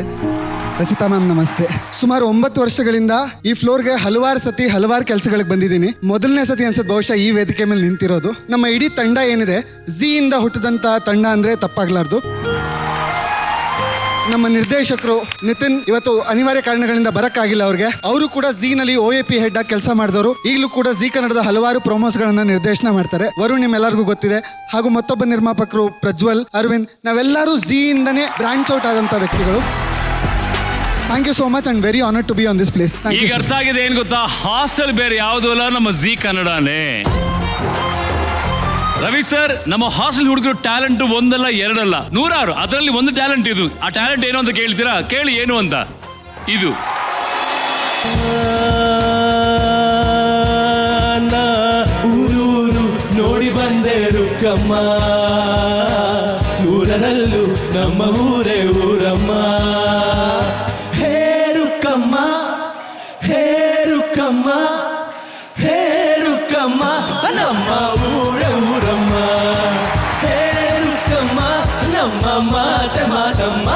ರಚಿತಾ ಮ್ಯಾಮ್ ನಮಸ್ತೆ. ಸುಮಾರು 9 ವರ್ಷಗಳಿಂದ ಈ ಫ್ಲೋರ್ಗೆ ಹಲವಾರು ಕೆಲಸಗಳಿಗೆ ಬಂದಿದ್ದೀನಿ. ಮೊದಲನೇ ಸತಿ ಅನ್ಸುತ್ತೆ ಬಹುಶಃ ಈ ವೇದಿಕೆ ಮೇಲೆ ನಿಂತಿರೋದು. ನಮ್ಮ ಇಡೀ ತಂಡ ಏನಿದೆ, ಜಿ ಇಂದ ಹುಟ್ಟಿದಂತ ತಂಡ ಅಂದ್ರೆ ತಪ್ಪಾಗ್ಲಾರ್ದು. ನಮ್ಮ ನಿರ್ದೇಶಕರು ನಿತಿನ್ ಇವತ್ತು ಅನಿವಾರ್ಯ ಕಾರಣಗಳಿಂದ ಬರಕ್ಕಾಗಿಲ್ಲ ಅವ್ರಿಗೆ. ಅವರು ಕೂಡ ಜಿ ನಲ್ಲಿ OAP ಹೆಡ್ ಆಗಿ ಕೆಲಸ ಮಾಡಿದವರು. ಈಗಲೂ ಕೂಡ ಜಿ ಕನ್ನಡದ ಹಲವಾರು ಪ್ರೊಮೋಸ್ ಗಳನ್ನ ನಿರ್ದೇಶನ ಮಾಡ್ತಾರೆ. ವರುಣ್ ನಿಮ್ಮೆಲ್ಲರಿಗೂ ಗೊತ್ತಿದೆ. ಹಾಗೂ ಮತ್ತೊಬ್ಬ ನಿರ್ಮಾಪಕರು ಪ್ರಜ್ವಲ್, ಅರವಿಂದ್, ನಾವೆಲ್ಲರೂ ಜಿ ಇಂದನೇ ಬ್ರಾಂಚ್ ಔಟ್ ಆದಂತ ವ್ಯಕ್ತಿಗಳು. Thank you so much and very honoured to be on this place. ಈಗ ಅರ್ಥ ಆಗಿದೆ ಏನ್ ಗೊತ್ತಾ, ಹಾಸ್ಟೆಲ್ ಬೇರೆ ಯಾವುದೂ ಅಲ್ಲ, ನಮ್ಮ ಜಿ ಕನ್ನಡನೇ. ರವಿ ಸರ್, ನಮ್ಮ ಹಾಸ್ಟೆಲ್ ಹುಡುಗರು ಟ್ಯಾಲೆಂಟ್ ಒಂದಲ್ಲ ಎರಡಲ್ಲ 100. ಅದರಲ್ಲಿ ಒಂದು ಟ್ಯಾಲೆಂಟ್ ಇದು. ಆ ಟ್ಯಾಲೆಂಟ್ ಏನು ಅಂತ ಕೇಳ್ತೀರಾ? ಕೇಳಿ ಏನು ಅಂತ. ಇದು ಊರೂರು ನೋಡಿ ಬಂದೆ ರುಕ್ಕಮ್ಮ, ಊರನಲ್ಲೂ ನಮ್ಮ ಊರೇ ಊರಮ್ಮ. ಹೇ ರುಕ್ಕಮ್ಮ, ಹೇ ರುಕ್ಕಮ್ಮ, ಹೇ ರುಕ್ಕಮ್ಮ, ನಮ್ಮ ಊರೇ ಊರಮ್ಮ. ಹೇ ರುಕ್ಕಮ್ಮ, ನಮ್ಮ ಮಾತೆ ಮಾತಮ್ಮ.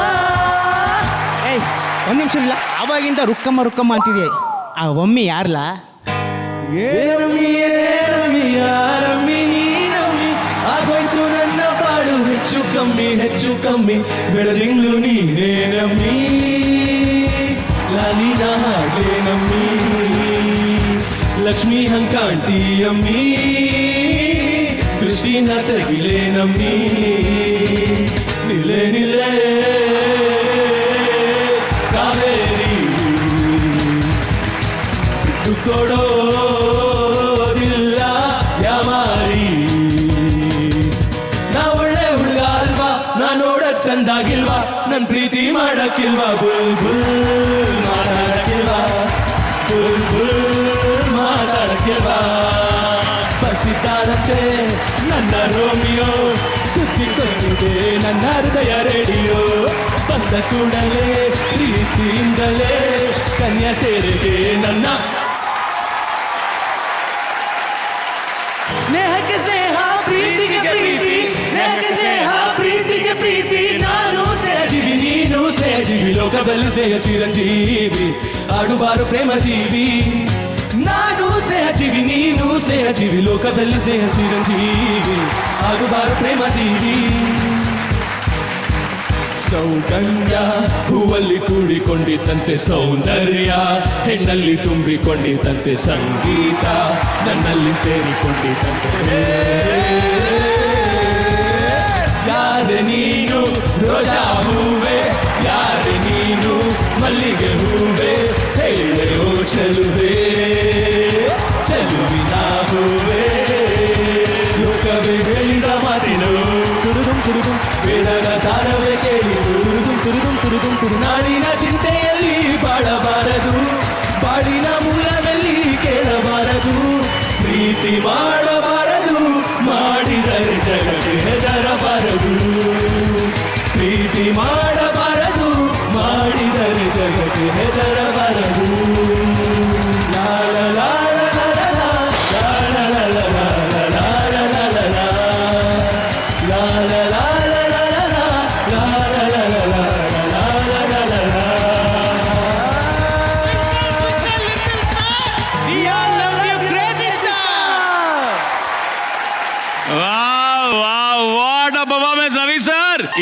ಏಯ್, ಒಂದ್ ನಿಮಿಷ ಇಲ್ಲ. ಅವಾಗಿಂದ ರುಕ್ಕಮ್ಮ ರುಕ್ಕಮ್ಮ ಅಂತಿದೆ. ಆ ಒಮ್ಮೆ ಯಾರ್ಲ? ಏನಮ್ಮಿ ಏನಮ್ಮಿ ಯಾರಮ್ಮಿ ನೀನಮ್ಮಿ, ಆಗೋಯ್ತು ನನ್ನ ಬಾಳು ಹೆಚ್ಚು ಕಮ್ಮಿ ಬೆಳೆದಿಂಗ್ಳು ನೀನೇನಮ್ಮಿ, ಲಾಲಿನ ಹಾಡೇನಮ್ಮಿ, ಲಕ್ಷ್ಮೀ ಹಂಕಾಂಟಿಯಮ್ಮಿ, ಕೃಷ್ಣ ತೆಗಿಲೇನಮ್ಮಿ. ನಿಲೆ ನಿಲೆ ಕಾವೇರಿ ಕೊಡೋದಿಲ್ಲ ಯಾಮಾರಿ. ನಾ ಒಳ್ಳೆ ಹುಡುಗ ಅಲ್ವಾ, ನಾ ನೋಡಕ್ ಚಂದಾಗಿಲ್ವಾ, ನನ್ ಪ್ರೀತಿ ಮಾಡಕ್ಕಿಲ್ವಾ, ಬುಲ್ ಬುಲ್ ಮಾತಾಡಕ್ಕಿಲ್ವಾ, ಬುಲ್ ಬುಲ್ ಮಾತಾಡಕ್ಕಿಲ್ವಾ. ಬರ್ತಿದ್ದಾರಂತೆ ನನ್ನ ರೋಮಿಯೋ, ಸುತ್ತಿಕೊಂಡಿದೆ ನನ್ನ ಹೃದಯ ರೇಡಿಯೋ. ಬಂದ ಕೂಡಲೇ ಪ್ರೀತಿಯಿಂದಲೇ ಕನ್ಯಾ ಸೇರಿಗೆ ನನ್ನ. ಸ್ನೇಹಕ್ಕೆ ಸ್ನೇಹ, ಪ್ರೀತಿಗೆ ಪ್ರೀತಿ, ಸ್ನೇಹಕ್ಕೆ ಸ್ನೇಹ, ಪ್ರೀತಿಗೆ ಪ್ರೀತಿ. ನಾನು ಸ್ನೇಹಜೀವಿ, ನೀನು ಸ್ನೇಹಜೀವಿ, ಲೋಕದಲ್ಲಿ ಸ್ನೇಹ ಚಿರಂಜೀವಿ, ಆಡುಬಾರು ಪ್ರೇಮ ಜೀವಿ. ನಾನು ಸ್ನೇಹಜೀವಿ, ನೀನು ಸ್ನೇಹಜೀವಿ, ಲೋಕದಲ್ಲಿ ಸ್ನೇಹ ಚಿರಂಜೀವಿ, ಆಡುಬಾರು ಪ್ರೇಮ ಜೀವಿ. ಸೌಗಂಧ ಹೂವಲ್ಲಿ ಕೂಡಿಕೊಂಡಿದ್ದಂತೆ ಸೌಂದರ್ಯ, ಹೆಣ್ಣಲ್ಲಿ ತುಂಬಿಕೊಂಡಿದ್ದಂತೆ ಸಂಗೀತ, ನನ್ನಲ್ಲಿ ಸೇರಿಕೊಂಡಿದ್ದಂತೆ. ಯಾರೆ ನೀನು ರೋಜಾ ಹೂವೆ, ಯಾರೆ ನೀನು ಮಲ್ಲಿಗೆ ಹೂವೆ, ಹೇಳೆಯೋ ಚೆಲುವೆ ಚೆಲುವಿನ ಹೂವೆ. ಲೋಕವೇ ಹೇಳಿದ ಮಾತಿನು ವೇದದ ಸಾರವ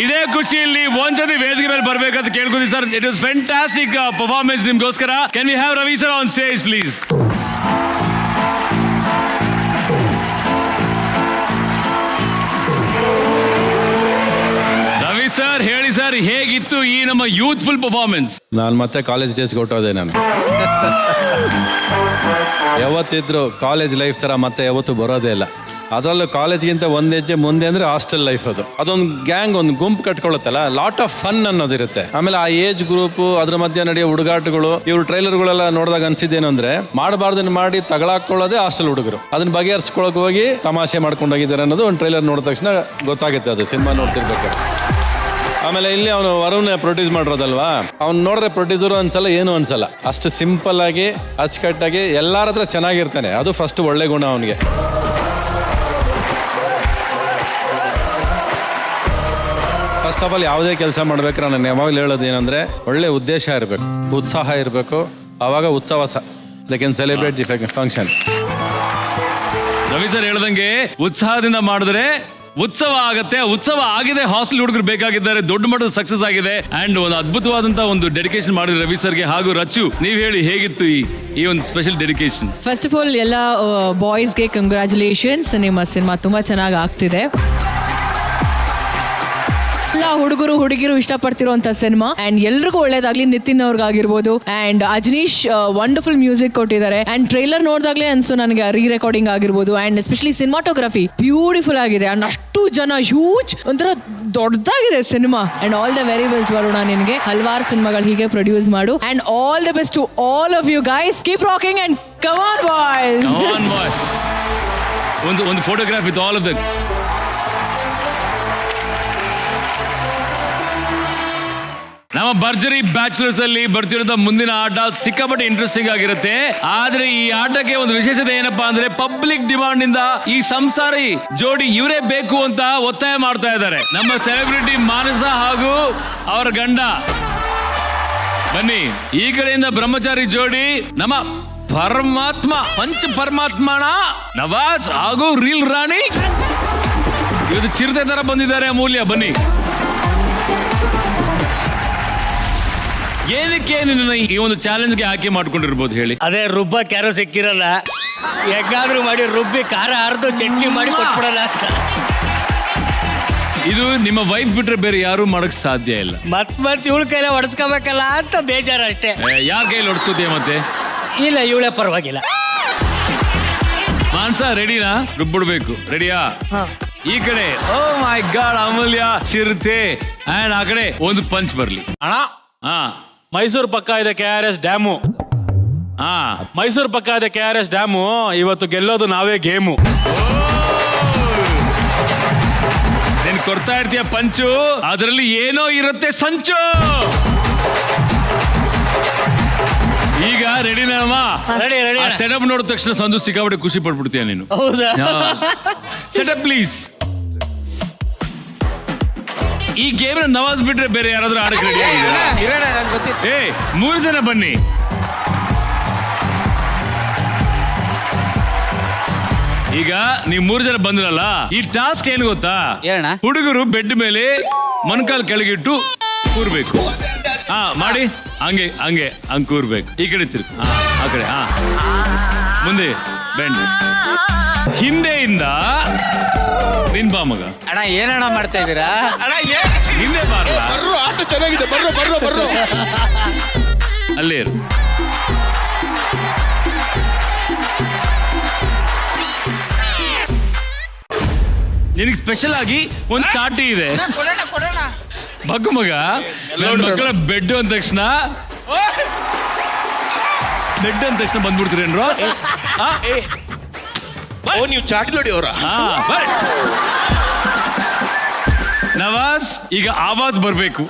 ಇದೇ ಖುಷಿಯಲ್ಲಿ ಒಂದ್ಸತಿ ವೇದಿಕೆ ಮೇಲೆ ಬರ್ಬೇಕಂತ ಕೇಳ್ಕೊತೀವಿ sir. It is fantastic performance ನಿಮ್ಗೋಸ್ಕರ. Can we have Ravi sir on stage please? Ravi sir ಹೇಳಿ ಸರ್, ಹೇಗಿತ್ತು ಈ ನಮ್ಮ ಯೂತ್ಫುಲ್ ಪರ್ಫಾರ್ಮೆನ್ಸ್? ನಾನು ಮತ್ತೆ ಕಾಲೇಜ್ ಡೇಸ್ಗೆ ಹೊಟ್ಟೋದೆ ನಾನು. ಯಾವತ್ತಿದ್ರು ಕಾಲೇಜ್ ಲೈಫ್ ತರ ಮತ್ತೆ ಯಾವತ್ತೂ ಬರೋದೇ ಇಲ್ಲ. ಅದರಲ್ಲೂ ಕಾಲೇಜ್ಗಿಂತ ಒಂದ್ ಹೆಜ್ಜೆ ಮುಂದೆ ಅಂದ್ರೆ ಹಾಸ್ಟೆಲ್ ಲೈಫ್. ಅದೊಂದು ಗ್ಯಾಂಗ್, ಒಂದು ಗುಂಪು ಕಟ್ಕೊಳ್ಳುತ್ತಲ್ಲ, ಲಾಟ್ ಆಫ್ ಫನ್ ಅನ್ನೋದಿರುತ್ತೆ. ಆಮೇಲೆ ಆ ಏಜ್ ಗ್ರೂಪ್, ಅದ್ರ ಮಧ್ಯೆ ನಡೆಯೋ ಹುಡುಗಾಟಗಳು, ಇವ್ರು ಟ್ರೈಲರ್ಗಳೆಲ್ಲ ನೋಡಿದಾಗ ಅನ್ಸಿದ್ದೇನು ಅಂದ್ರೆ ಮಾಡಬಾರ್ದನ್ನ ಮಾಡಿ ತಗಳಾಕೊಳ್ಳೋದೇ ಹಾಸ್ಟೆಲ್ ಹುಡುಗರು. ಅದನ್ನ ಬಗೆಹರಿಸ್ಕೊಳಕ್ ಹೋಗಿ ತಮಾಷೆ ಮಾಡ್ಕೊಂಡೋಗಿದ್ದಾರೆ ಅನ್ನೋದು ಒಂದು ಟ್ರೈಲರ್ ನೋಡಿದ ತಕ್ಷಣ ಗೊತ್ತಾಗುತ್ತೆ. ಅದು ಸಿನಿಮಾ ನೋಡ್ತಿರ್ಬೇಕಾದ್ರೆ. ಆಮೇಲೆ ಇಲ್ಲಿ ಅವನು ವರುಣ್ ಪ್ರೊಡ್ಯೂಸ್ ಮಾಡಿರೋದಲ್ವಾ, ಅವ್ನು ನೋಡಿದ್ರೆ ಪ್ರೊಡ್ಯೂಸರು ಅನ್ಸಲ್ಲ, ಏನು ಅನ್ಸಲ್ಲ. ಅಷ್ಟು ಸಿಂಪಲ್ ಆಗಿ ಅಚ್ಚುಕಟ್ಟಾಗಿ ಎಲ್ಲಾರ ಹತ್ರ ಚೆನ್ನಾಗಿರ್ತಾನೆ. ಅದು ಫಸ್ಟ್ ಒಳ್ಳೆ ಗುಣ ಅವನಿಗೆ. ಫಸ್ಟ್ ಆಫ್ ಆಲ್ ಯಾವುದೇ ಕೆಲಸ ಮಾಡ್ಬೇಕಾದ್ರೆ ನಾನು ಯಾವಾಗಲೂ ಹೇಳೋದು ಏನಂದ್ರೆ ಒಳ್ಳೆ ಉದ್ದೇಶ ಇರಬೇಕು, ಉತ್ಸಾಹ ಇರಬೇಕು. ಆವಾಗ ಉತ್ಸವ they can celebrate the function. Ravi sir ಹೇಳ್ದಂಗೆ ಉತ್ಸಾಹದಿಂದ ಮಾಡಿದ್ರೆ ಉತ್ಸವ ಆಗತ್ತೆ. ಉತ್ಸವ ಆಗಿದೆ. ಹಾಸ್ಟೆಲ್ ಹುಡುಗರು ಬೇಕಾಗಿದ್ದಾರೆ, ದೊಡ್ಡ ಮಟ್ಟದ ಸಕ್ಸಸ್ ಆಗಿದೆ. ಅಂಡ್ ಒಂದು ಅದ್ಭುತವಾದಂತ ಒಂದು ಡೆಡಿಕೇಶನ್ ಮಾಡಿದ್ರೆ ರವಿ ಸರ್ಗೆ. ಹಾಗೂ ರಚ್ಚು, ನೀವ್ ಹೇಳಿ ಹೇಗಿತ್ತು ಈ ಒಂದು special dedication? First of all ಎಲ್ಲ ಬಾಯ್ಸ್ಗೆ ಕಂಗ್ರ್ಯಾಚುಲೇಷನ್ಸ್. ನಿಮ್ಮ ಸಿನಿಮಾ ತುಂಬಾ ಚೆನ್ನಾಗಿ ಆಗ್ತಿದೆ. ಎಲ್ಲ ಹುಡುಗರು ಹುಡುಗಿರು ಇಷ್ಟಪಡ್ತಿರುವಂತ ಸಿನಿಮಾ. ಅಂಡ್ ಎಲ್ರಿಗೂ ಒಳ್ಳೇದಾಗ್ಲಿ. ನಿತಿನ್ ಅವ್ರಿಗಾಗಿರ್ಬೋದು ಅಂಡ್ ಅಜನೀಶ್ ವಂಡರ್ಫುಲ್ ಮ್ಯೂಸಿಕ್ ಕೊಟ್ಟಿದ್ದಾರೆ. ಅಂಡ್ ಟ್ರೈಲರ್ ನೋಡಿದಾಗ್ಲೇ ಅನ್ಸು ನನಗೆ ರೀ ರೆಕಾರ್ಡಿಂಗ್ ಆಗಿರ್ಬೋದು. ಅಂಡ್ ಎಸ್ಪೆಷಲಿ ಸಿನಿಮಾಟೋಗ್ರಫಿ ಬ್ಯೂಟಿಫುಲ್ ಆಗಿದೆ. ಅಂಡ್ ಅಷ್ಟು ಜನ ಹ್ಯೂಜ್ ಒಂಥರ ದೊಡ್ಡದಾಗಿದೆ ಸಿನಿಮಾ. And all the very best Varuna, ನಿನಗೆ ಹಲವಾರು ಸಿನಿಮಾಗಳು ಹೀಗೆ ಪ್ರೊಡ್ಯೂಸ್ ಮಾಡು. And all the best to all of you guys. Keep rocking and come on boys. ಒಂದು photograph with all of them. ನಮ್ಮ ಭರ್ಜರಿ ಬ್ಯಾಚುಲರ್ಸ್ ಅಲ್ಲಿ ಬರ್ತಿರೋ ಮುಂದಿನ ಆಟ ಸಿಕ್ಕಾಪಟ್ಟೆ ಇಂಟ್ರೆಸ್ಟಿಂಗ್ ಆಗಿರುತ್ತೆ. ಆದ್ರೆ ಈ ಆಟಕ್ಕೆ ಒಂದು ವಿಶೇಷತೆ ಏನಪ್ಪಾ ಅಂದ್ರೆ ಪಬ್ಲಿಕ್ ಡಿಮಾಂಡ್ ಇಂದ ಈ ಸಂಸಾರಿ ಜೋಡಿ ಇವರೇ ಬೇಕು ಅಂತ ಒತ್ತಾಯ ಮಾಡ್ತಾ ಇದ್ದಾರೆ. ನಮ್ಮ ಸೆಲೆಬ್ರಿಟಿ ಮಾನಸ ಹಾಗೂ ಅವರ ಗಂಡ. ಬನ್ನಿ, ಈ ಕಡೆಯಿಂದ ಬ್ರಹ್ಮಚಾರಿ ಜೋಡಿ ನಮ್ಮ ಪಂಚ ಪರಮಾತ್ಮನ ನವಾಜ್ ಹಾಗೂ ರೀಲ್ ರಾಣಿ. ಇವತ್ತು ಚಿರತೆ ತರ ಬಂದಿದ್ದಾರೆ ಅಮೂಲ್ಯ. ಬನ್ನಿ. ಏನಕ್ಕೆ ನಿನ್ನ ಈ ಒಂದು ಚಾಲೆಂಜ್ಗೆ ಆಯ್ಕೆ ಮಾಡ್ಕೊಂಡಿರ್ಬೋದು ಹೇಳಿ? ಅದೇ ರುಬ್ಬಕ್ ಯಾರು ಸಿಕ್ಕಿರಲ್ಲ, ಹೇಗಾದ್ರೂ ಮಾಡಿ ರುಬ್ಬಿ ಖಾರ ಹರಿದು ಚಟ್ನಿ ಮಾಡಿ ಕೊಟ್ಬಿಡಲ್ಲ. ಇದು ನಿಮ್ಮ ವೈಫ್ ಬಿಟ್ರೆ ಬೇರೆ ಯಾರು ಮಾಡಕ್ ಸಾಧ್ಯ ಇಲ್ಲ. ಮತ್ ಇವಳ ಕೈಲ ಹೊಡ್ಸ್ಕೋಬೇಕಲ್ಲ ಅಂತ ಬೇಜಾರು ಅಷ್ಟೇ. ಯಾರ ಕೈಲಿ ಹೊಡ್ಸ್ಕೋತೀಯ ಮತ್ತೆ? ಇಲ್ಲ, ಇವಳೇ ಪರವಾಗಿಲ್ಲ. ಮಾನ್ಸ ರೆಡಿನಾ? ರುಬ್ಬಿಡ್ಬೇಕು. ರೆಡಿಯಾ? ಈ ಕಡೆ ಓ ಮೈ ಗಾಡ್ ಅಮೂಲ್ಯ ಚಿರತೆ. ಅಂಡ್ ಆ ಕಡೆ ಒಂದು ಪಂಚ್ ಬರ್ಲಿ ಅಣ್ಣ. ಮೈಸೂರು ಪಕ್ಕ ಇದೆ KRS ಡ್ಯಾಮು. ಮೈಸೂರು ಪಕ್ಕ ಇದೆ KRS ಡ್ಯಾಮು. ಇವತ್ತು ಗೆಲ್ಲೋದು ನಾವೇ ಗೇಮು. ನೀನ್ ಕೊಡ್ತಾ ಇರ್ತೀಯ ಪಂಚು, ಅದರಲ್ಲಿ ಏನೋ ಇರುತ್ತೆ ಸಂಚು. ಈಗ ರೆಡಿನಮ್ಮ? ಸೆಟಪ್ ನೋಡಿದ ತಕ್ಷಣ ಸಂದು ಸಿಕ್ಕಾಬಿಟ್ಟು ಖುಷಿ ಪಡ್ಬಿಡ್ತೀಯ ನೀನು. Setup please. ಈ ಗೇಮ್ ನವಾಜ್ ಬಿಟ್ರೆ ಬೇರೆ ಯಾರಾದ್ರೂ ಆಡಕ್ಕೆ ರೆಡಿ ಆಗಿದ್ದಾರೆ? 3 ಜನ ಬನ್ನಿ. ಈಗ ನೀವು 3 ಜನ ಬಂದ್ರಲ್ಲ, ಈ ಟಾಸ್ಕ್ ಏನು ಗೊತ್ತಾ? ಹುಡುಗರು ಬೆಡ್ ಮೇಲೆ ಮೊಣಕಾಲ್ ಕೆಳಗಿಟ್ಟು ಕೂರ್ಬೇಕು. ಮಾಡಿ ಹಂಗೆ ಕೂರ್ಬೇಕು. ಈ ಕಡೆ ತಿರುಗಿ, ಆ ಕಡೆ, ಮುಂದೆ ಬೆಂಡ್. ಹಿಂದೆಯಿಂದ ನಿನ್ ಬಾ ಮಗ. ಅಣ್ಣ ಏನಣ್ಣ ಮಾಡ್ತಾ ಇದ್ದೀರಾ? ಹಿಂದೆ ಬಾರಲ್ಲ. ಆಟ ಚೆನ್ನಾಗಿದೆ. ಬರ್ರೋ. ಅಲ್ಲೇ ಇರು. ನಿನಗೆ ಸ್ಪೆಷಲ್ ಆಗಿ ಒಂದು ಚಾಟಿ ಇದೆ. ಬಗ್ಗು ಮಗ. ಮಕ್ಕಳ ಬೆಡ್ ಅಂದ ತಕ್ಷಣ ಬಂದ್ಬಿಡ್ತೀರೇನ್ರು? ನೀವು ಚಾಟಿ ನೋಡಿ ಅವರ. ನವಾಜ್, ಈಗ ಆವಾಜ್ ಬರ್ಬೇಕು.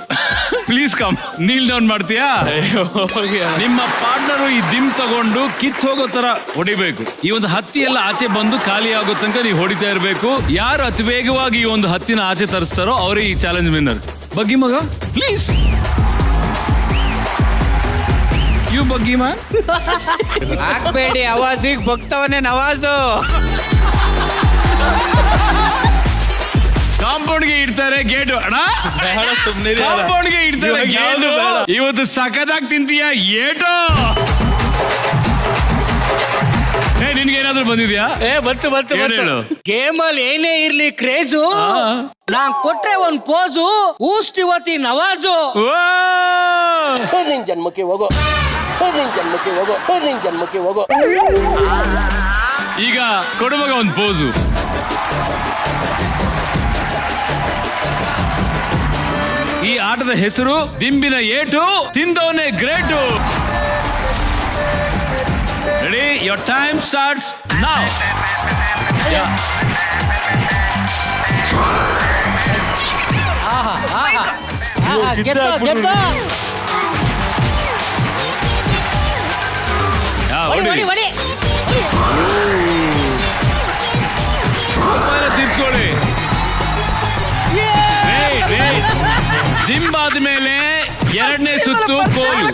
Please come. ನೀಲ್ ಡೌನ್ ಮಾಡ್ತೀಯಾ? ನಿಮ್ಮ ಪಾರ್ಟ್ನರು ಈ ದಿಮ್ ತಗೊಂಡು ಕಿತ್ ಹೋಗೋ ತರ ಹೊಡಿಬೇಕು. ಈ ಒಂದು ಹತ್ತಿ ಎಲ್ಲ ಆಚೆ ಬಂದು ಖಾಲಿ ಆಗೋ ತನಕ ನೀವು ಹೊಡಿತಾ ಇರಬೇಕು. ಯಾರು ಅತಿ ವೇಗವಾಗಿ ಈ ಒಂದು ಹತ್ತಿನ ಆಚೆ ತರಿಸ್ತಾರೋ ಅವರೇ ಈ ಚಾಲೆಂಜ್ ವಿನ್ನರ್. ಬಗ್ಗಿ ಮಗ ಪ್ಲೀಸ್. ಯು ಬಗ್ಗಿ ಮಾ. ಹಾಕ್ಬೇಡಿ ಅವಾಜಿಗೆ ಬಗ್ತವನೇ ನವಾಜು. ಕಾಂಪೌಂಡ್ಗೆ ಇಡ್ತಾರೆ ಗೇಟ್. ಕಾಂಪೌಂಡ್ಗೆ ಇಡ್ತಾರೆ ಗೇಟು. ಇವತ್ತು ಸಖತ್ತಾಗಿ ತಿಂತೀಯ ಏಟೋ. ನಿನ್ಗೆ ಏನಾದ್ರು ಬಂದಿದ್ಯಾ? ಬಂತು ಹೇಳು. ಗೇಮ್ ಅಲ್ಲಿ ಏನೇ ಇರ್ಲಿ ಕ್ರೇಜು, ನಾನ್ ಕೊಟ್ರೆ ಒಂದ್ ಪೋಸು ಊಷ್ಟಿವತಿ ನವಾಜು. ನಿನ್ ಜನ್ಮಕ್ಕೆ ಹೋಗೋ, ನಿನ್ ಜನ್ಮಕ್ಕೆ ಹೋಗೋ, ನಿನ್ ಜನ್ಮಕ್ಕೆ ಹೋಗೋ. ಈಗ ಕೊಡುವಾಗ ಒಂದ್ ಪೋಸು. ಈ ಆಟದ ಹೆಸರು ದಿಂಬಿನ ಏಟು, ತಿಂದವನೇ great. Ready? Your time starts now. ತಿರ್ಸ್ಕೊಳ್ಳಿ. ದಿಂಬಾದ ಮೇಲೆ ಎರಡನೇ ಸುತ್ತು ಕೋಲು.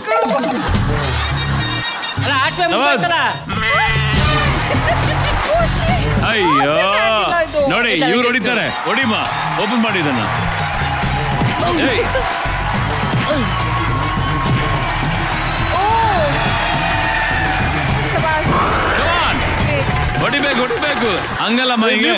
ಅಯ್ಯೋ ನೋಡಿ, ಇವ್ರು ಹೊಡಿತಾರೆ. ಹೊಡಿಮ, ಓಪನ್ ಮಾಡಿ ಇದನ್ನ. ಹೊಡಿಬೇಕು ಹಂಗಲ್ಲ ಮೈಗೆ.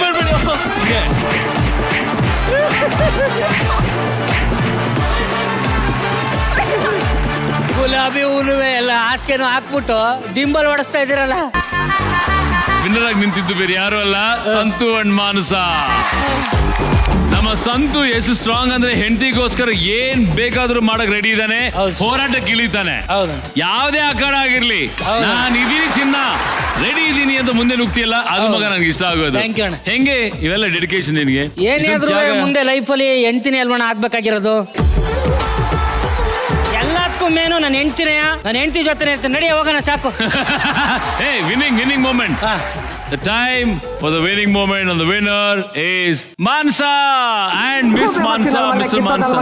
ಗುಲಾಬಿ ಹೂನುವೆ ಎಲ್ಲ ಹಾಸಿಗೆನೂ ಹಾಕ್ಬಿಟ್ಟು ದಿಂಬಲ್ ಹೊಡಿಸ್ತಾ ಇದ್ದೀರಲ್ಲ. ವಿನ್ನರ್ ಆಗಿ ನಿಂತಿದ್ದು ಬೇರೆ ಯಾರು ಅಲ್ಲ, ಸಂತು ಅಂಡ್ ಮಾನಸ. ನಮ್ಮ ಸಂತು ಎಷ್ಟು ಸ್ಟ್ರಾಂಗ್ ಅಂದ್ರೆ ಹೆಂಡತಿಗೋಸ್ಕರ ಏನ್ ಬೇಕಾದ್ರೂ ಮಾಡಕ್ ರೆಡಿ ಇದ್ದಾನೆ, ಹೋರಾಟಕ್ಕೆ ಇಳಿತಾನೆ. ಯಾವ್ದೇ ಅಖಾಡ ಆಗಿರ್ಲಿ, ನಾನು ಇದೀನಿ ಚಿನ್ನ, ರೆಡಿ ಇದೀನಿ ಅಂತ ಮುಂದೆ ನುಗ್ತಿಯಲ್ಲ, ಅದು ಮಗ ನನ್ಗೆ ಇಷ್ಟ ಆಗೋದು. ಹೆಂಗೆ ಇವೆಲ್ಲ ಡೆಡಿಕೇಶನ್ ನಿನ್ಗೆ? ಏನಾದ್ರೂ ಮುಂದೆ ಲೈಫಲ್ಲಿ ಹೆಂಡ್ತಿನಿ ಅಲ್ವಣ ಆಗ್ಬೇಕಾಗಿರೋದು. ಎಲ್ಲದಕ್ಕೂ ಮೇನು ನನ್ನ ಹೆಂಡ್ತಿನೇ, ನನ್ನ ಹೆಂಡ್ತಿ ಜೊತೆ ನಡಿ ಹೋಗೋಣ ಸಾಕು. winning moment. The time for the winning moment and the winner is Mansa and Miss Mansa, Mr. Mansa.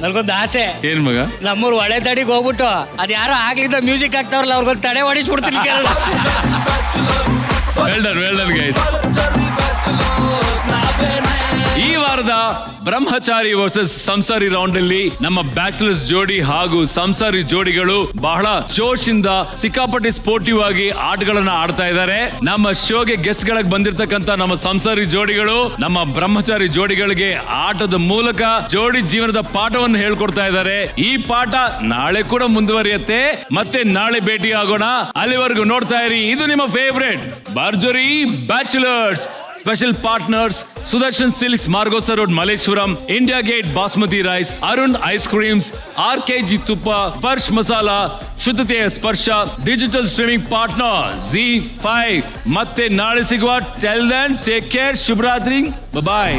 ನನ್ಗೊಂದು ಆಸೆ. ಏನ್ ಮಗ? ನಮ್ಮೂರ್ ಒಳ್ಳೆ ತಡಿಗೆ ಹೋಗ್ಬಿಟ್ಟು ಅದ್ ಯಾರೋ ಆಗ್ಲಿದ್ದ ಮ್ಯೂಸಿಕ್ ಹಾಕ್ತಾವ್ರಲ್ಲ, ಅವ್ರಿಗೊಂದು ತಡೆ ಹೊಡಿಸ್ಬಿಡ್ತೀನಿ. Well done guys. ಈ ವಾರದ ಬ್ರಹ್ಮಚಾರಿ ವರ್ಸಸ್ ಸಂಸಾರಿ ರೌಂಡ್ ಅಲ್ಲಿ ನಮ್ಮ ಬ್ಯಾಚುಲರ್ಸ್ ಜೋಡಿ ಹಾಗೂ ಸಂಸಾರಿ ಜೋಡಿಗಳು ಬಹಳ ಜೋಶಿಂದ ಸಿಕ್ಕಾಪಟ್ಟಿ ಸ್ಪೋರ್ಟಿವ್ ಆಗಿ ಆಟಗಳನ್ನ ಆಡ್ತಾ ಇದ್ದಾರೆ. ನಮ್ಮ ಶೋಗೆ ಗೆಸ್ಟ್ ಗಳಾಗಿ ಬಂದಿರತಕ್ಕಂತ ನಮ್ಮ ಸಂಸಾರಿ ಜೋಡಿಗಳು ನಮ್ಮ ಬ್ರಹ್ಮಚಾರಿ ಜೋಡಿಗಳಿಗೆ ಆಟದ ಮೂಲಕ ಜೋಡಿ ಜೀವನದ ಪಾಠವನ್ನು ಹೇಳ್ಕೊಡ್ತಾ ಇದ್ದಾರೆ. ಈ ಪಾಠ ನಾಳೆ ಕೂಡ ಮುಂದುವರಿಯುತ್ತೆ. ಮತ್ತೆ ನಾಳೆ ಭೇಟಿ ಆಗೋಣ. ಅಲ್ಲಿವರೆಗೂ ನೋಡ್ತಾ ಇರಿ, ಇದು ನಿಮ್ಮ ಫೇವರೇಟ್ ಭರ್ಜರಿ bachelors. Special partners Sudarshan Silks, Margosa Road, Malleshwaram, India Gate Basmati Rice, Arun Ice Creams, RKG Tuppa, Farsh Masala, Shuddhateya Sparsha, Digital Streaming Partner Z5. Matte naale sigwa. Till then, take care. Shubhratri. Bye bye.